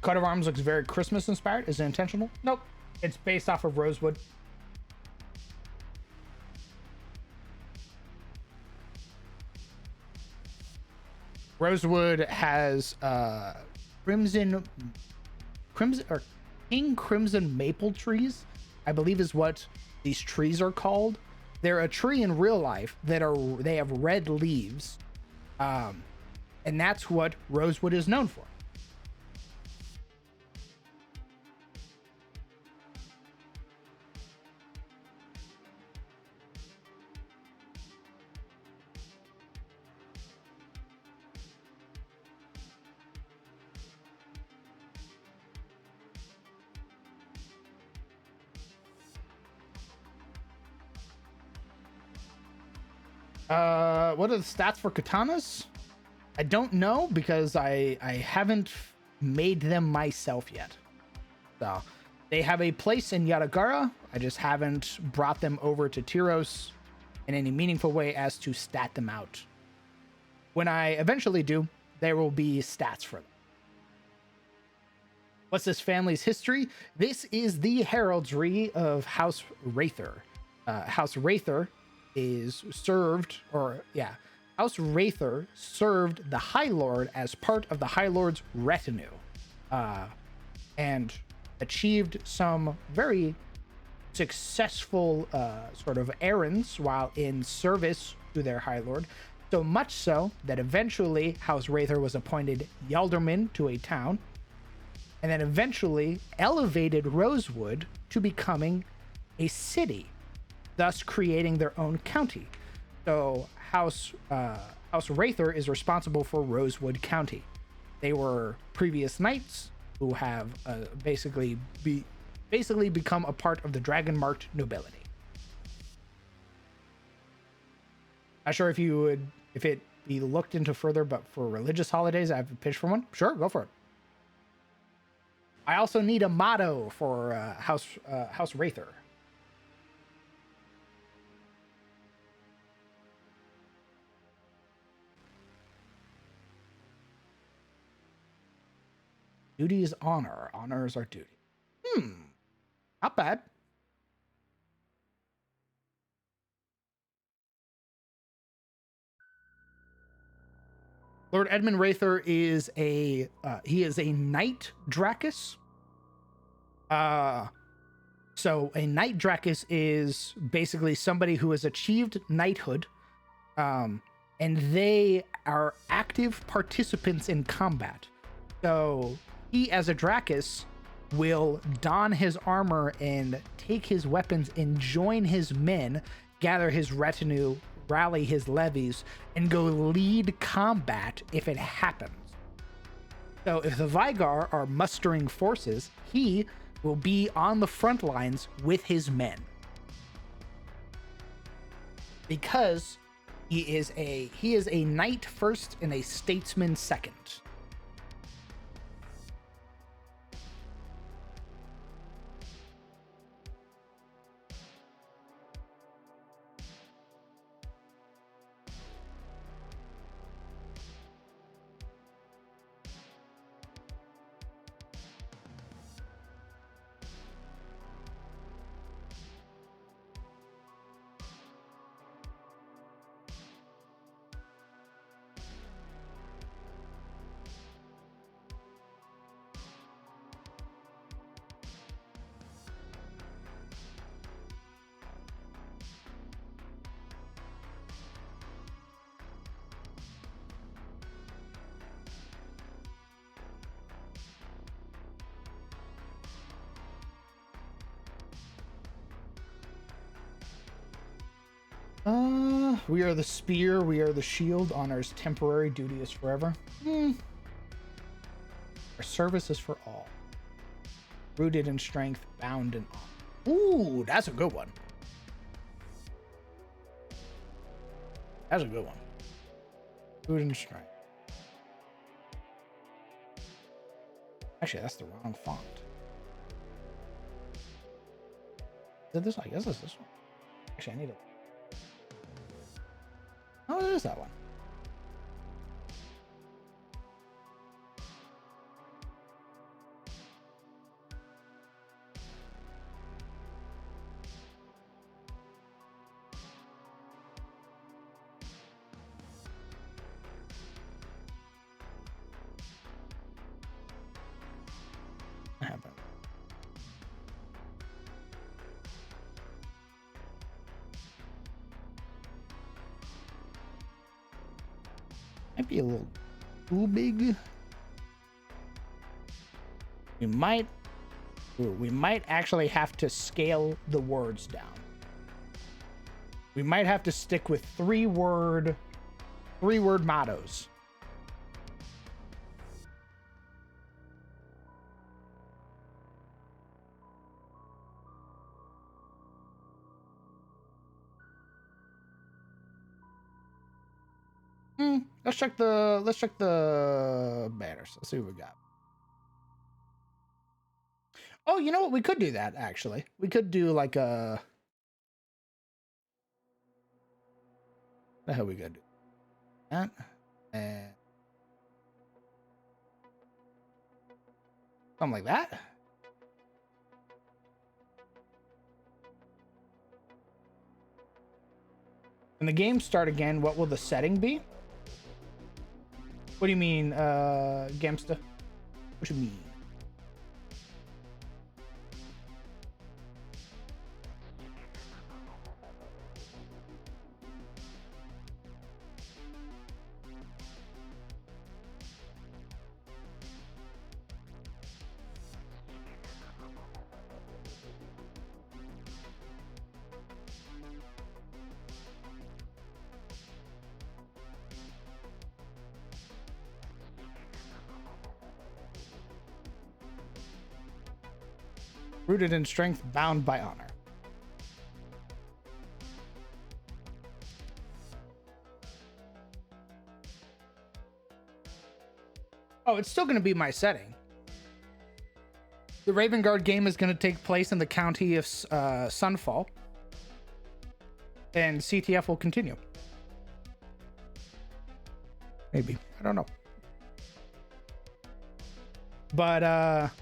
Coat of arms looks very Christmas inspired. Is it intentional? Nope. It's based off of rosewood. Rosewood has crimson or king crimson maple trees, I believe is what these trees are called. They're a tree in real life they have red leaves, and that's what rosewood is known for. What are the stats for katanas? I don't know because I haven't made them myself yet. So they have a place in Yadagara. I just haven't brought them over to Tyros in any meaningful way as to stat them out. When I eventually do, there will be stats for them. What's this family's history? This is the heraldry of House Rather. House Rather is served, House Rather served the High Lord as part of the High Lord's retinue, and achieved some very successful sort of errands while in service to their High Lord. So much so that eventually House Rather was appointed Yalderman to a town, and then eventually elevated Rosewood to becoming a city, thus creating their own county. So House Rather is responsible for Rosewood County. They were previous knights who have basically become a part of the dragon-marked nobility. Not sure if it be looked into further, but for religious holidays, I have a pitch for one. Sure, go for it. I also need a motto for House Rather. Duty is honor. Honor is our duty. Not bad. Lord Edmund Rather is a knight Dracus. So a knight Dracus is basically somebody who has achieved knighthood, and they are active participants in combat. So he, as a Dracus, will don his armor and take his weapons and join his men, gather his retinue, rally his levies, and go lead combat if it happens. So if the Vigar are mustering forces, he will be on the front lines with his men. Because he is a knight first and a statesman second. We are the spear, we are the shield. Honor is temporary, duty is forever. Our service is for all. Rooted in strength, bound in honor. Ooh, that's a good one. That's a good one. Rooted in strength. Actually, that's the wrong font. Is it this one? I guess it's this one. Actually, I need it. Oh, it is that one. Happened. Might be a little too big. We might actually have to scale the words down. We might have to stick with three word mottos. Let's check the banners. Let's see what we got. Oh, you know what? We could do that actually. We could do like a. The hell we could do that and something like that. When the game start again, what will the setting be? What do you mean, Gamsta? What do you mean? Rooted in strength, bound by honor. Oh, it's still going to be my setting. The Raven Guard game is going to take place in the county of Sunfall. And CTF will continue. Maybe. I don't know. But,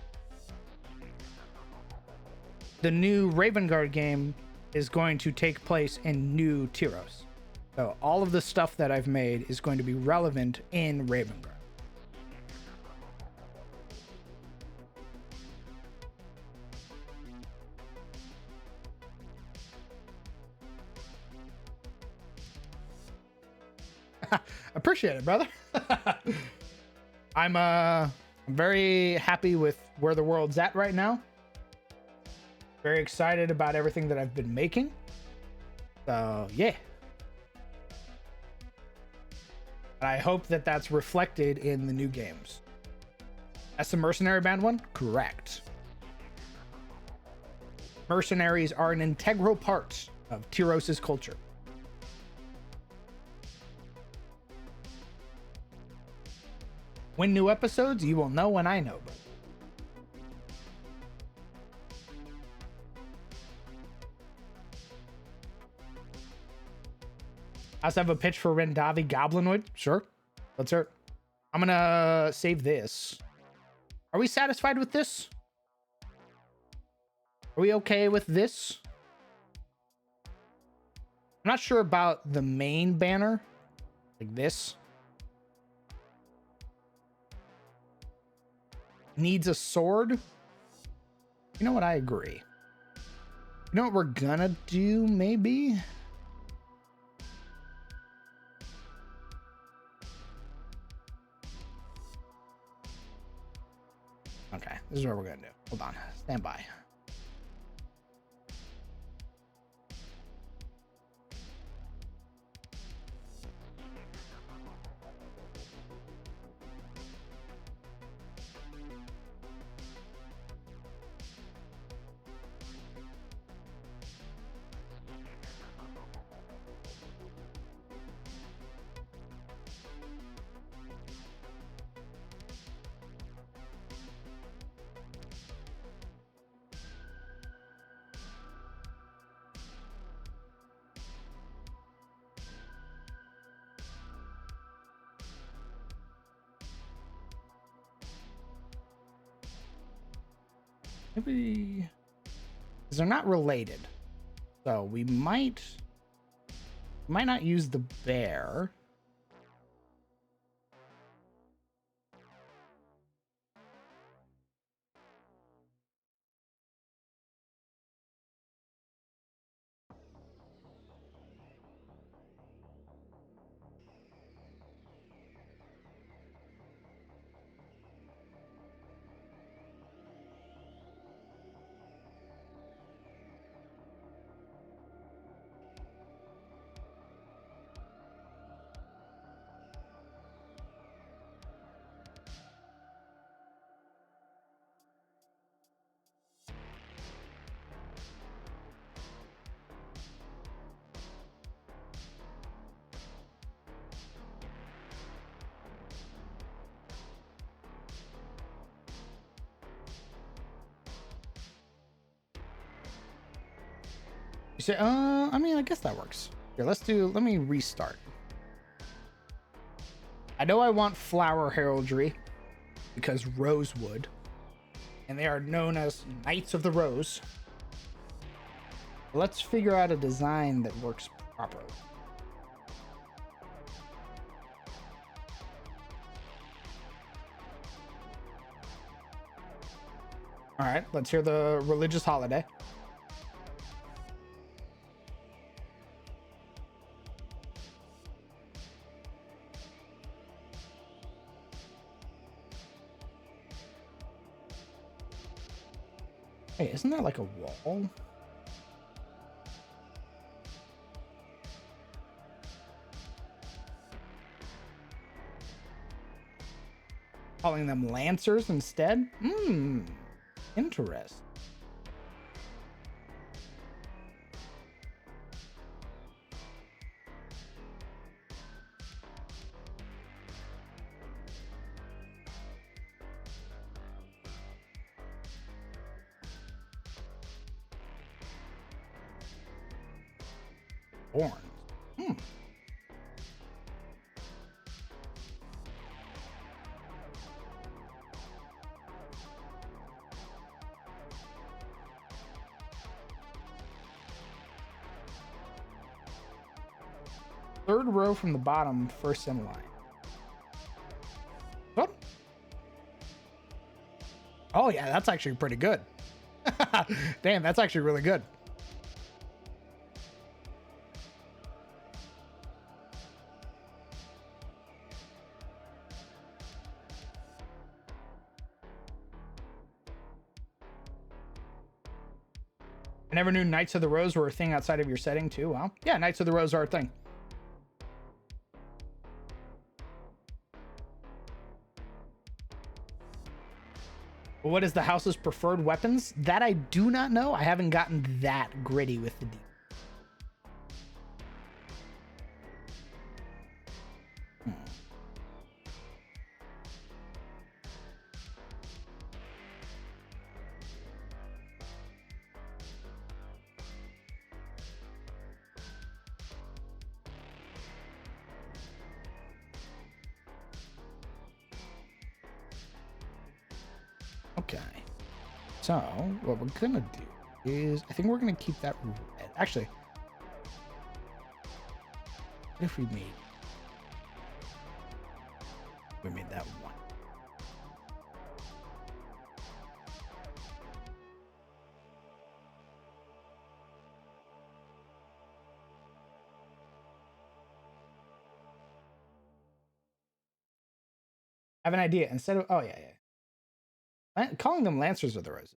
the new Raven Guard game is going to take place in New Tyros. So all of the stuff that I've made is going to be relevant in Raven Guard. Appreciate it, brother. I'm very happy with where the world's at right now. Very excited about everything that I've been making. So, yeah. I hope that that's reflected in the new games. That's the Mercenary Band one? Correct. Mercenaries are an integral part of Tyros' culture. When new episodes, you will know when I know. I also have a pitch for Rendavi Goblinwood. Sure. Let's hear it. I'm gonna save this. Are we satisfied with this? Are we okay with this? I'm not sure about the main banner. Like this. Needs a sword. You know what? I agree. You know what we're gonna do, maybe? Okay, this is what we're gonna do. Hold on. Stand by. Maybe, because they're not related, so we might not use the bear. You say, I mean, I guess that works. Here, let me restart. I know I want flower heraldry because rosewood, and they are known as Knights of the Rose. Let's figure out a design that works properly. All right, let's hear the religious holiday. Hey, isn't there like a wall? Calling them Lancers instead? Interesting. Born. Third row from the bottom, first in line. What? Oh yeah, that's actually pretty good. Damn, that's actually really good. I never knew Knights of the Rose were a thing outside of your setting too. Well, yeah, Knights of the Rose are a thing. What is the house's preferred weapons? That I do not know. I haven't gotten that gritty with the deep. Okay, so what we're gonna do is, I think we're gonna keep that red. Actually, what if we made that one? I have an idea. Instead of, oh yeah. Calling them Lancers of the Roses.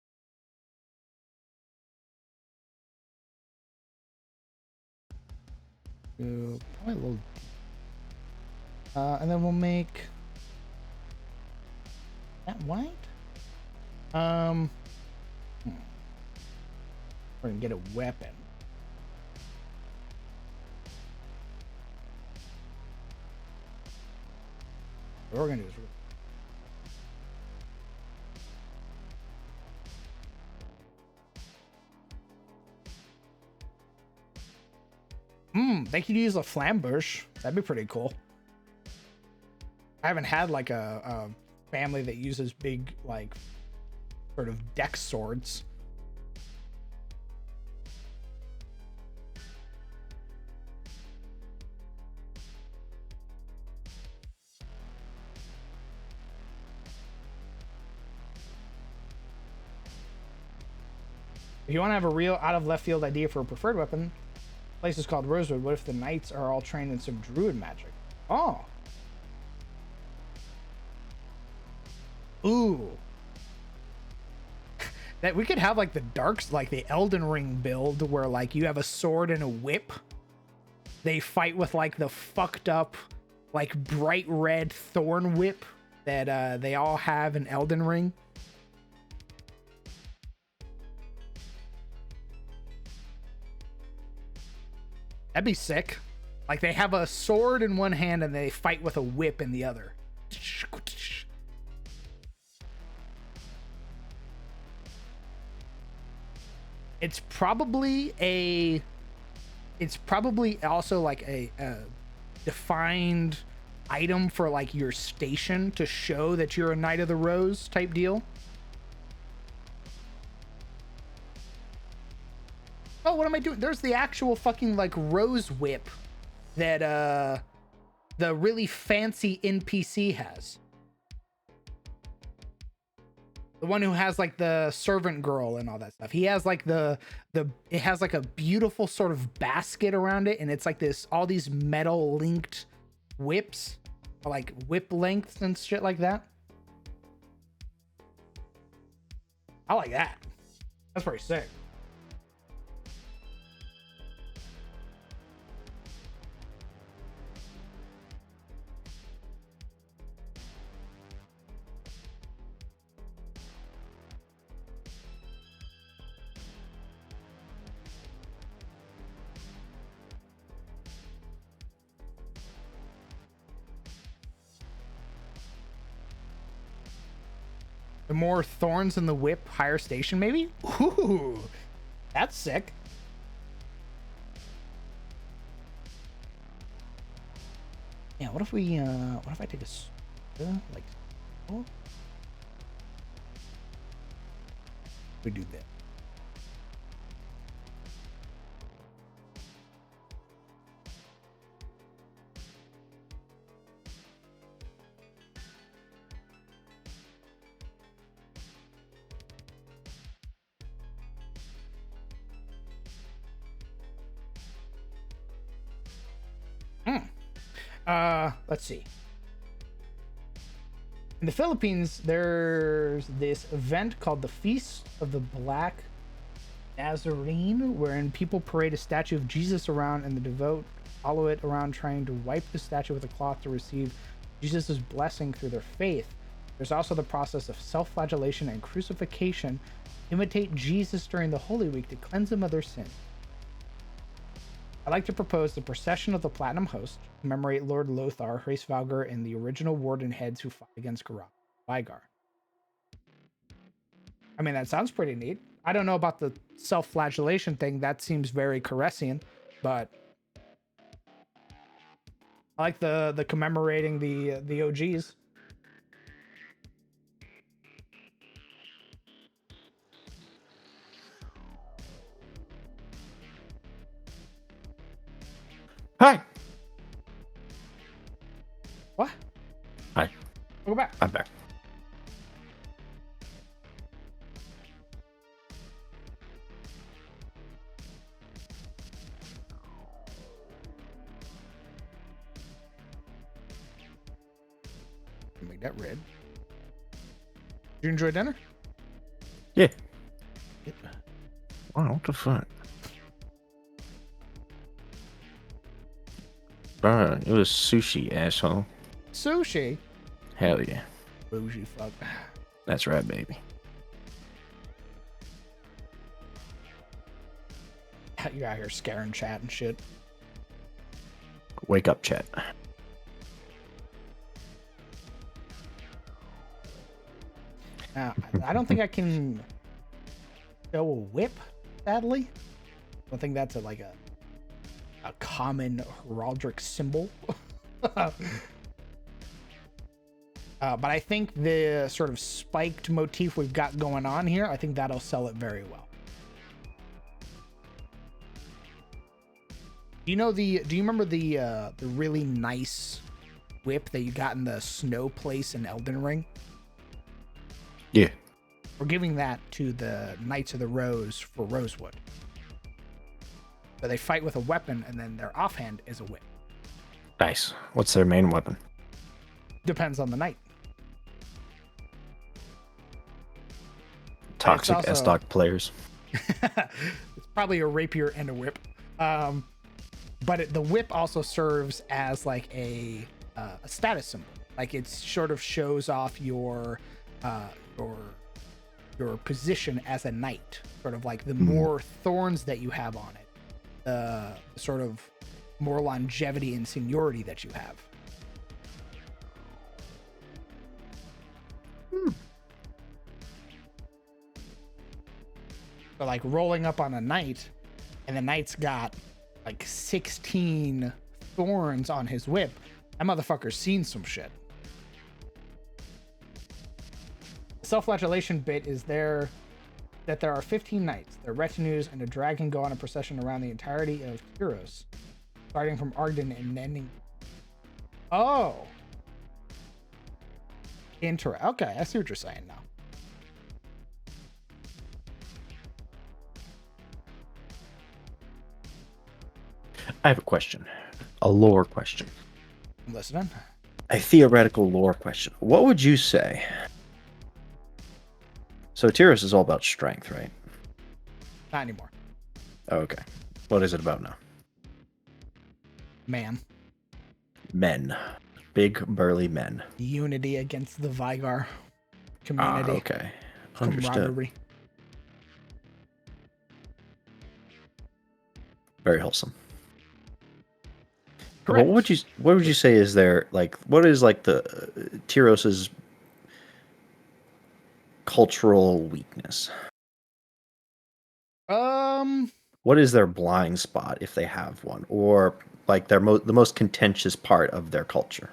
Probably a little. And then we'll make that white. We're gonna get a weapon. What we're gonna do is they could use a flamberge. That'd be pretty cool. I haven't had like a family that uses big, like, sort of dex swords. If you want to have a real out of left field idea for a preferred weapon, place is called Rosewood. What if the knights are all trained in some druid magic? Oh. Ooh. That we could have like the darks, like the Elden Ring build where like you have a sword and a whip. They fight with like the fucked up, like bright red thorn whip that they all have in Elden Ring. That'd be sick. Like they have a sword in one hand and they fight with a whip in the other. It's probably also like a defined item for like your station to show that you're a Knight of the Rose type deal. Oh, what am I doing? There's the actual fucking like rose whip that the really fancy NPC has. The one who has like the servant girl and all that stuff. He has like it has like a beautiful sort of basket around it, and it's like all these metal linked whips, or like whip lengths and shit like that. I like that. That's pretty sick. The more thorns in the whip, higher station, maybe? Ooh, that's sick. Yeah, what if I take a, like, oh, we do that. Let's see. In the Philippines, there's this event called the Feast of the Black Nazarene, wherein people parade a statue of Jesus around and the devout follow it around trying to wipe the statue with a cloth to receive Jesus' blessing through their faith. There's also the process of self-flagellation and crucifixion. Imitate Jesus during the Holy Week to cleanse them of their sins. I'd like to propose the procession of the Platinum Host to commemorate Lord Lothar, Hraesvalgar, and the original warden heads who fought against Vigar. I mean, that sounds pretty neat. I don't know about the self-flagellation thing. That seems very Caressian, but I like the commemorating the OGs. Hi. What? Hi. Go back. I'm back. Make that red. Did you enjoy dinner? Yeah. Wow, what the fuck? It was sushi, asshole. Sushi? Hell yeah. Bougie fuck. That's right, baby. You're out here scaring chat and shit. Wake up, chat. I don't think I can show a whip, sadly. I don't think that's a common heraldic symbol. But I think the sort of spiked motif we've got going on here, I think that'll sell it very well. Do you remember the really nice whip that you got in the snow place in Elden Ring? Yeah. We're giving that to the Knights of the Rose for Rosewood. So they fight with a weapon, and then their offhand is a whip. Nice. What's their main weapon? Depends on the knight. Toxic also- S-Doc players. It's probably a rapier and a whip. But the whip also serves as like a status symbol. Like it sort of shows off your position as a knight. Sort of like the more thorns that you have on it, the sort of more longevity and seniority that you have. So like rolling up on a knight, and the knight's got like 16 thorns on his whip. That motherfucker's seen some shit. The self-flagellation bit is there that there are 15 knights, their retinues, and a dragon go on a procession around the entirety of Tyros, starting from Arden and ending. Oh. Okay, I see what you're saying now. I have a question. A lore question. I'm listening. A theoretical lore question. What would you say? So Tyros is all about strength, right? Not anymore. Oh, okay. What is it about now? Man. Men. Big, burly men. Unity against the Vigar Ah, community. okay. Understood. Camaraderie. Very wholesome. Correct. What would you say is there, like, what is like the Tyros's cultural weakness? I What is their blind spot if they have one, or like the most contentious part of their culture?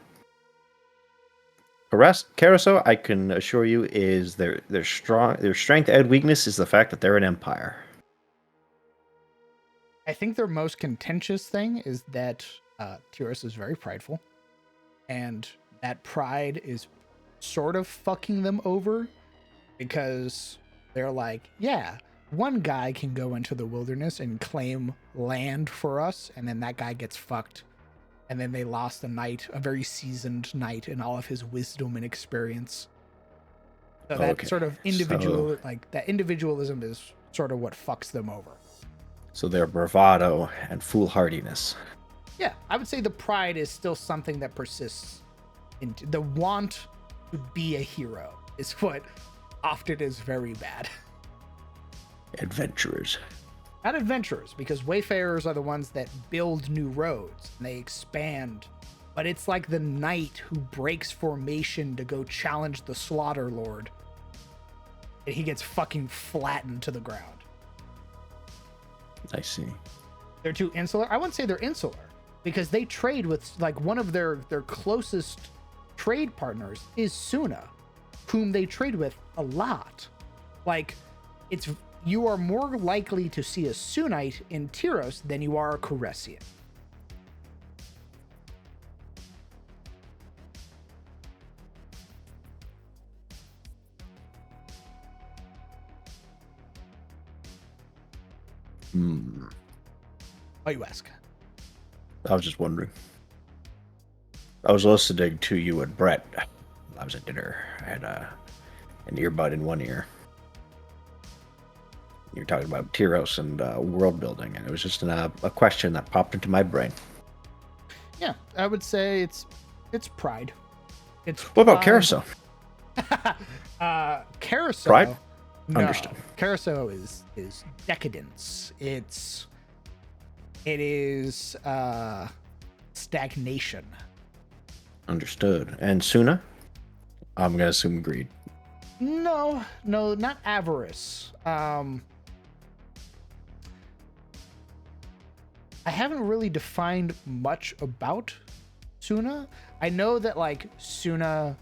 Carousel, I can assure you, is their strength and weakness is the fact that they're an empire. think their most contentious thing is that Tyros is very prideful, and that pride is sort of fucking them over because they're like, yeah, one guy can go into the wilderness and claim land for us, and then that guy gets fucked. And then they lost a knight, a very seasoned knight, in all of his wisdom and experience. So that Okay, sort of that individualism is sort of what fucks them over. So their bravado and foolhardiness. Yeah, I would say the pride is still something that persists. The want to be a hero is what often is very bad. Adventurers. Not adventurers, because wayfarers are the ones that build new roads and they expand. But it's like the knight who breaks formation to go challenge the slaughter lord, and he gets fucking flattened to the ground. I see. They're too insular. I wouldn't say they're insular because they trade with, like, one of their closest trade partners is Suna, whom they trade with a lot. Like, you are more likely to see a Sunite in Tyros than you are a Coressian. Why you ask? I was just wondering. I was listening to you and Brett. I was at dinner. I had an earbud in one ear. You're talking about Tyros and world building, and it was just a question that popped into my brain. Yeah, I would say it's pride. What about Carousel? Carousel. Pride? No, Understood. Carousel is decadence. It is stagnation. Understood. And Suna? I'm gonna assume greed. No, not avarice. I haven't really defined much about Suna. I know that, like, Suna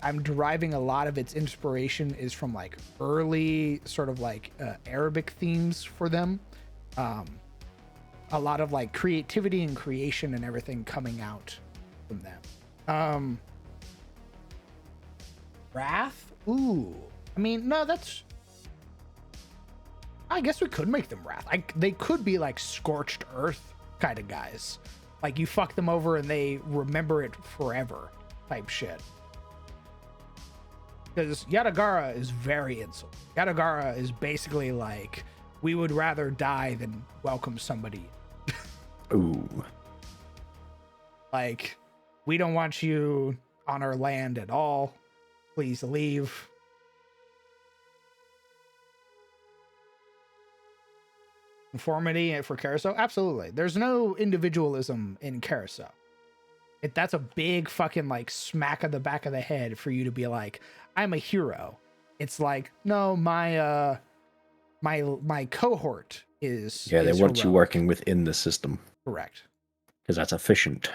I'm deriving a lot of its inspiration is from, like, early sort of like Arabic themes for them. A lot of, like, creativity and creation and everything coming out from them. Wrath? Ooh. I mean, no, I guess we could make them wrath. They could be like scorched earth kind of guys. Like, you fuck them over and they remember it forever type shit. Because Yadagara is very insular. Yadagara is basically like, we would rather die than welcome somebody. Ooh. Like, we don't want you on our land at all. Please leave. Conformity for Carousel? Absolutely. There's no individualism in Carousel. That's a big fucking, like, smack on the back of the head for you to be like, I'm a hero. It's like, no, my my cohort is Yeah, they is want you heroic. working within the system Correct. because that's efficient.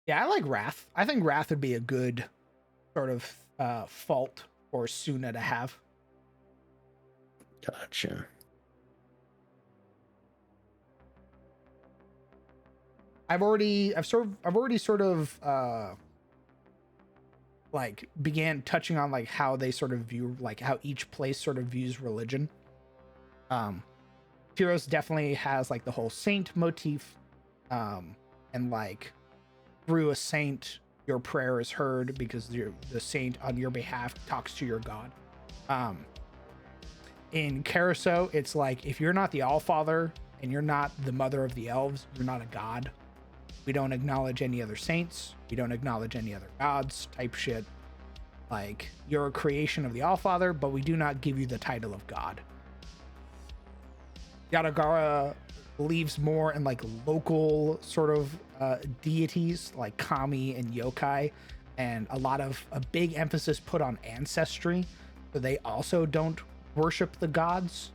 Yeah, I like Wrath. I think Wrath would be a good sort of fault for Suna to have. Gotcha. I've already sort of like began touching on like how they sort of view, like how each place sort of views religion. Tyros definitely has like the whole saint motif, and like through a saint your prayer is heard because the saint on your behalf talks to your god. In Carousel, it's like if you're not the Allfather and you're not the mother of the elves, you're not a god. We don't acknowledge any other saints. We don't acknowledge any other gods type shit. Like, you're a creation of the Allfather, but we do not give you the title of god. Yadagara believes more in like local sort of deities like kami and yokai, and a big emphasis put on ancestry. So they also don't worship the gods.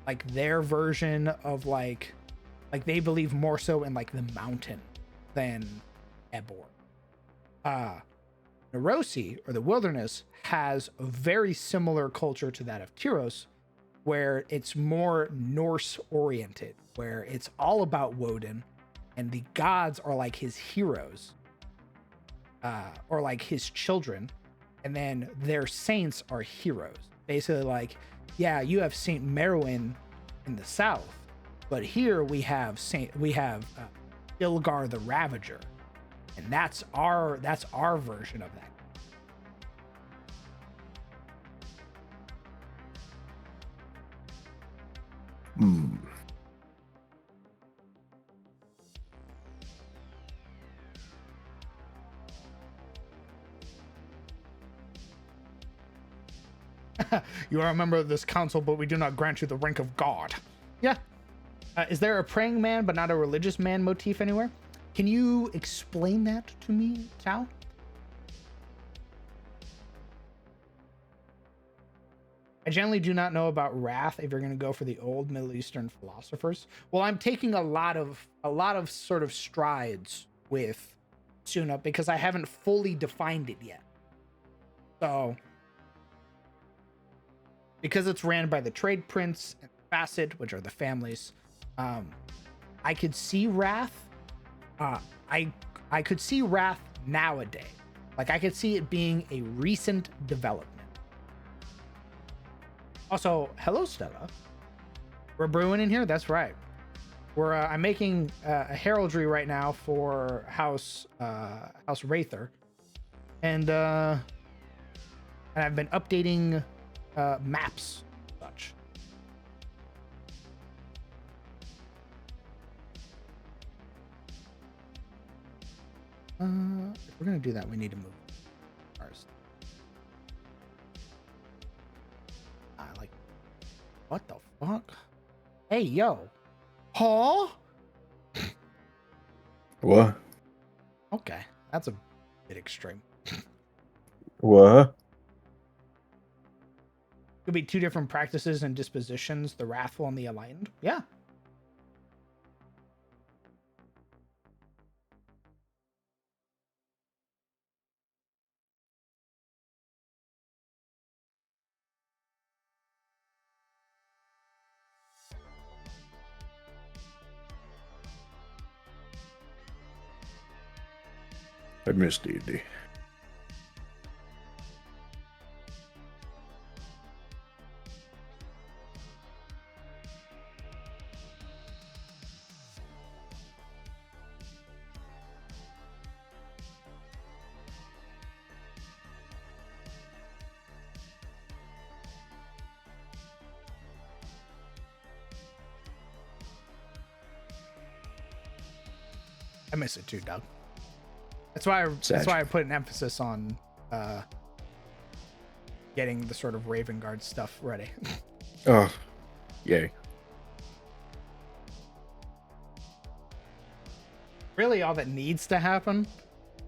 Like their version of like they believe more so in like the mountain than Ebor. Nerosi, or the wilderness, has a very similar culture to that of Tyros, where it's more Norse oriented, where it's all about Woden, and the gods are like his heroes, or like his children, and then their saints are heroes. Basically, like, yeah, you have Saint Merwin in the south, but here we have Ilgar the Ravager, and that's our version of that. You are a member of this council, but we do not grant you the rank of god. Yeah. Is there a praying man but not a religious man motif anywhere? Can you explain that to me, Tao? I generally do not know about Wrath if you're going to go for the old Middle Eastern philosophers. Well, I'm taking a lot of sort of strides with Suna because I haven't fully defined it yet. So, because it's ran by the Trade Prince and Facet, which are the families, I could see Wrath. I could see Wrath nowadays. Like, I could see it being a recent development. Also, hello, Stella. We're brewing in here? That's right. I'm making a heraldry right now for House Wraither. And I've been updating maps and such. If we're gonna do that, we need to move ours. Like, what the fuck? Hey, yo. Huh? What? Okay, that's a bit extreme. What? Could be two different practices and dispositions, the wrathful and the enlightened. Yeah. I missed D&D. I miss it too, Doug. That's why I put an emphasis on getting the sort of Raven Guard stuff ready. Oh, yay. Really, all that needs to happen,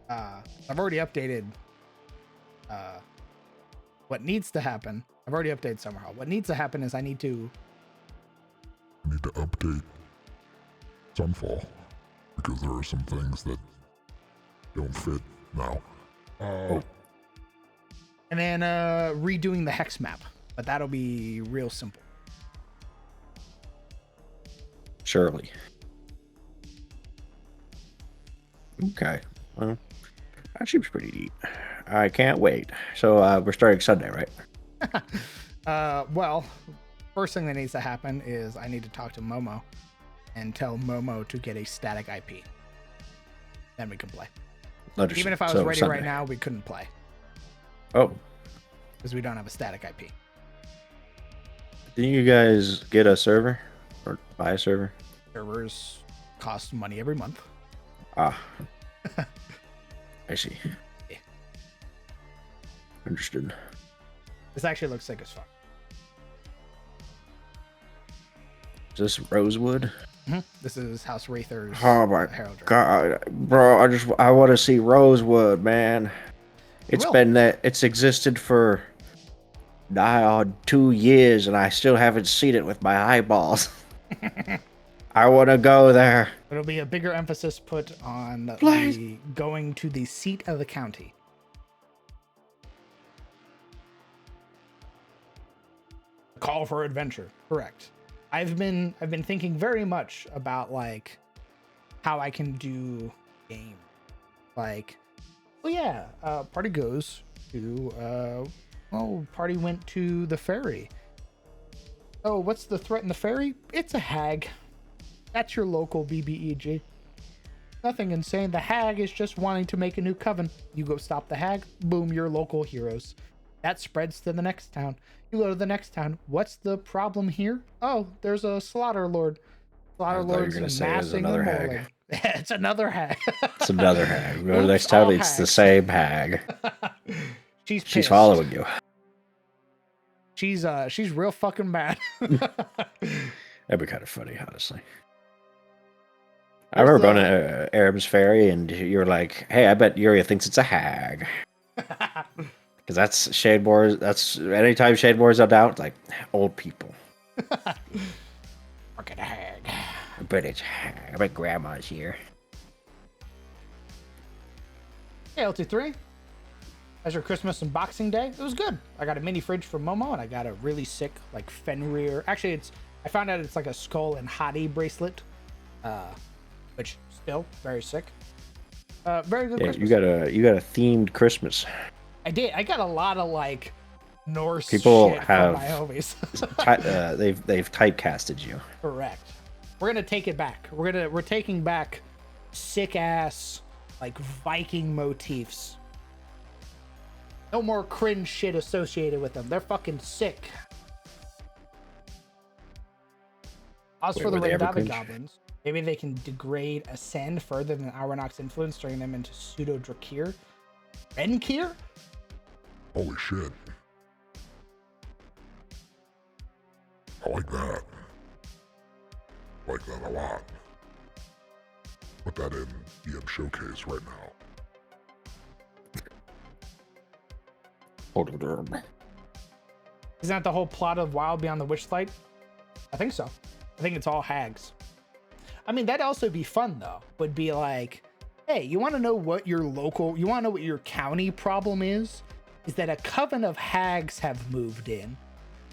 I've already updated What needs to happen, I've already updated Summerhall. What needs to happen is I need to update Sunfall because there are some things that don't fit now. and then redoing the hex map, but that'll be real simple. Surely. Okay. Well, that seems pretty neat. I can't wait. So we're starting Sunday, right? Well, first thing that needs to happen is I need to talk to Momo and tell Momo to get a static IP. Then we can play. Understood. Even if I was So ready Sunday. right now, we couldn't play Oh, because we don't have a static IP. didn't you guys get a server or buy a server? Servers cost money every month. Ah, I see. Yeah. Understood. This actually looks sick as fuck. Is this Rosewood? This is House Wraither's Oh my Heraldry. god, bro! I want to see Rosewood, man. It's will. been that it's existed for nigh on 2 years, and I still haven't seen it with my eyeballs. I want to go there. It'll be a bigger emphasis put on Please. the going to the seat of the county. Call for adventure. Correct. I've been thinking very much about like how I can do game. Like, well, yeah, party goes to party went to the ferry. Oh, what's the threat in the ferry? It's a hag. That's your local BBEG. Nothing insane. The hag is just wanting to make a new coven. You go stop the hag. Boom, you're local heroes. That spreads to the next town. You go to the next town. What's the problem here? Oh, there's a slaughter lord. Slaughter I thought you were lord's gonna say it was amassing another and hag. rolling. It's another hag. It's another hag. We go to the Oops, next town. all It's the hags. same hag. She's She's pissed. following you. She's real fucking mad. That'd be kind of funny, honestly. I remember going to Arab's Ferry, and you were like, "Hey, I bet Yuria thinks it's a hag." Because that's Shademore. That's anytime Shademore's out, it's like old people. Fucking hag. I bet it's a hag. I bet Grandma's here. Hey, LT3. As your Christmas and Boxing Day, it was good. I got a mini fridge from Momo, and I got a really sick, like, Fenrir. Actually, I found out it's like a skull and hottie bracelet, which still very sick. Very good Yeah, Christmas. you got a themed Christmas. I did. I got a lot of like Norse People shit have- from my homies. They've typecasted you. Correct. We're gonna take it back. We're taking back sick ass like Viking motifs. No more cringe shit associated with them. They're fucking sick. As Wait, for the were they ever Raidava cringe? goblins, maybe they can degrade, ascend further than Auronach's influence, turning them into pseudo Drakir. Renkir? Holy shit. I like that. I like that a lot. Put that in EM Showcase right now. Isn't that the whole plot of Wild Beyond the Witchlight? I think so. I think it's all hags. I mean, that'd also be fun, though. Would be like, hey, you want to know what your county problem is? Is that a coven of hags have moved in,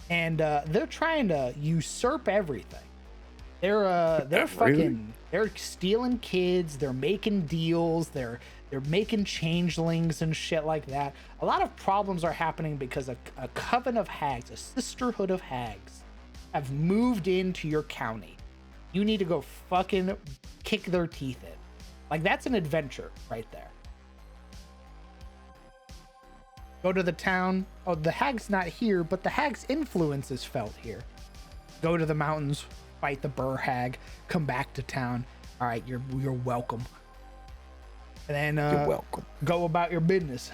and they're trying to usurp everything. They're fucking, they're stealing kids. They're making deals. They're making changelings and shit like that. A lot of problems are happening because a coven of hags, a sisterhood of hags, have moved into your county. You need to go fucking kick their teeth in. Like, that's an adventure right there. Go to the town. Oh, the hag's not here, but the hag's influence is felt here. Go to the mountains, fight the Burr hag, come back to town. All right, you're welcome. And then You're welcome. go about your business.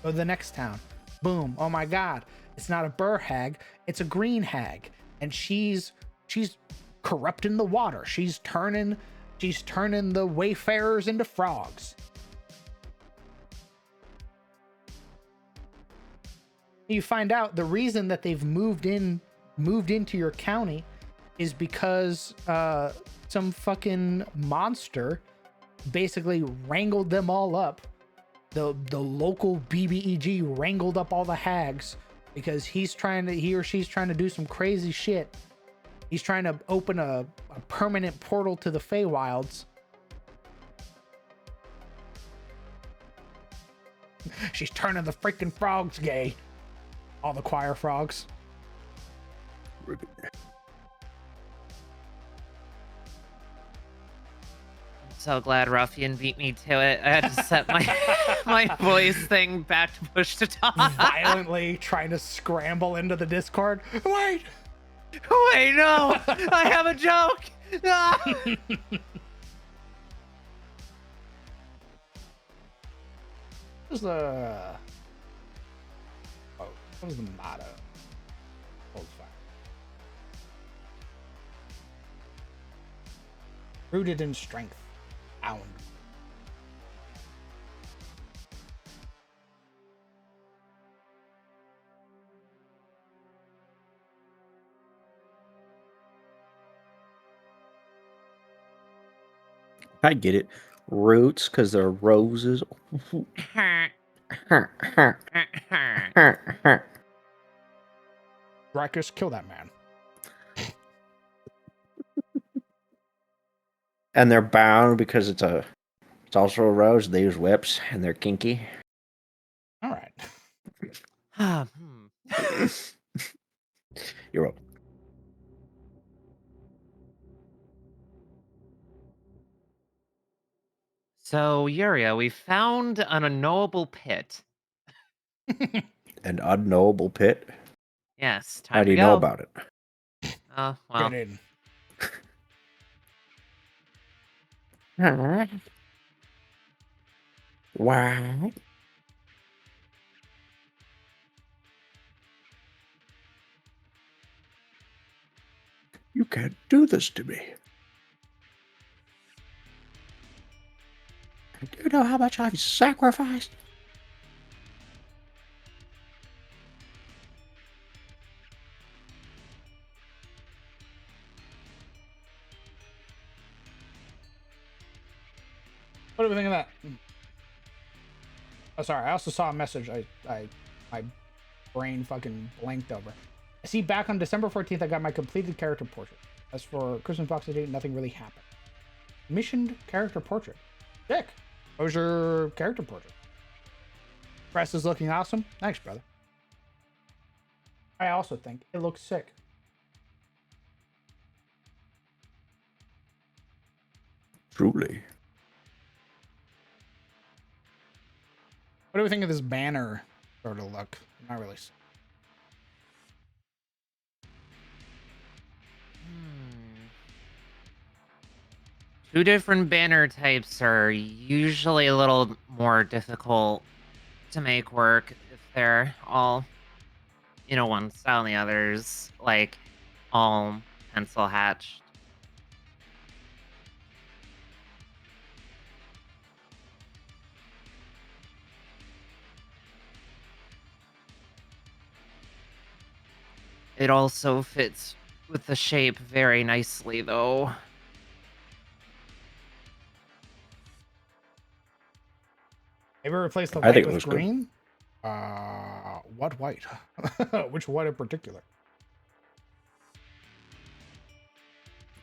Go to the next town. Boom. Oh my God. It's not a Burr hag. It's a green hag. And she's corrupting the water. She's turning the wayfarers into frogs. You find out the reason that they've moved into your county is because some fucking monster basically wrangled them all up. The local BBEG wrangled up all the hags because he or she's trying to do some crazy shit. He's trying to open a permanent portal to the Feywilds. She's turning the freaking frogs gay. All the choir frogs. So glad Ruffian beat me to it. I had to set my my voice thing back to push to talk. Violently trying to scramble into the Discord. Wait! Wait, no! I have a joke! Ah! What was the motto? Hold fire. Rooted in strength. Bound. I get it. Roots, because they're roses. Dracus, kill that man. And they're bound because it's also a rose. They use whips and they're kinky. All right. You're welcome. So, Yuria, we found an unknowable pit. An unknowable pit. Yes, time How do to you go. know about it? Well. Get in. Why? You can't do this to me. Do you know how much I've sacrificed? What do we think of that? Oh, sorry. I also saw a message. My brain fucking blanked over. I see back on December 14th, I got my completed character portrait. As for Christmas boxes date, nothing really happened. Missioned character portrait. Sick. What was your character portrait? Press is looking awesome. Thanks, brother. I also think it looks sick. Truly. What do we think of this banner sort of look? Not really. Two different banner types are usually a little more difficult to make work if they're all, one style and the others, like, all pencil hatched. It also fits with the shape very nicely, though. Maybe replace the I white think it with looks good. green? What white? Which white in particular?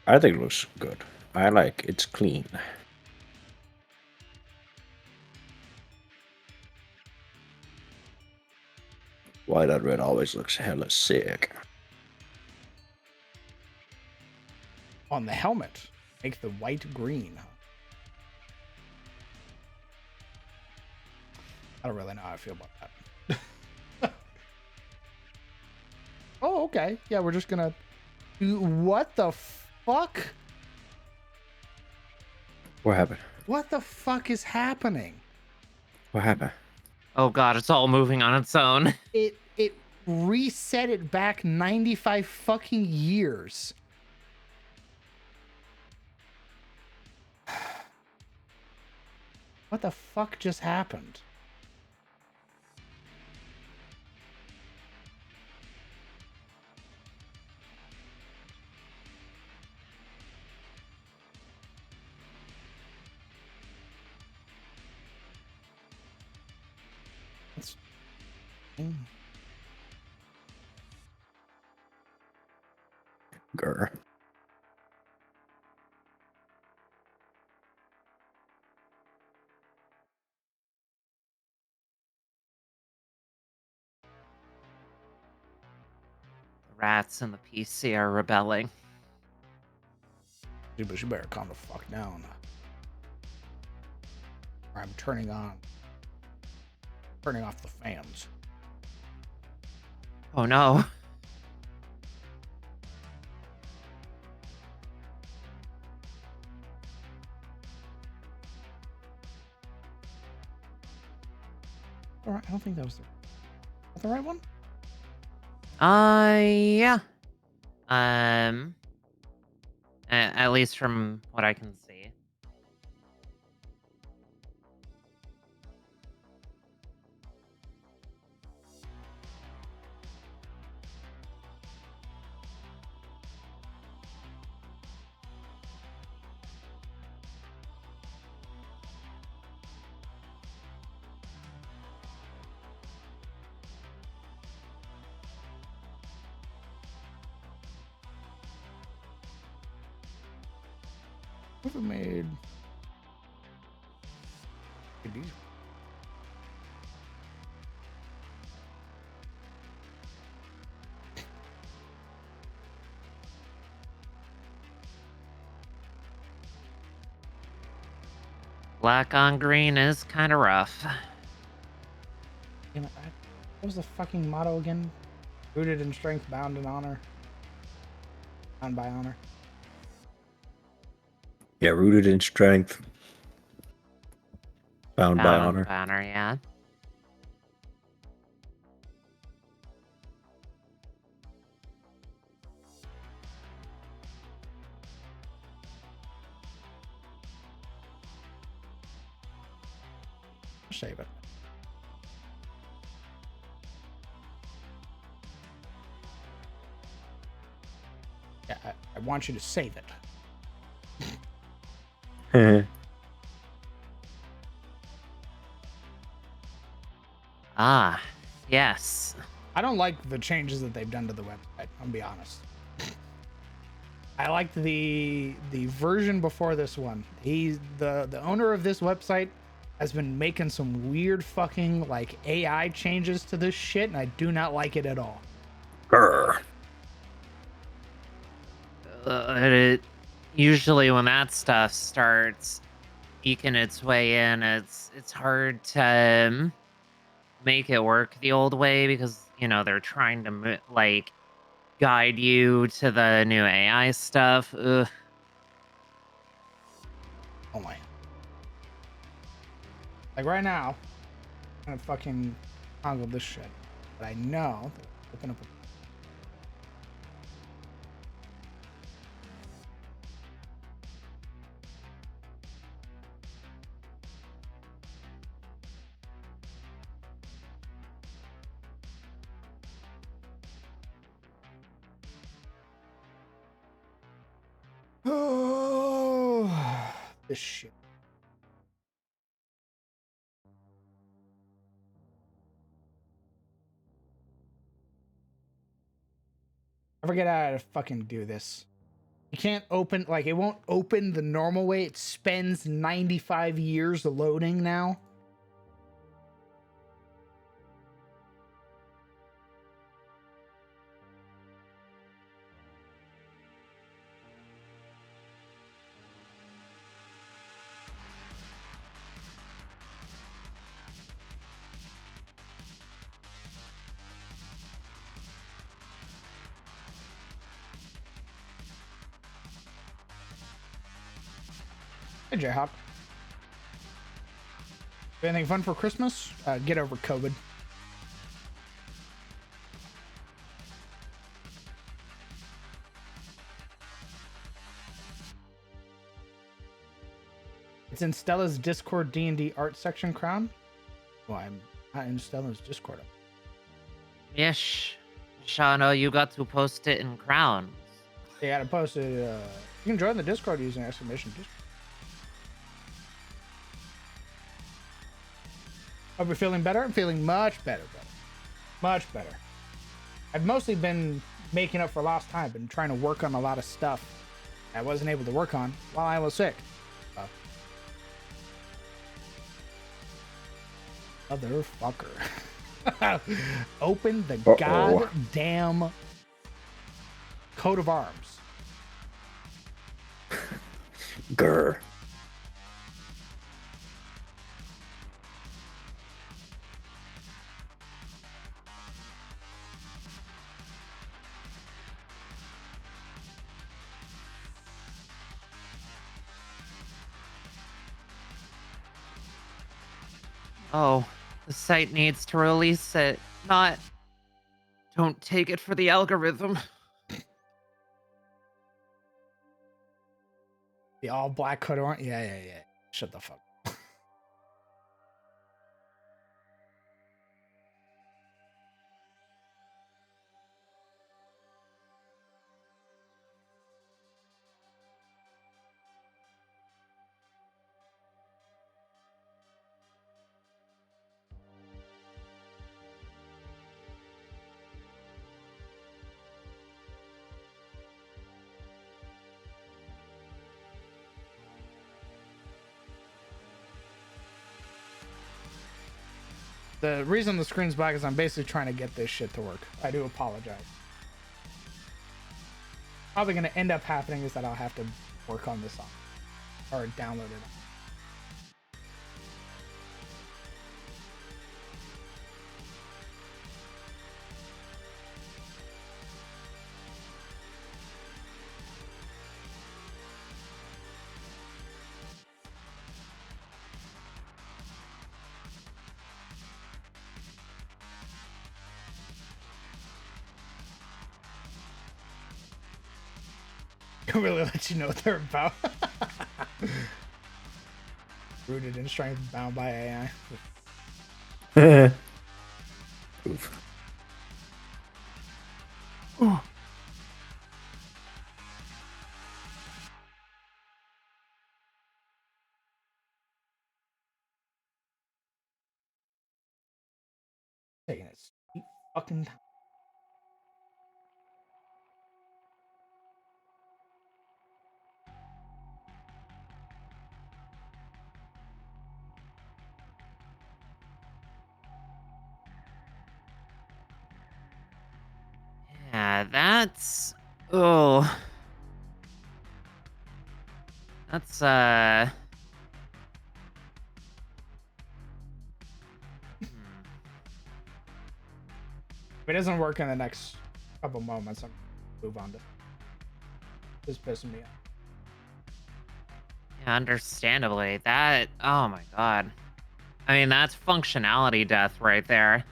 I think it looks good. I like it's clean. White on red always looks hella sick. On the helmet, make the white green. I don't really know how I feel about that. Oh, okay. Yeah, we're just gonna... What the fuck? What happened? What the fuck is happening? What happened? Oh god, it's all moving on its own. It reset it back 95 fucking years. What the fuck just happened? Grr. The rats and the PC are rebelling. Dude, but you better calm the fuck down. Or I'm turning off the fans. Oh no. All right, I don't think that was the right one. Yeah. At least from what I can see. Whoever made these. Black on green is kind of rough. Damn it, what was the fucking motto again? Rooted in strength, bound in honor. Bound by honor. Yeah, rooted in strength. Bound by honor. Banner, yeah. Save it. Yeah, I want you to save it. Ah, yes. I don't like the changes that they've done to the website, I'll be honest. I liked the version before this one. He's the owner of this website has been making some weird fucking like AI changes to this shit, and I do not like it at all. Grr. Usually when that stuff starts eking its way in, it's hard to make it work the old way because, you know, they're trying to like guide you to the new AI stuff. Ugh. Oh my. Like right now, I'm gonna fucking toggle this shit. But I know that open up oh, this shit. I forget how to fucking do this. You can't open, like, it won't open the normal way. It spends 95 years loading now. Hey, Jayhawk. Anything fun for Christmas? Get over COVID. It's in Stella's Discord D&D art section, Crown. Well, I'm not in Stella's Discord. Yes, Shano, you got to post it in Crowns. You gotta post it. You can join the Discord using exclamation Discord. Hope you're feeling better. I'm feeling much better, brother. Much better. I've mostly been making up for lost time. Been trying to work on a lot of stuff I wasn't able to work on while I was sick. Motherfucker. Open the goddamn coat of arms. Grr. Oh, the site needs to release it. Not. Don't take it for the algorithm. The all black coat of arms. Yeah. Shut the fuck. The reason the screen's black is I'm basically trying to get this shit to work. I do apologize. Probably going to end up happening is that I'll have to work on this song or download it. It really lets you know what they're about. Rooted in strength, bound by AI. Oof. Taking its sweet fucking time. Yeah, that's. Oh. That's, If it doesn't work in the next couple moments, I'm gonna move on to. This is pissing me off. Yeah, understandably. That. Oh my god. I mean, that's functionality death right there.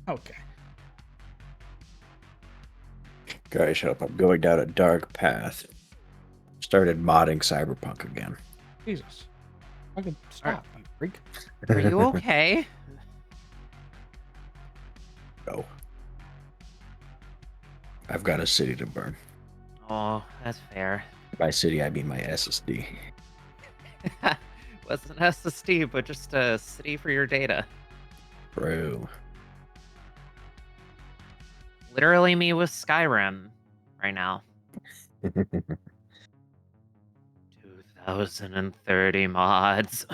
Okay. Guys, shut up. I'm going down a dark path. Started modding Cyberpunk again. Jesus. I could stop, you freak. Are you okay? No. I've got a city to burn. Oh, that's fair. By city, I mean my SSD. Wasn't SSD, but just a city for your data. Bro. Literally me with Skyrim right now. 2030 mods.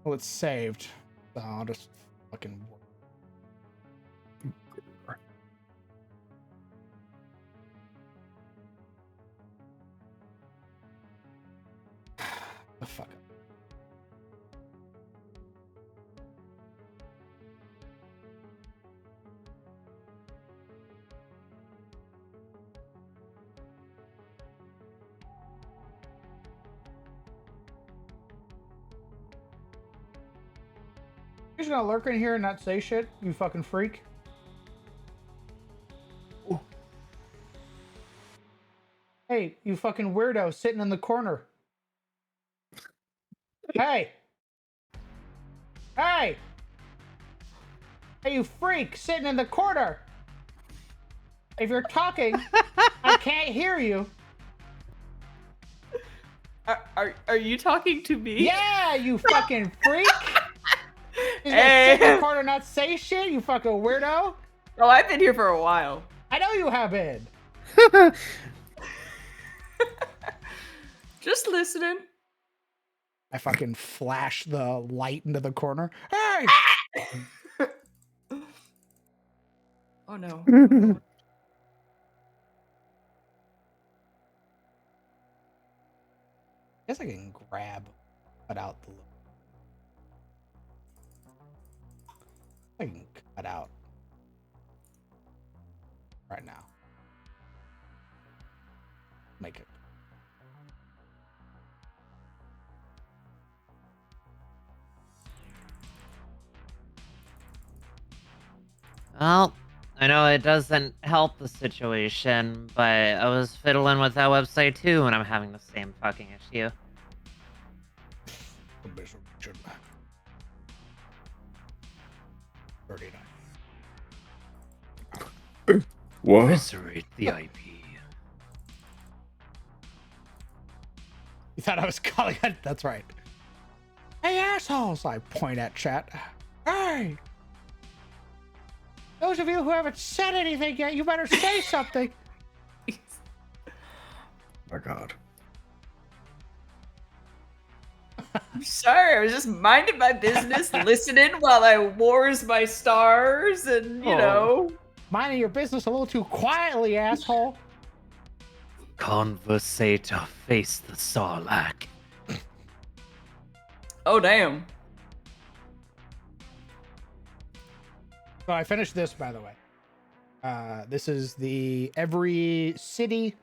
Well, it's saved. So I'll just fucking work. You're just gonna lurk in here and not say shit, you fucking freak. Ooh. Hey, you fucking weirdo sitting in the corner. Hey! Hey! Hey, you freak sitting in the corner! If you're talking, I can't hear you. Are you talking to me? Yeah, you fucking freak! You're gonna Hey. sit in the corner and not say shit, you fucking weirdo! Oh, I've been here for a while. I know you have been! Just listening. I fucking flash the light into the corner. Hey! Oh no. Guess I can cut out the. I can cut out right now. Make it. Well, I know it doesn't help the situation, but I was fiddling with that website too, and I'm having the same fucking issue. Permission 39. What? Eviscerate the IP. You thought I was calling it? That's right. Hey, assholes! I point at chat. Hey! Those of you who haven't said anything yet, you better say something. My God. I'm sorry, I was just minding my business, listening while I wars my stars, and you know. Minding your business a little too quietly, asshole. Conversate or face the Sarlacc. Oh damn. So I finished this, by the way. This is the every city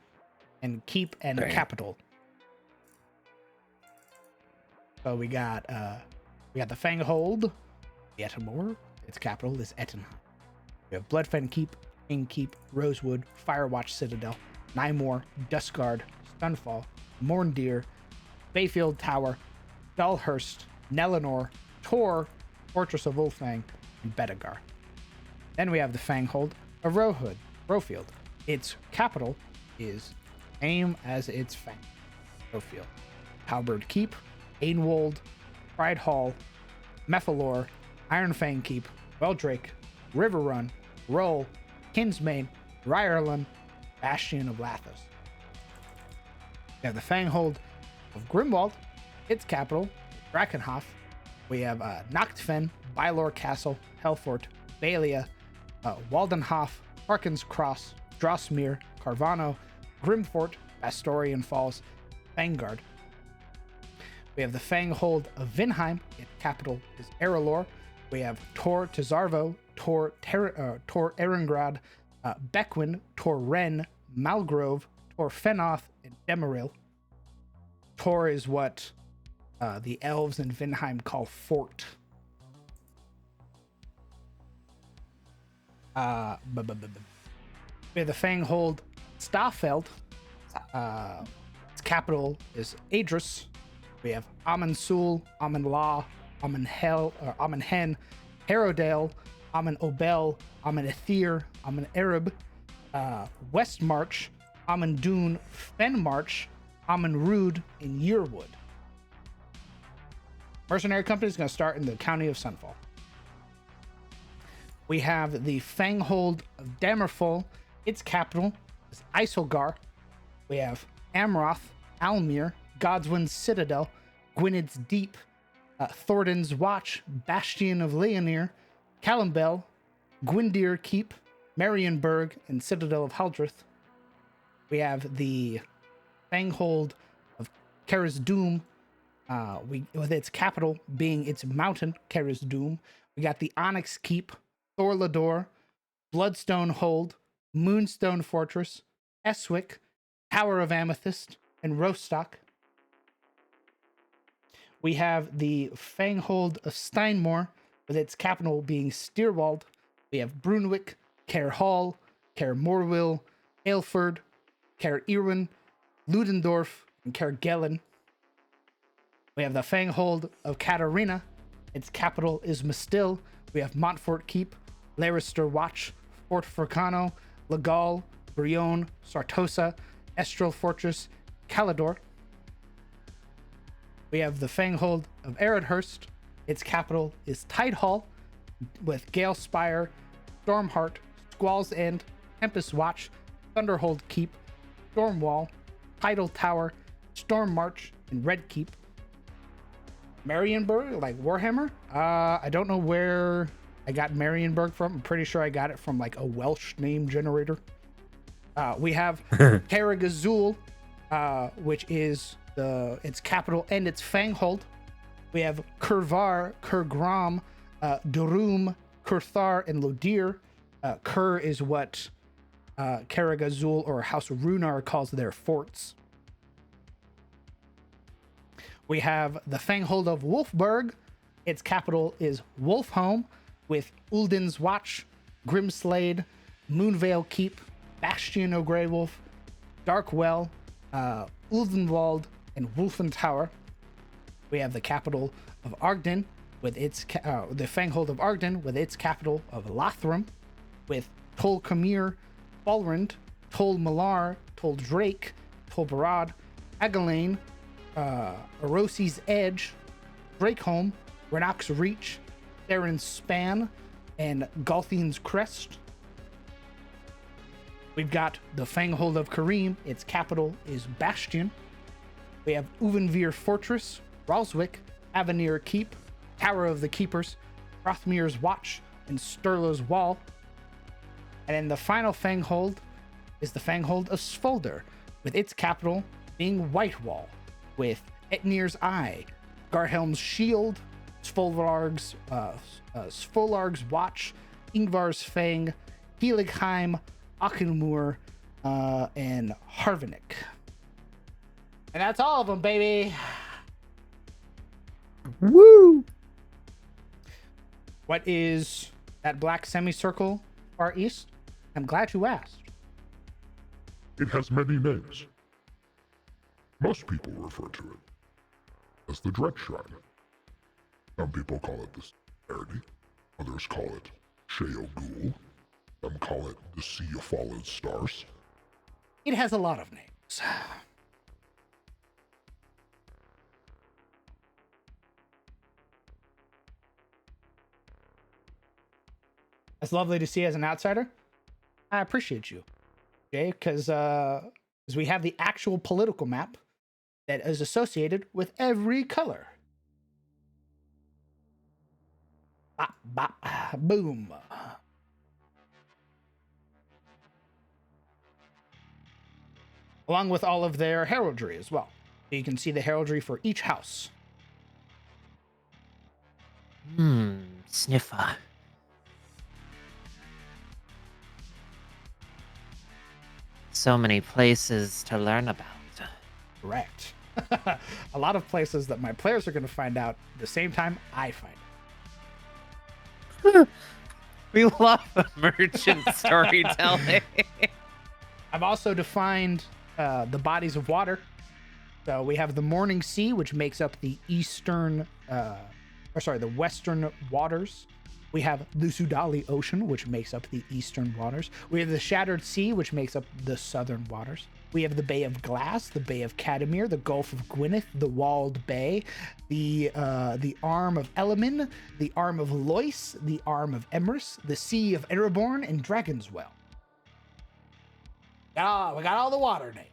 and keep and Dang. capital. So we got the Fanghold, the Etamore. Its capital is Ettenheim. We have Bloodfen Keep, King Keep, Rosewood, Firewatch Citadel, Nymore, Duskguard, Stunfall, Morndeer, Bayfield Tower, Dalhurst, Nelinor, Tor, Fortress of Ulfang, and Bedegar. Then we have the Fanghold of Rofield. Its capital is same as its Fang, Rofield. Halberd Keep, Ainwold, Pride Hall, Mephalor, Ironfang Keep, Weldrake, Riverrun, Roll, Kinsmane, Ryerland, Bastion of Lathos. We have the Fanghold of Grimwald, its capital, Drakenhof. We have Nachtfen, Bylor Castle, Helfort, Baelia, Waldenhof, Harkins Cross, Drossmere, Carvano, Grimfort, Bastorian Falls, Vanguard. We have the Fanghold of Vinheim. Its capital is Erelor. We have Tor Tizarvo, Tor Erengrad, Beckwin, Tor Ren, Malgrove, Tor Fenoth, and Demeril. Tor is what the elves in Vinheim call Fort. We have the Fanghold Stafeld. Its capital is Adris. We have Amansul, Amanla, Amanhen, Harrowdale, Aman Obel, Aman Athir, Aman Arab, Westmarch, Aman Dune, Fenmarch, Aman Rude, and Yearwood. Mercenary company is going to start in the county of Sunfall. We have the Fanghold of Damerful. Its capital is Isilgar. We have Amroth, Almir, Godswin's Citadel, Gwyned's Deep, Thornton's Watch, Bastion of Leonir, Calimbel, Gwyndir Keep, Marienburg, and Citadel of Haldrith. We have the Fanghold of Karis Doom, with its capital being its mountain, Karis Doom. We got the Onyx Keep, Thorlador, Bloodstone Hold, Moonstone Fortress, Eswick, Tower of Amethyst, and Rostock. We have the Fanghold of Steinmoor, with its capital being Steerwald. We have Brunwick, Care Hall, Care Morwill, Aylford, Care Irwin, Ludendorff, and Care Gellen. We have the Fanghold of Katarina. Its capital is Mistill. We have Montfort Keep, Larister Watch, Fort Fricano, Legal, Brion, Sartosa, Estrel Fortress, Calidor. We have the Fanghold of Eredhurst. Its capital is Tidehall, with Galespire, Stormheart, Squall's End, Tempest Watch, Thunderhold Keep, Stormwall, Tidal Tower, Storm March, and Red Keep. Marienburg, like Warhammer? I don't know where I got Marienburg from. I'm pretty sure I got it from like a Welsh name generator. We have Caragazul, which is its capital and its Fanghold. We have Curvar, Kurgram, Durum, Kurthar, and Lodir. Kur is what Caragazul or House of Runar calls their forts. We have the Fanghold of Wolfburg. Its capital is Wolfholm, with Ulden's Watch, Grimslade, Moonvale Keep, Bastion o' Grey Wolf, Darkwell, Uldenwald, and Wolfentower. We have the capital of Argden, with its the Fanghold of Argden, with its capital of Lothram, with Tol Kamir, Balrand, Tol Malar, Tol Drake, Tol Barad, Agalane, Erosi's Edge, Drakeholm, Renok's Reach, Theron's Span, and Galthian's Crest. We've got the Fanghold of Kareem. Its capital is Bastion. We have Uvenvir Fortress, Ralswick, Avenir Keep, Tower of the Keepers, Hrothmir's Watch, and Sturla's Wall. And then the final Fanghold is the Fanghold of Svolder, with its capital being Whitewall, with Etnir's Eye, Garhelm's Shield, Svolvarg's Watch, Ingvar's Fang, Heligheim, Akenmur, and Harvinick. And that's all of them, baby. Woo! What is that black semicircle far east? I'm glad you asked. It has many names. Most people refer to it as the Dread Shrine. Some people call it the Sincerity, others call it Sheo Ghoul, some call it the Sea of Fallen Stars. It has a lot of names. It's lovely to see as an outsider. I appreciate you, Jay, because we have the actual political map that is associated with every color. Bop, bop, boom. Along with all of their heraldry as well. So you can see the heraldry for each house. Sniffer. So many places to learn about. Correct. A lot of places that my players are going to find out the same time I find out. We love merchant storytelling. I've also defined the bodies of water. So we have the Morning Sea, which makes up the the western waters. We have the Sudali Ocean, which makes up the eastern waters. We have the Shattered Sea, which makes up the southern waters. We have the Bay of Glass, the Bay of Cadamir, the Gulf of Gwyneth, the Walled Bay, the Arm of Elemin, the Arm of Lois, the Arm of Emrys, the Sea of Ereborn, and Dragon's Well. We got all the water names.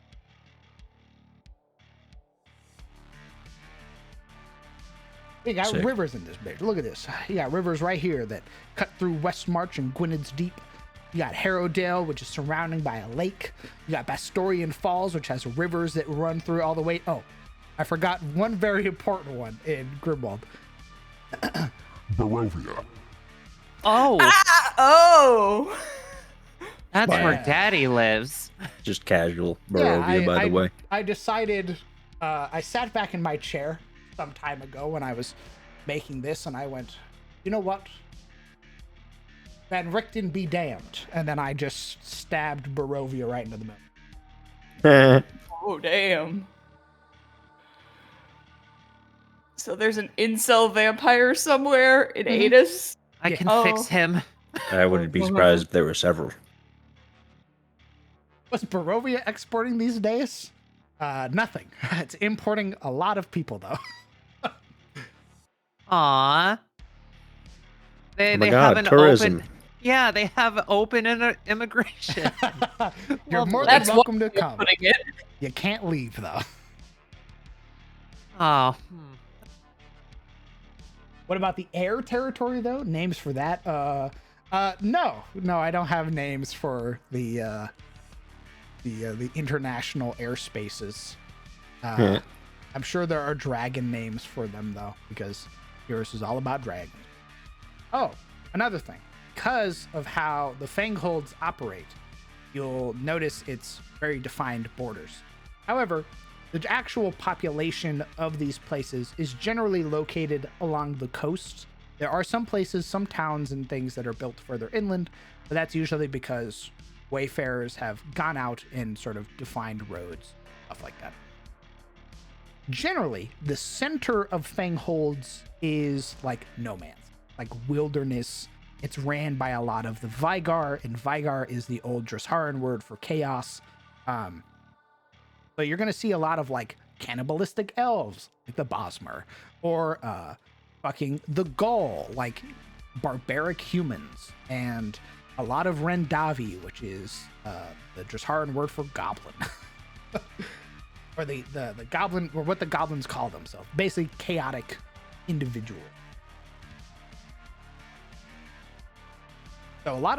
We got Sick. rivers in this bitch. Look at this. You got rivers right here that cut through Westmarch and Gwyned's Deep. You got Harrowdale, which is surrounded by a lake. You got Bastorian Falls, which has rivers that run through all the way. Oh, I forgot one very important one in Grimwald. Barovia. Oh, Oh! that's Yeah. where Daddy lives. Just casual Barovia, by the way. I decided, I sat back in my chair some time ago when I was making this, and I went, you know what? Van Richten be damned. And then I just stabbed Barovia right into the middle. Oh, damn. So there's an incel vampire somewhere in Adis? I Yeah. can Oh. fix him. I wouldn't be surprised if there were several. What's Barovia exporting these days? Nothing. It's importing a lot of people, though. Aw. Oh my They God, have an tourism. open. Yeah, they have open immigration. You're more than That's one welcome to way of come. putting it. You can't leave, though. Oh. What about the air territory, though? Names for that? No, I don't have names for the international airspaces. I'm sure there are dragon names for them, though, because yours is all about dragons. Oh, another thing. Because of how the Fangholds operate, you'll notice it's very defined borders. However, the actual population of these places is generally located along the coast. There are some places, some towns and things that are built further inland, but that's usually because wayfarers have gone out in sort of defined roads, stuff like that. Generally, the center of Fangholds is like no man's, like wilderness. It's ran by a lot of the Vigar, and Vigar is the old Drisharan word for chaos. But you're going to see a lot of like cannibalistic elves, like the Bosmer, or fucking the Gaul, like barbaric humans, and a lot of Rendavi, which is the Drisharan word for goblin. Or the goblin, or what the goblins call themselves. Basically, chaotic individual. So a lot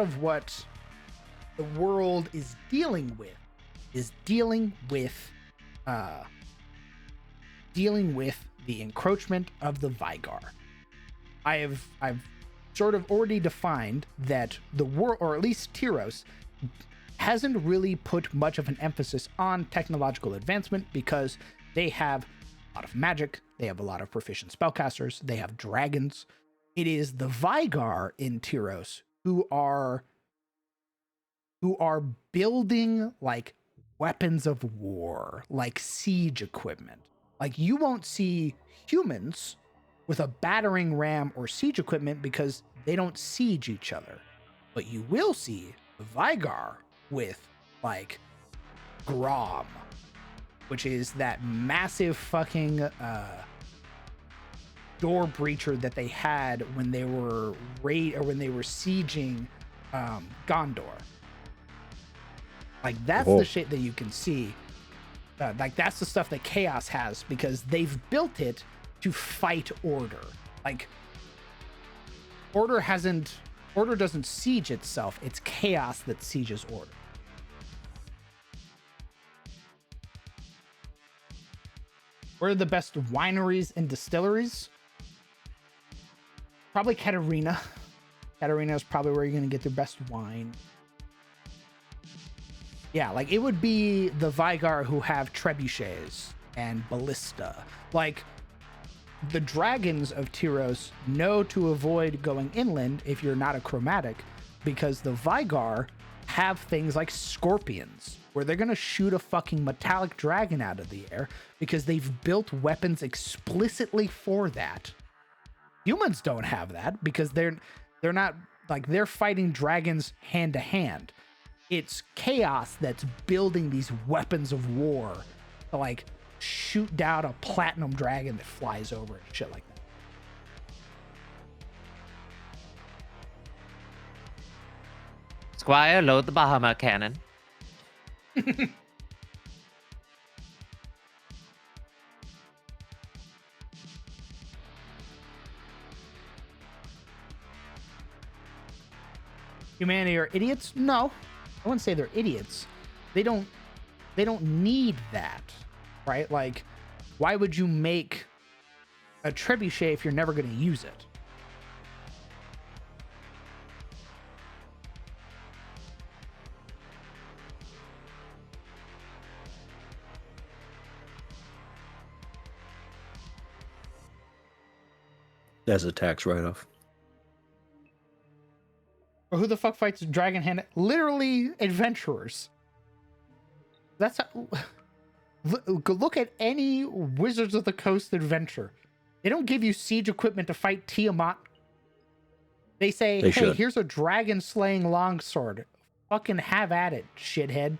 of what the world is dealing with is dealing with the encroachment of the Vigar. I've sort of already defined that the world, or at least Tyros, hasn't really put much of an emphasis on technological advancement because they have a lot of magic, they have a lot of proficient spellcasters, they have dragons. It is the Vigar in Tyros who are building like weapons of war, like siege equipment. Like you won't see humans with a battering ram or siege equipment because they don't siege each other. But you will see the Vigar with like Grom, which is that massive fucking door breacher that they had when they were sieging Gondor. Like that's the shit that you can see. Like that's the stuff that Chaos has because they've built it to fight Order. Like Order doesn't siege itself. It's Chaos that sieges Order. Where are the best wineries and distilleries? Probably Katarina. Katarina is probably where you're going to get the best wine. Yeah, like it would be the Vigar who have trebuchets and ballista. Like the dragons of Tyros know to avoid going inland if you're not a chromatic, because the Vigar have things like scorpions, where they're gonna shoot a fucking metallic dragon out of the air because they've built weapons explicitly for that. Humans don't have that because they're not like they're fighting dragons hand to hand. It's Chaos that's building these weapons of war to like shoot down a platinum dragon that flies over and shit like that. Squire, load the Bahama cannon. Humanity are idiots? No. I wouldn't say they're idiots. They don't need that, right? Like, why would you make a trebuchet if you're never going to use it? As a tax write-off. Or who the fuck fights dragon hand? Literally adventurers. That's look at any Wizards of the Coast adventure. They don't give you siege equipment to fight Tiamat. They say, hey, should. here's a dragon slaying longsword. Fucking have at it, shithead.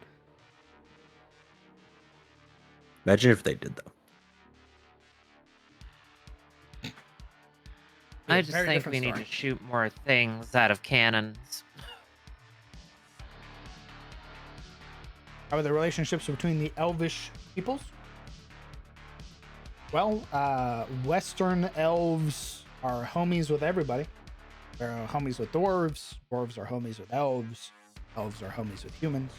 Imagine if they did, though. I just think we need to shoot more things out of cannons. How are the relationships between the elvish peoples? Well, Western elves are homies with everybody. They're homies with dwarves. Dwarves are homies with elves. Elves are homies with humans.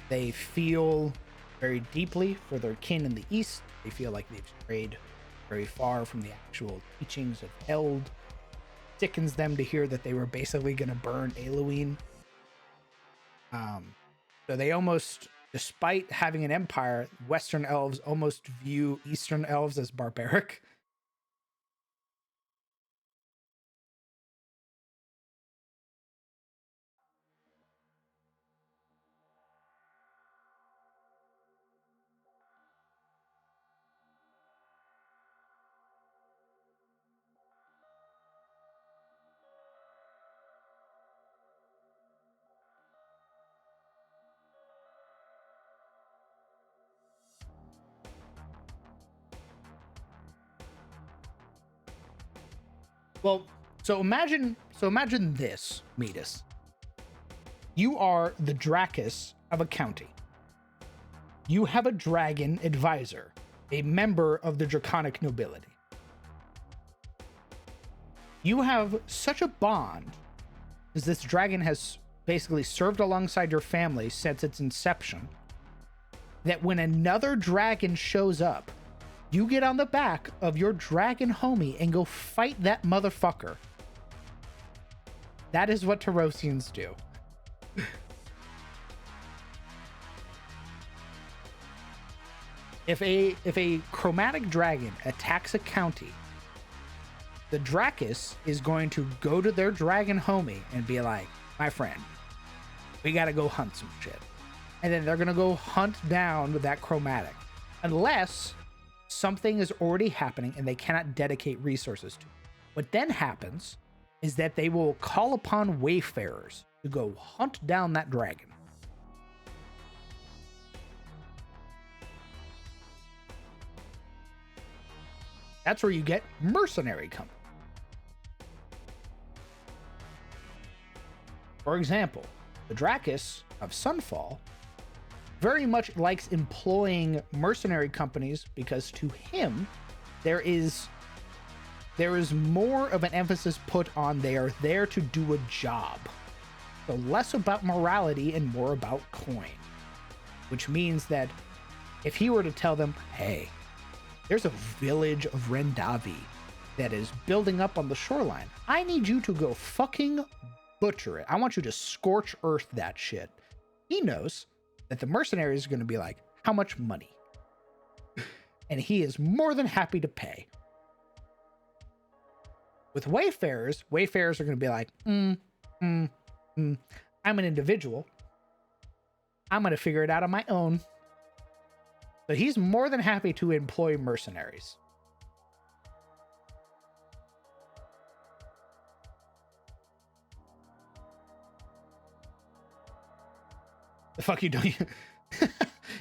They feel very deeply for their kin in the east. They feel like they've strayed very far from the actual teachings of Eld. Sickens them to hear that they were basically going to burn Eowyn. So they almost, despite having an empire, Western elves almost view Eastern elves as barbaric. Well, so imagine this, Metis. You are the Dracus of a county. You have a dragon advisor, a member of the draconic nobility. You have such a bond, as this dragon has basically served alongside your family since its inception, that when another dragon shows up, you get on the back of your dragon homie and go fight that motherfucker. That is what Tarosians do. If a chromatic dragon attacks a county, the Dracus is going to go to their dragon homie and be like, my friend, we gotta go hunt some shit. And then they're gonna go hunt down that chromatic. Unless something is already happening and they cannot dedicate resources to. What then happens is that they will call upon wayfarers to go hunt down that dragon. That's where you get mercenary company. For example, the Dracus of Sunfall very much likes employing mercenary companies because to him, there is more of an emphasis put on they are there to do a job. So less about morality and more about coin. Which means that if he were to tell them, hey, there's a village of Rendavi that is building up on the shoreline. I need you to go fucking butcher it. I want you to scorch earth that shit. He knows that the mercenary is going to be like, how much money? And he is more than happy to pay. With wayfarers are going to be like, I'm an individual. I'm going to figure it out on my own. So he's more than happy to employ mercenaries. The fuck you doing?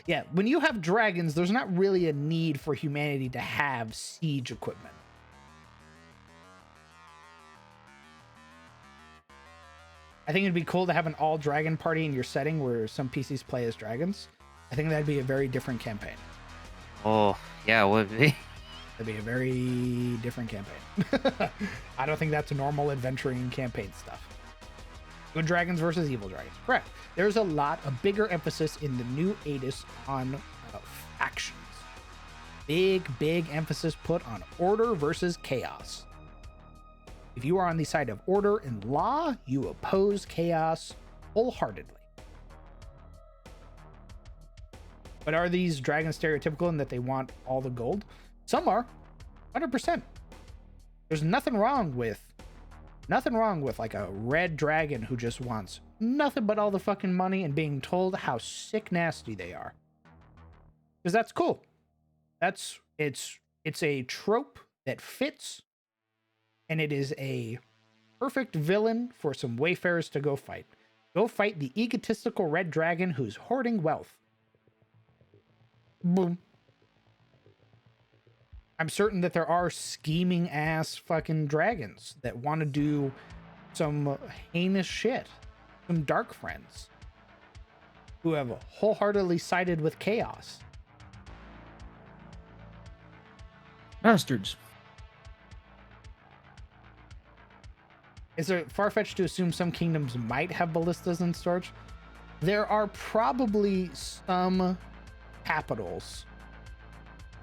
Yeah, when you have dragons, there's not really a need for humanity to have siege equipment. I think it'd be cool to have an all-dragon party in your setting where some PCs play as dragons. I think that'd be a very different campaign. Oh, yeah, it would be. That'd be a very different campaign. I don't think that's normal adventuring campaign stuff. Good dragons versus evil dragons. Correct. There's a bigger emphasis in the new Adis on factions. Big emphasis put on order versus chaos. If you are on the side of order and law, you oppose chaos wholeheartedly. But are these dragons stereotypical in that they want all the gold? Some are, 100%. There's nothing wrong with like a red dragon who just wants nothing but all the fucking money and being told how sick nasty they are. Because that's cool. It's a trope that fits, and it is a perfect villain for some wayfarers to go fight. Go fight the egotistical red dragon who's hoarding wealth. Boom. I'm certain that there are scheming ass fucking dragons that want to do some heinous shit. Some dark friends who have wholeheartedly sided with chaos. Bastards. Is it far-fetched to assume some kingdoms might have ballistas in storage? There are probably some capitals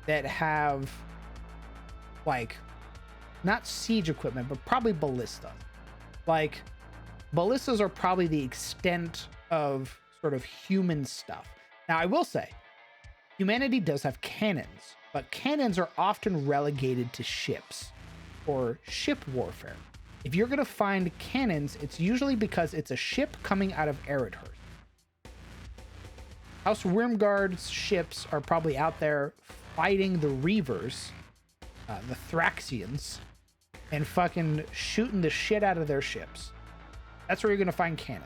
that have, like, not siege equipment, but probably ballistas. Like, ballistas are probably the extent of sort of human stuff. Now, I will say, humanity does have cannons, but cannons are often relegated to ships or ship warfare. If you're going to find cannons, it's usually because it's a ship coming out of Eredhurst. House Wormguard's ships are probably out there fighting the Reavers, the Thraxians, and fucking shooting the shit out of their ships. That's where you're going to find cannon.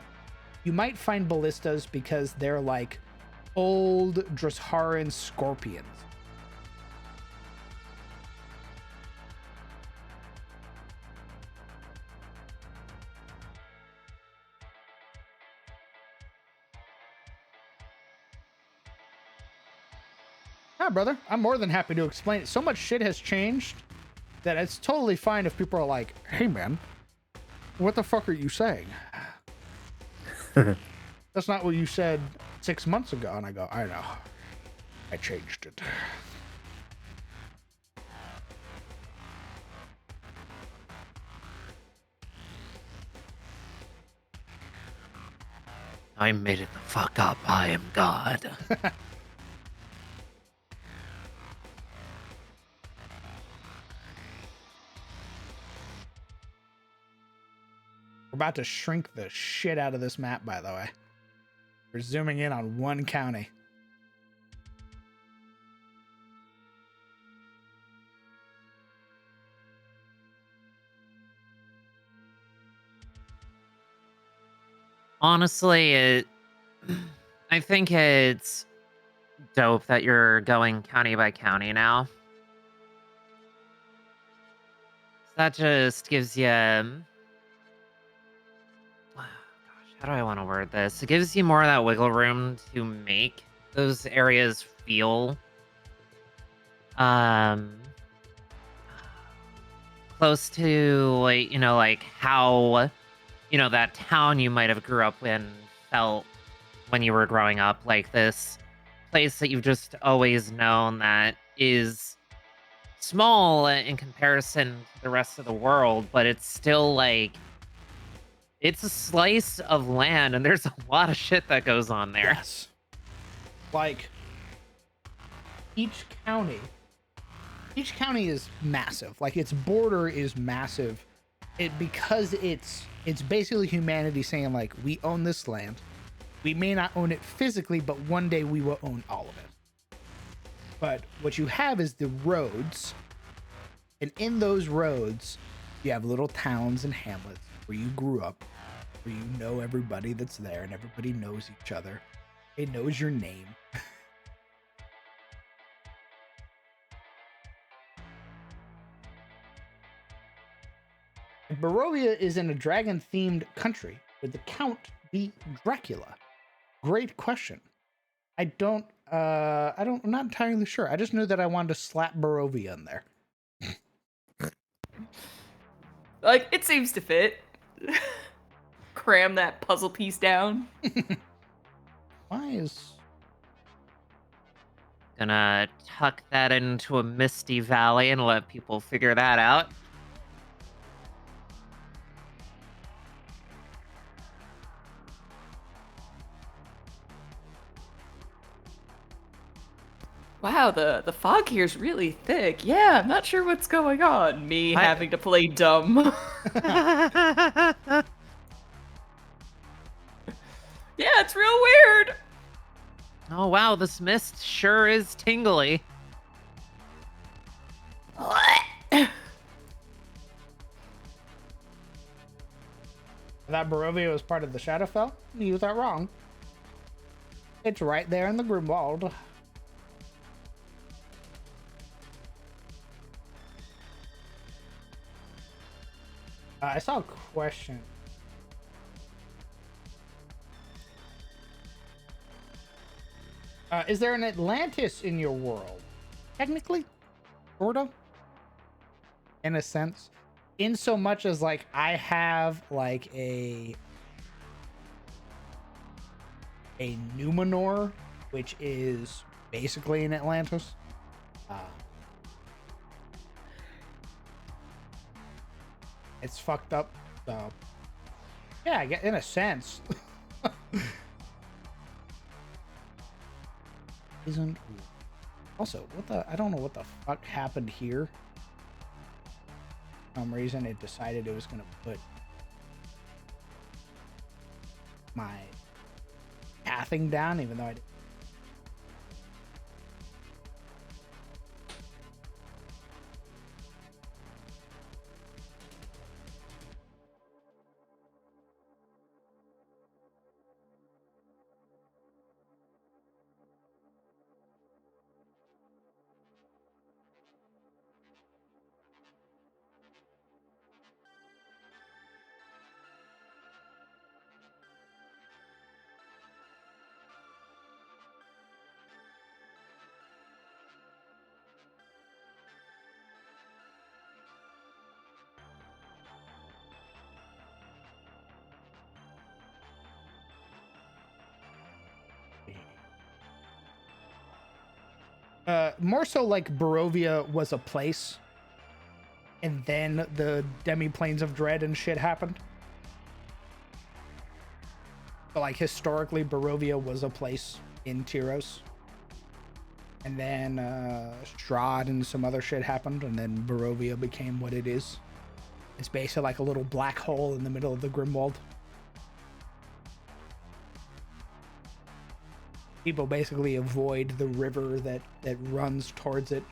You might find ballistas because they're like old Drusharan scorpions. Yeah, brother, I'm more than happy to explain it. So much shit has changed that it's totally fine if people are like, hey man, what the fuck are you saying? That's not what you said 6 months ago. And I go, I know. I changed it. I made it the fuck up. I am God. We're about to shrink the shit out of this map, by the way. We're zooming in on one county. Honestly, I think it's dope that you're going county by county now. That just gives you, gosh, how do I want to word this? It gives you more of that wiggle room to make those areas feel close to, like, like how, that town you might have grew up in felt when you were growing up, like this place that you've just always known that is small in comparison to the rest of the world, but it's still like, it's a slice of land and there's a lot of shit that goes on there. Yes. Like, each county is massive. Like, its border is massive. Because it's basically humanity saying, like, we own this land. We may not own it physically, but one day we will own all of it. But what you have is the roads, and in those roads, you have little towns and hamlets where you grew up, where you know everybody that's there, and everybody knows each other. It knows your name. Barovia is in a dragon-themed country. Would the Count be Dracula? Great question. I'm not entirely sure. I just knew that I wanted to slap Barovia in there. Like, it seems to fit. Cram that puzzle piece down. Why is... Gonna tuck that into a misty valley and let people figure that out. Wow, the fog here's really thick. Yeah, I'm not sure what's going on. Me having to play dumb. Yeah, it's real weird. Oh wow, this mist sure is tingly. That Barovia was part of the Shadowfell? You thought wrong. It's right there in the Grimwald. I saw a question. Is there an Atlantis in your world? Technically, sort of, in a sense, in so much as like I have like a Numenor, which is basically an Atlantis. It's fucked up, so yeah, I get in a sense. Isn't also what the I don't know what the fuck happened here. For some reason it decided it was gonna put my pathing down, even though I didn't. More so like Barovia was a place, and then the demi-planes of dread and shit happened. So like historically, Barovia was a place in Tyros, and then Strahd and some other shit happened, and then Barovia became what it is. It's basically like a little black hole in the middle of the Grimwald. People basically avoid the river that runs towards it.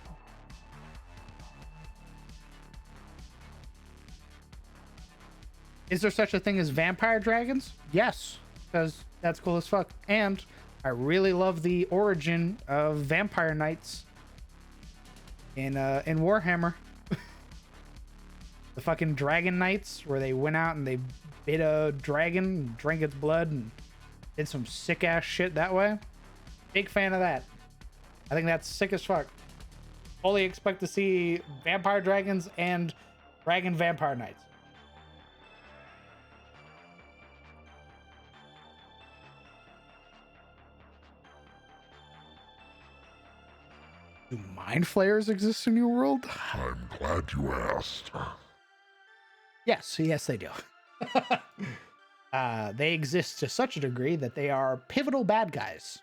Is there such a thing as vampire dragons? Yes, because that's cool as fuck. And I really love the origin of vampire knights in Warhammer. The fucking dragon knights, where they went out and they bit a dragon and drank its blood and did some sick ass shit that way. Big fan of that. I think that's sick as fuck. Fully expect to see vampire dragons and dragon vampire knights. Do mind flayers exist in your world? I'm glad you asked. Yes, they do. They exist to such a degree that they are pivotal bad guys.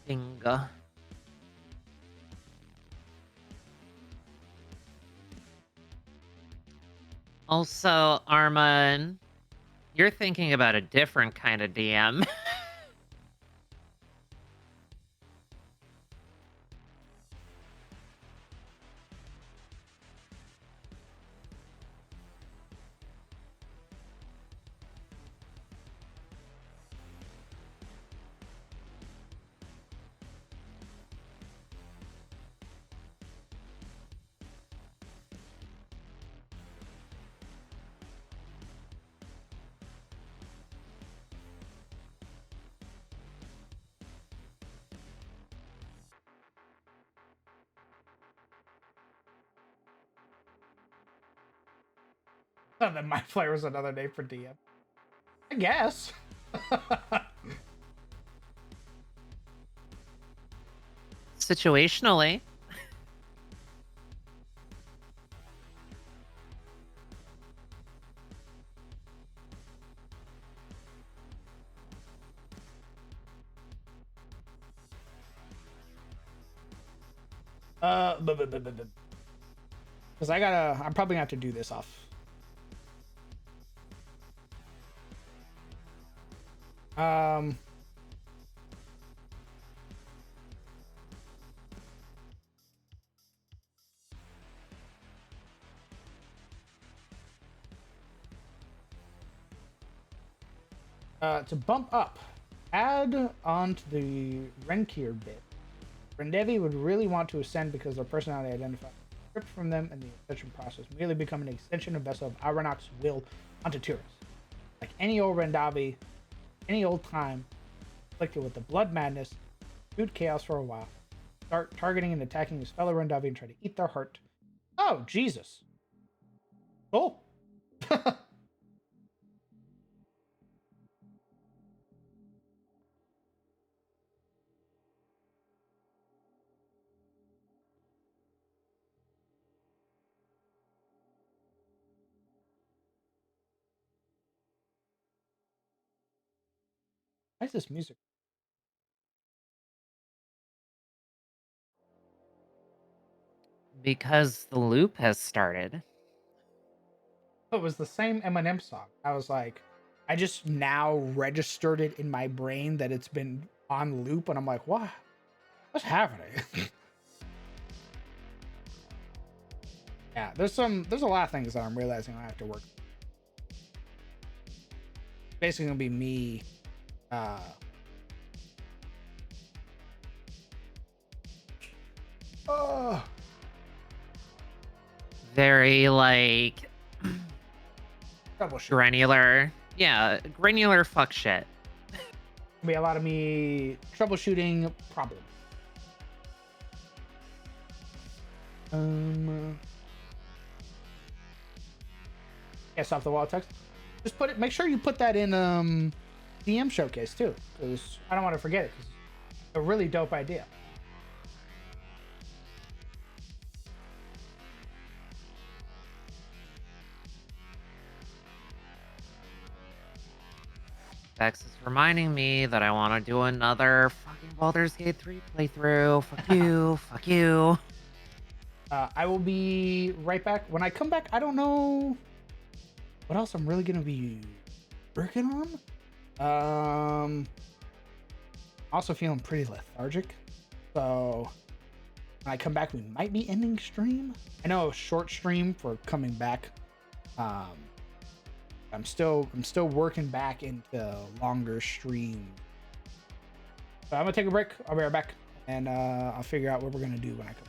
Inga. Also, Armand, you're thinking about a different kind of DM. Oh, then my player is another name for DM. I guess. Situationally. Because I'm probably gonna have to do this off. Um. To bump up, add on to the Renkir bit. Rendevi would really want to ascend because their personality identifies stripped from them in the ascension process, merely becoming an extension of vessel of Aronach's will onto Tiras. Like any old Rendavi, any old time, afflicted with the blood madness, food chaos for a while, start targeting and attacking his fellow Rendavi and try to eat their heart. Oh, Jesus. Cool. Why is this music? Because the loop has started. It was the same Eminem song. I was like, I just now registered it in my brain that it's been on loop, and I'm like, what? What's happening? Yeah, there's a lot of things that I'm realizing I have to work. Basically gonna be me. Oh, Very, like, troubleshoot. granular. Yeah, granular fuck shit. Be a lot of me troubleshooting problems. Yes, off the wall text. Just put it. Make sure you put that in DM showcase too, because I don't want to forget it. 'Cause it's a really dope idea. Vex is reminding me that I want to do another fucking Baldur's Gate 3 playthrough. Fuck you. Fuck you. I will be right back. When I come back, I don't know what else I'm really gonna be working on. Also feeling pretty lethargic, so when I come back, we might be ending stream. I know a short stream for coming back. I'm still working back into longer stream. So I'm gonna take a break. I'll be right back, and I'll figure out what we're gonna do when I come.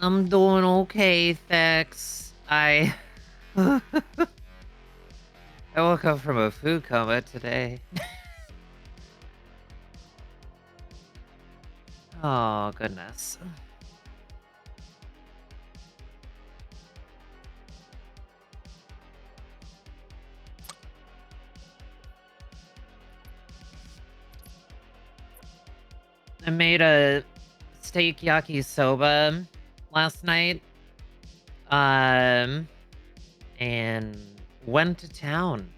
I'm doing okay, thanks. I woke up from a food coma today. Oh, goodness. I made a steak yakisoba last night. And went to town.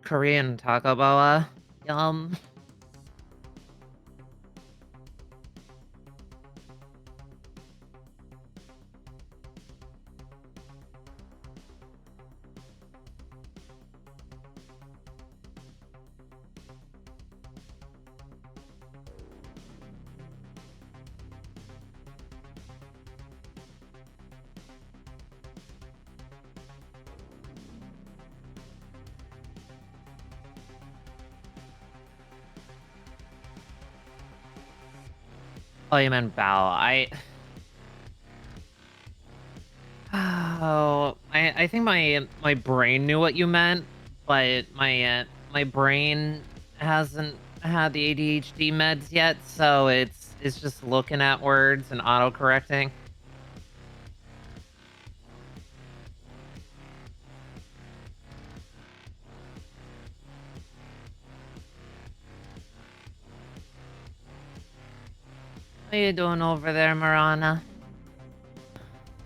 Korean taco boa. Yum. Oh, you meant bao. Oh, I think my brain knew what you meant, but my brain hasn't had the ADHD meds yet, so it's just looking at words and auto-correcting. What are you doing over there, Marana?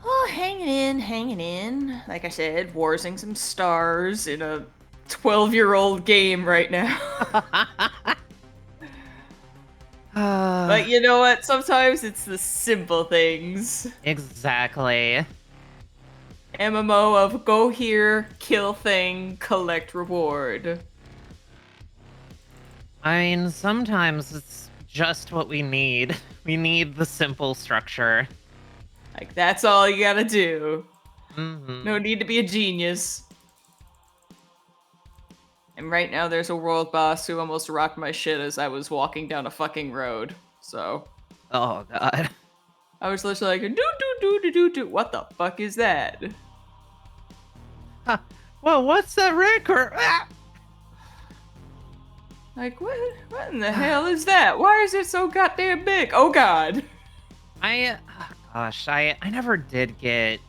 Oh, hanging in, hanging in. Like I said, warsing some stars in a 12-year-old game right now. But you know what? Sometimes it's the simple things. Exactly. MMO of go here, kill thing, collect reward. I mean, sometimes it's just what we need. We need the simple structure. Like, that's all you gotta do. Mm-hmm. No need to be a genius. And right now there's a world boss who almost rocked my shit as I was walking down a fucking road. So Oh, God. I was literally like, do. What the fuck is that? Well, what's that record? Ah! Like, what in the hell is that? Why is it so goddamn big? Oh god. Gosh, I never did get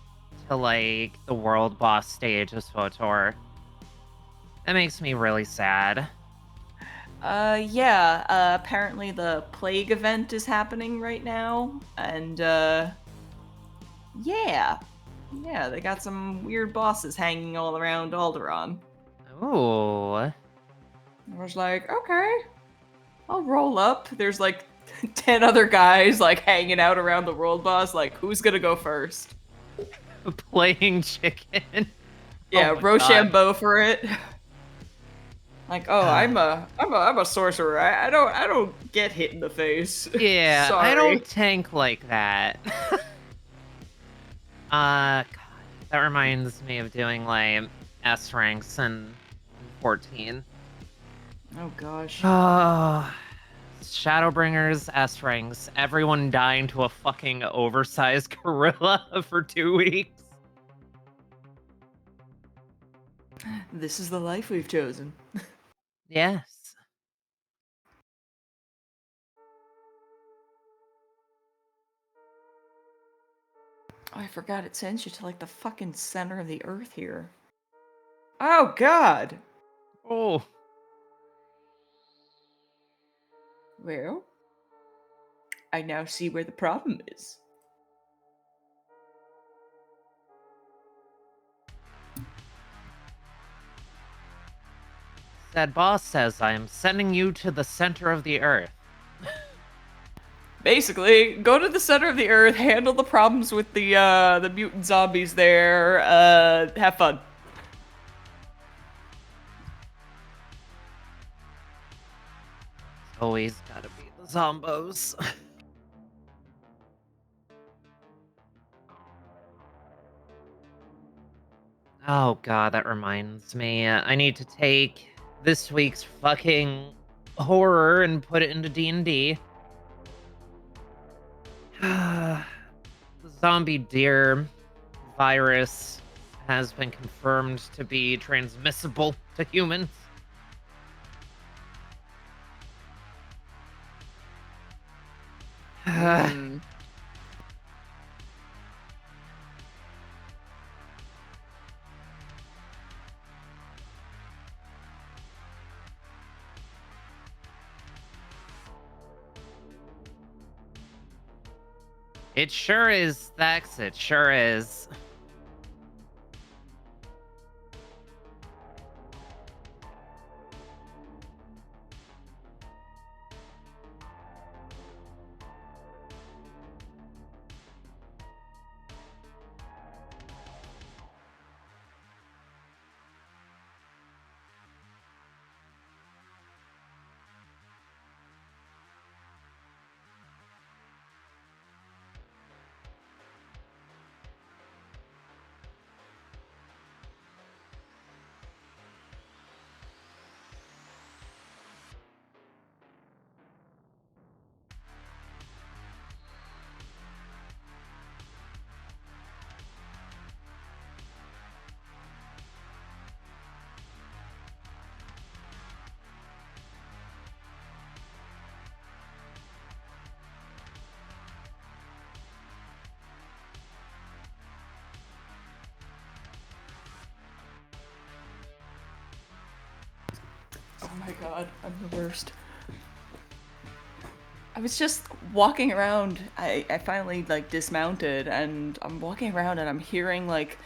to, like, the world boss stage of SWTOR. That makes me really sad. Yeah, apparently the plague event is happening right now, and, yeah. Yeah, they got some weird bosses hanging all around Alderaan. Ooh. I was like, okay, I'll roll up. There's like 10 other guys, like, hanging out around the world boss, like, who's gonna go first? Playing chicken. Yeah, Oh my Rochambeau for it. Like, oh, God. I'm a sorcerer. I don't get hit in the face. Yeah, Sorry. I don't tank like that. God, that reminds me of doing like S ranks in 14. Oh gosh. Oh, Shadowbringers S ranks. Everyone dying to a fucking oversized gorilla for 2 weeks. This is the life we've chosen. Yes. Oh, I forgot it sends you to like the fucking center of the earth here. Oh God. Oh. Well, I now see where the problem is. That boss says I am sending you to the center of the earth. Basically, go to the center of the earth, handle the problems with the mutant zombies there. Have fun. It's always gotta be the zombos. Oh god, that reminds me. I need to take this week's fucking horror and put it into D&D. Zombie deer virus has been confirmed to be transmissible to humans. Mm. It sure is, Thax. It sure is. Oh my god, I'm the worst. I was just walking around. I finally like dismounted and I'm walking around and I'm hearing like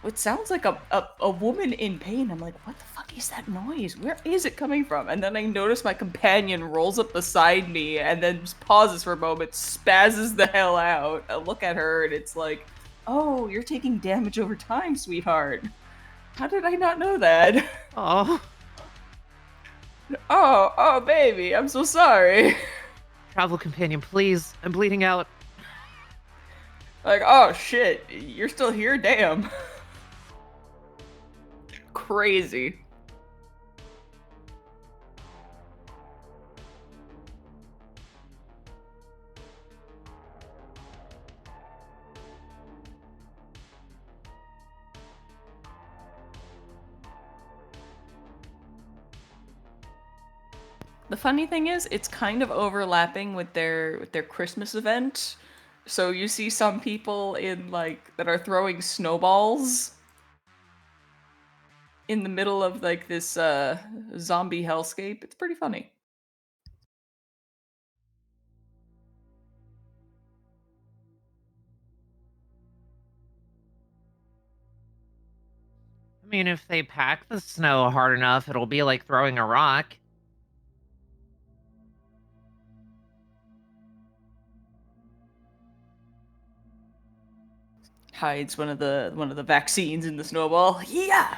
what sounds like a woman in pain. I'm like, what the fuck is that noise? Where is it coming from? And then I notice my companion rolls up beside me and then just pauses for a moment, spazzes the hell out. I look at her and it's like, oh, you're taking damage over time, sweetheart. How did I not know that? Oh, Oh, baby, I'm so sorry. travel companion, please. I'm bleeding out. Like, oh shit, you're still here? Damn. Crazy. The funny thing is, it's kind of overlapping with their Christmas event. So you see some people in like that are throwing snowballs in the middle of like this zombie hellscape. It's pretty funny. I mean, if they pack the snow hard enough, it'll be like throwing a rock. Hides one of the vaccines in the snowball. Yeah.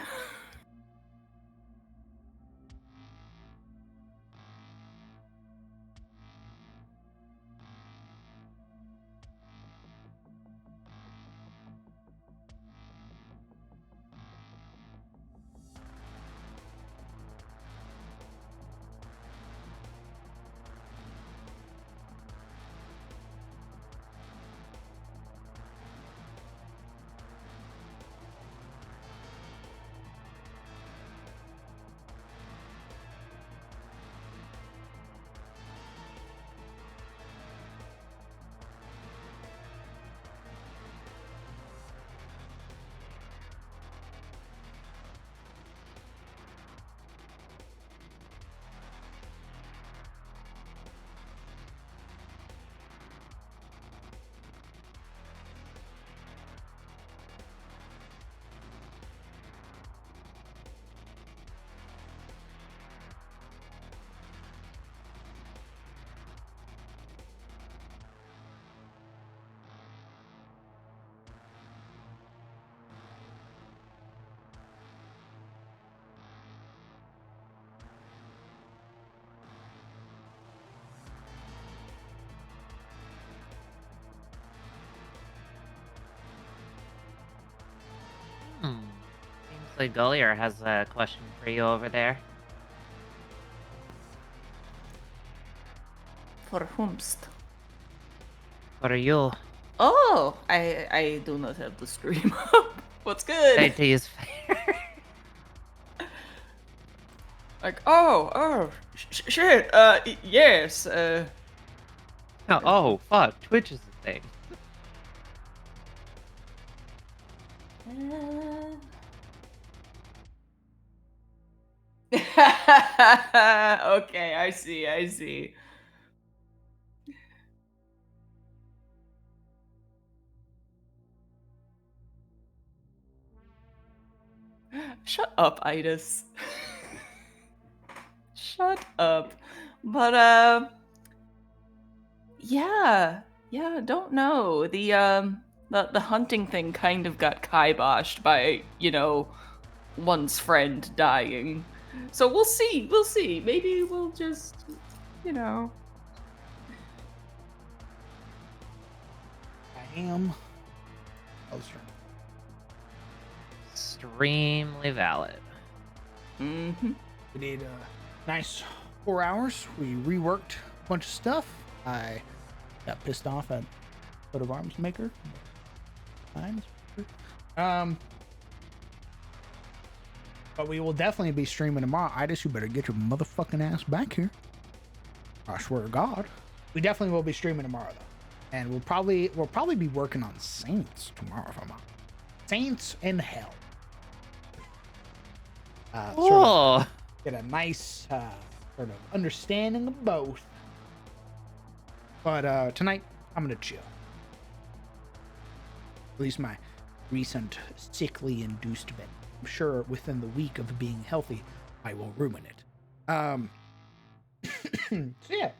Actually, Gullier has a question for you over there. For whomst? What are you? Oh, I do not have the stream up. What's good? Say to use fair. Like, shit. Yes. Oh, fuck. Twitch is a thing. Okay, I see. Shut up, Itis. Shut up. But yeah, don't know. The hunting thing kind of got kiboshed by, one's friend dying. So we'll see. Maybe we'll just, you know. I am. Oh, sure. Extremely valid. Mm-hmm. We did a nice 4 hours. We reworked a bunch of stuff. I got pissed off at Coat of Arms Maker. Times. But we will definitely be streaming tomorrow. Itis, you better get your motherfucking ass back here. I swear to God. We definitely will be streaming tomorrow though. And we'll probably be working on Saints tomorrow if I'm not. Saints and Hell. Sort of get a nice sort of understanding of both. But tonight I'm gonna chill. At least my recent sickly induced bed. I'm sure within the week of being healthy, I will ruin it. So yeah.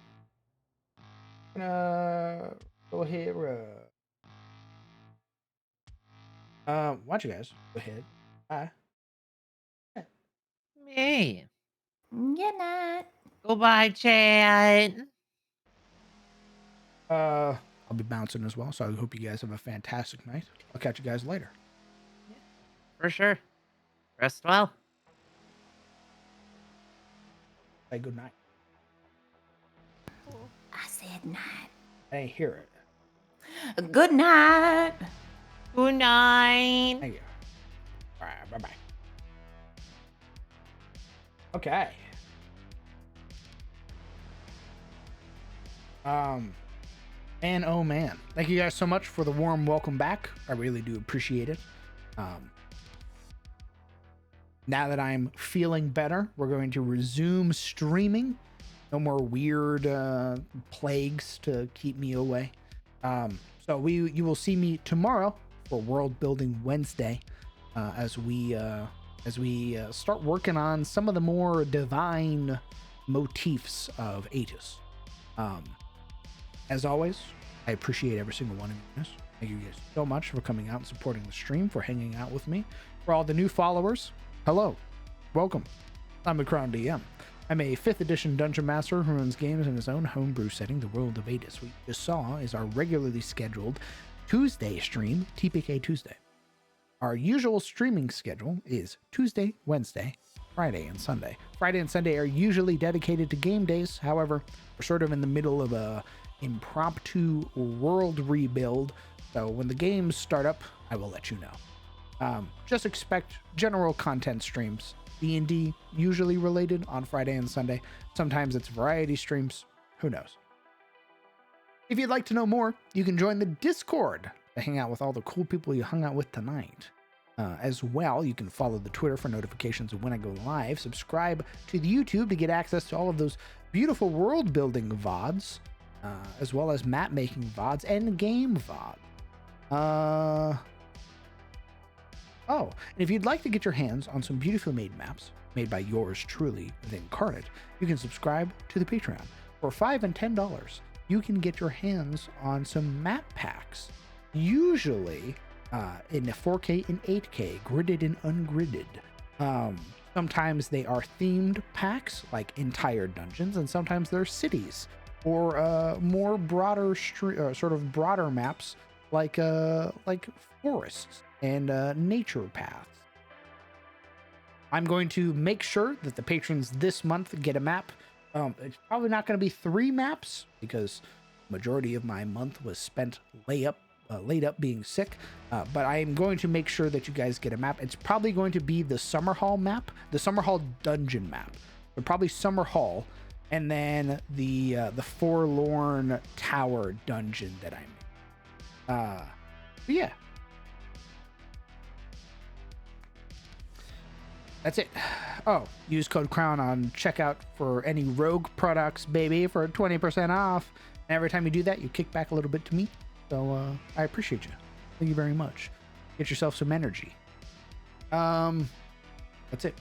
Go ahead. Why don't you guys go ahead? Bye. Me. You're not. Goodbye, chat. I'll be bouncing as well, so I hope you guys have a fantastic night. I'll catch you guys later. For sure. Rest well. Say good night. I said night. I didn't hear it. Good night. Good night. Thank you. All right, bye-bye. Okay. Man, oh man. Thank you guys so much for the warm welcome back. I really do appreciate it. Now that I'm feeling better, we're going to resume streaming. No more weird plagues to keep me away. So you will see me tomorrow for World Building Wednesday, as we start working on some of the more divine motifs of Aegis. As always, I appreciate every single one of you guys. Thank you guys so much for coming out and supporting the stream, for hanging out with me. For all the new followers, hello, welcome. I'm the Crown DM. I'm a 5th edition Dungeon Master who runs games in his own homebrew setting, the world of Aegis. What you just saw is our regularly scheduled Tuesday stream, TPK Tuesday. Our usual streaming schedule is Tuesday, Wednesday, Friday, and Sunday. Friday and Sunday are usually dedicated to game days. However, we're sort of in the middle of a impromptu world rebuild, so when the games start up, I will let you know. Just expect general content streams. D&D usually related on Friday and Sunday. Sometimes it's variety streams. Who knows? If you'd like to know more, you can join the Discord to hang out with all the cool people you hung out with tonight. As well, you can follow the Twitter for notifications of when I go live. Subscribe to the YouTube to get access to all of those beautiful world building VODs, as well as map making VODs and game VOD. Oh, and if you'd like to get your hands on some beautifully made maps, made by yours truly, the Incarnate, you can subscribe to the Patreon. For $5 and $10, you can get your hands on some map packs, usually in 4K and 8K, gridded and ungridded. Sometimes they are themed packs, like entire dungeons, and sometimes they're cities, or more broader, sort of broader maps, like forests and nature paths. I'm going to make sure that the patrons this month get a map. It's probably not going to be 3 maps because majority of my month was spent laid up being sick. But I am going to make sure that you guys get a map. It's probably going to be the Summer Hall map, the Summer Hall dungeon map. But probably Summer Hall, and then the Forlorn Tower dungeon that I made. Yeah. That's it. Oh, use code CROWN on checkout for any Rogue products, baby, for 20% off. And every time you do that, you kick back a little bit to me. So I appreciate you. Thank you very much. Get yourself some energy. That's it.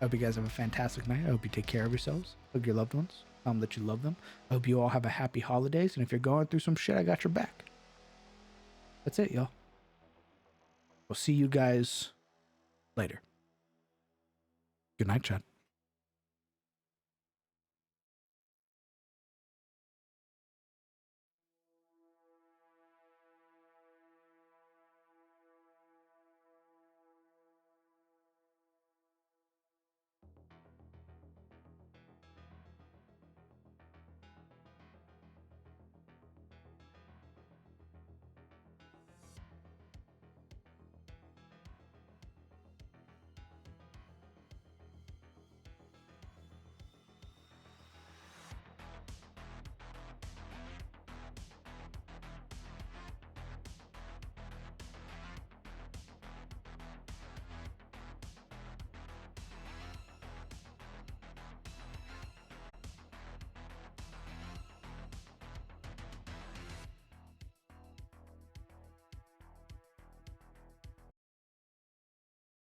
I hope you guys have a fantastic night. I hope you take care of yourselves. Hug your loved ones. Tell them that you love them. I hope you all have a happy holidays. And if you're going through some shit, I got your back. That's it, y'all. We'll see you guys later. Good night, Chad.